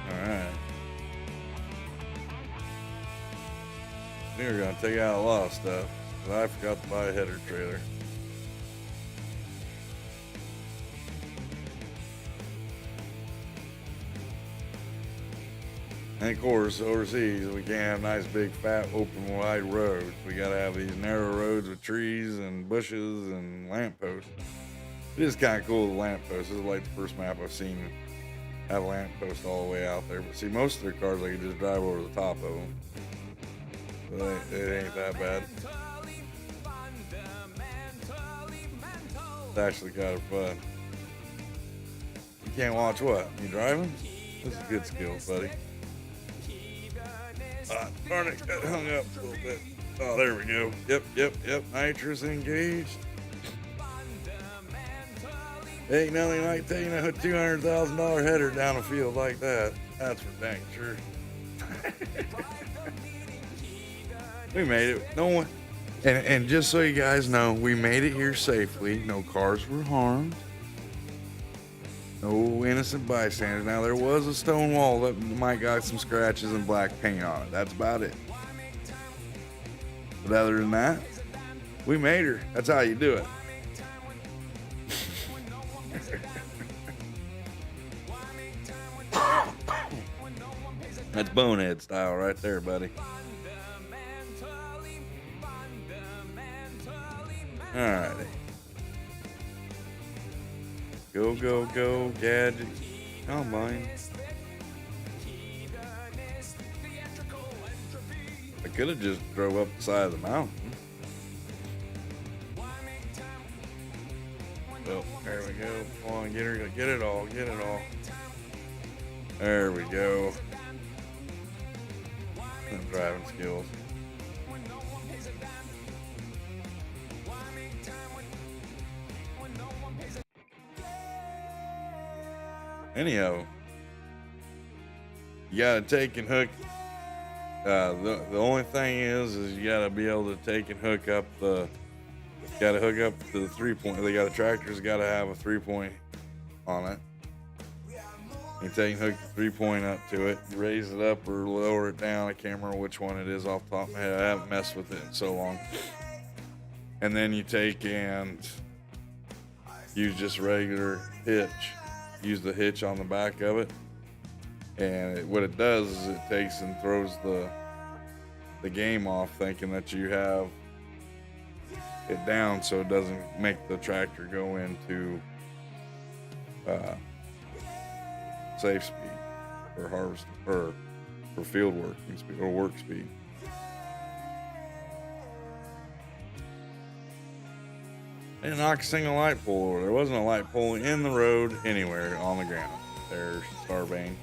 Alright. We were gonna take out a lot of stuff, but I forgot to buy a header trailer. And of course, overseas, we can't have nice, big, fat, open, wide roads. We gotta have these narrow roads with trees and bushes and lampposts. It is kind of cool, the lampposts. This is like the first map I've seen have a lamppost all the way out there. But see, most of their cars, I can just drive over the top of them. So it ain't that bad. It's actually kind of fun. You can't watch what? You driving? This is good skills, buddy. Darn it, got hung up a little bit. Oh, there we go. Yep. Nitrous engaged. Ain't nothing like taking a $200,000 header down a field like that. That's for dang sure. We made it. No one. And just so you guys know, we made it here safely. No cars were harmed. No innocent bystanders. Now, there was a stone wall that might got some scratches and black paint on it. That's about it. But other than that, we made her. That's how you do it. That's bonehead style right there, buddy. Alrighty. Go, gadget. Combine. I could have just drove up the side of the mountain. Well, there we go. Come on, get her. Get it all. There we go. Them driving skills. when no one pays a dime? Why make time when no one pays a Any of them. You gotta take and hook. The only thing is you gotta be able to take and hook up the. Gotta hook up to the 3-point. They got a tractor's gotta have a 3-point on it. You take and hook the 3-point up to it. You raise it up or lower it down. I can't remember which one it is off the top of my head. I haven't messed with it in so long. And then you take and use just regular hitch. Use the hitch on the back of it. And what it does is it takes and throws the game off, thinking that you have it down so it doesn't make the tractor go into safe speed or harvest or for field working speed or work speed. Didn't knock a single light pole over. There wasn't a light pole in the road anywhere on the ground. There's Starbane.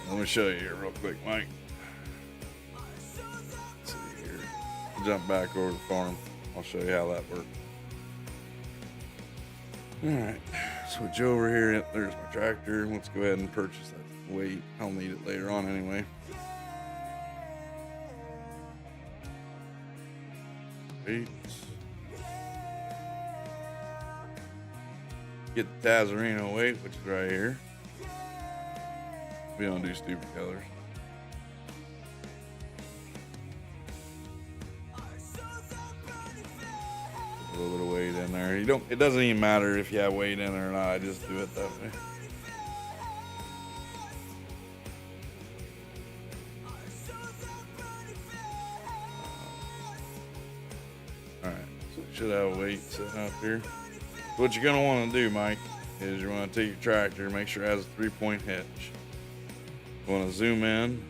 Let me show you here real quick, Mike. Let's see here. Jump back over the farm. I'll show you how that works. Alright, switch over here. Yep, there's my tractor. Let's go ahead and purchase that weight. I'll need it later on anyway. Weights. Get the Tazarino weight, which is right here. We don't do stupid colors. A little bit of weight in there. You don't. It doesn't even matter if you have weight in there or not. I just do it that way. All right. So it should have a weight sitting up here. So what you're gonna want to do, Mike, is you're gonna take your tractor, make sure it has a 3-point hitch. You want to zoom in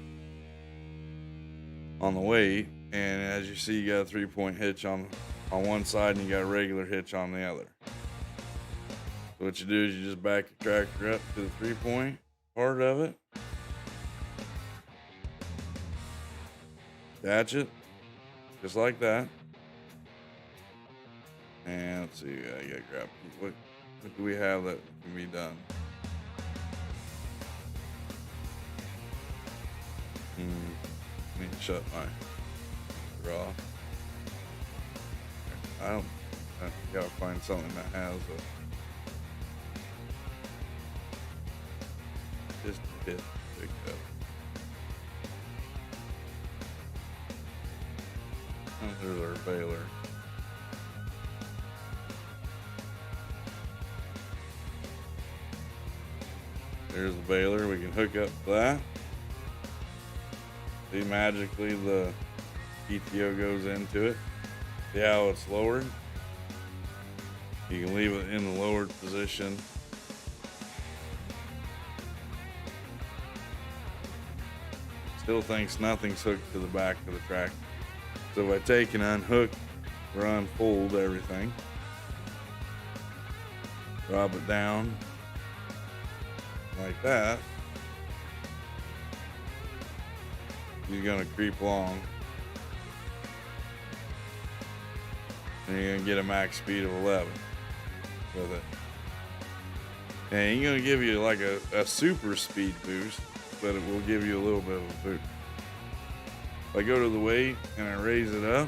on the weight, and as you see, you got a 3-point hitch on one side, and you got a regular hitch on the other. So what you do is you just back your tractor up to the 3-point part of it, attach it, just like that. And let's see, I gotta grab what do we have that can be done? Let me shut my draw. I gotta find something that has just a hit picked up. Oh, there's our baler. There's the baler. We can hook up to that. See, magically the PTO goes into it. See how it's lowered? You can leave it in the lowered position. Still thinks nothing's hooked to the back of the tractor. So if I take and unhook or unfold everything, drop it down like that, you're gonna creep along and you're gonna get a max speed of 11 with it. And you're gonna give you like a super speed boost, but it will give you a little bit of a boost. If I go to the weight and I raise it up,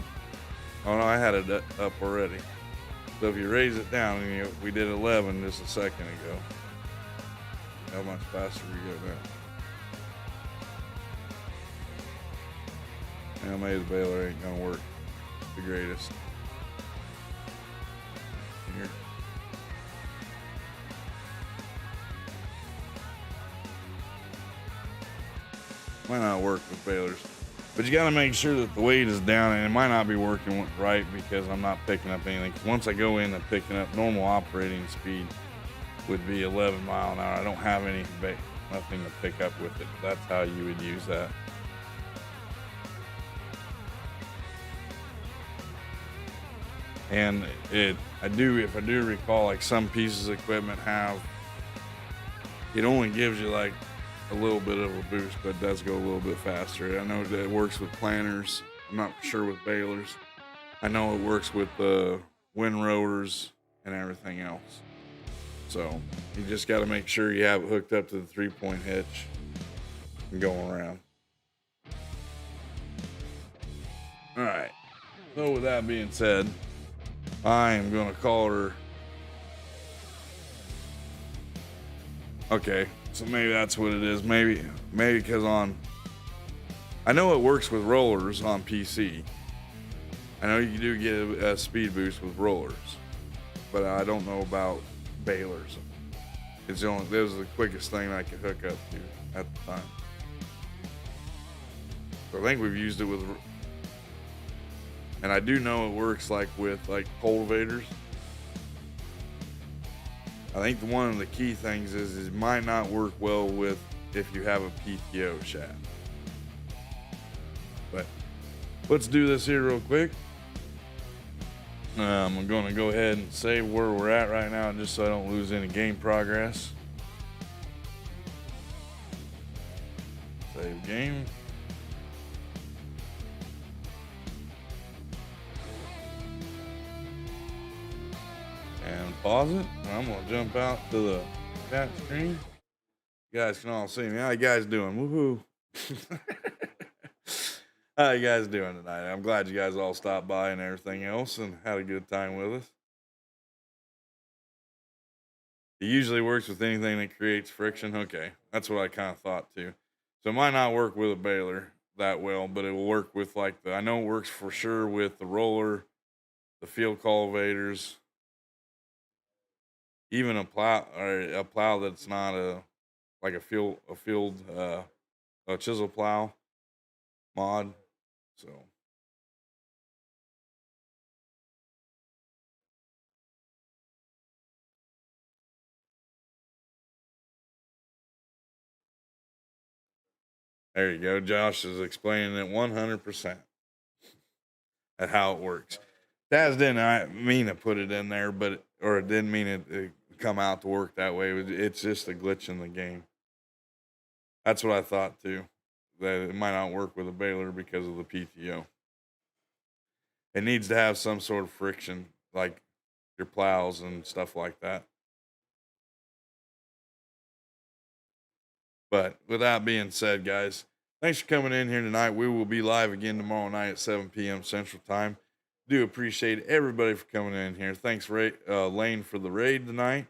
oh no, I had it up already. So if you raise it down, and we did 11 just a second ago, how much faster we go now? Now maybe the baler ain't gonna work the greatest. Here. Might not work with balers, but you gotta make sure that the weight is down, and it might not be working right because I'm not picking up anything. Once I go in and picking up, normal operating speed would be 11 mile an hour. I don't have nothing to pick up with it. That's how you would use that. And if I do recall, like some pieces of equipment have, it only gives you like a little bit of a boost, but it does go a little bit faster. I know that it works with planters. I'm not sure with balers. I know it works with the wind rotors and everything else. So you just got to make sure you have it hooked up to the 3-point hitch and going around. All right. So with that being said, I am going to call her. Okay, so maybe that's what it is. Maybe because I know it works with rollers on PC. I know you do get a speed boost with rollers, but I don't know about balers. This was the quickest thing I could hook up to at the time. So I think we've used it with, and I do know it works like with like cultivators. I think one of the key things is it might not work well with if you have a PTO shaft. But let's do this here real quick. I'm going to go ahead and save where we're at right now just so I don't lose any game progress. Save game. And pause it. And I'm going to jump out to the chat screen. You guys can all see me. How you guys doing? Woohoo. How you guys doing tonight? I'm glad you guys all stopped by and everything else and had a good time with us. It usually works with anything that creates friction. Okay, that's what I kind of thought too. So it might not work with a baler that well, but it will work with like I know it works for sure with the roller, the field cultivators, even a plow that's not a field a chisel plow mod. So there you go. Josh is explaining it 100% at how it works. Daz didn't mean to put it in there, or it didn't mean it to come out to work that way. It's just a glitch in the game. That's what I thought too. That it might not work with a baler because of the PTO. It needs to have some sort of friction, like your plows and stuff like that. But with that being said, guys, thanks for coming in here tonight. We will be live again tomorrow night at 7 p.m. Central Time. Do appreciate everybody for coming in here. Thanks, Lane, for the raid tonight.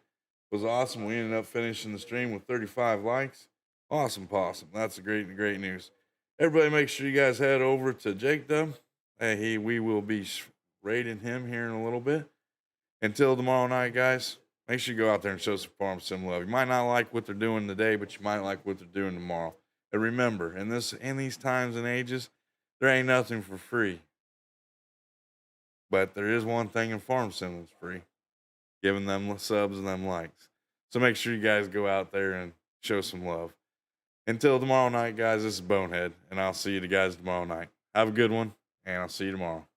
It was awesome. We ended up finishing the stream with 35 likes. Awesome, possum. That's great news. Everybody, make sure you guys head over to Jake Dub. We will be raiding him here in a little bit. Until tomorrow night, guys, make sure you go out there and show some farm sim love. You might not like what they're doing today, but you might like what they're doing tomorrow. And remember, in these times and ages, there ain't nothing for free. But there is one thing in farm sim that's free: giving them subs and them likes. So make sure you guys go out there and show some love. Until tomorrow night, guys, this is Bonehead, and I'll see you guys tomorrow night. Have a good one, and I'll see you tomorrow.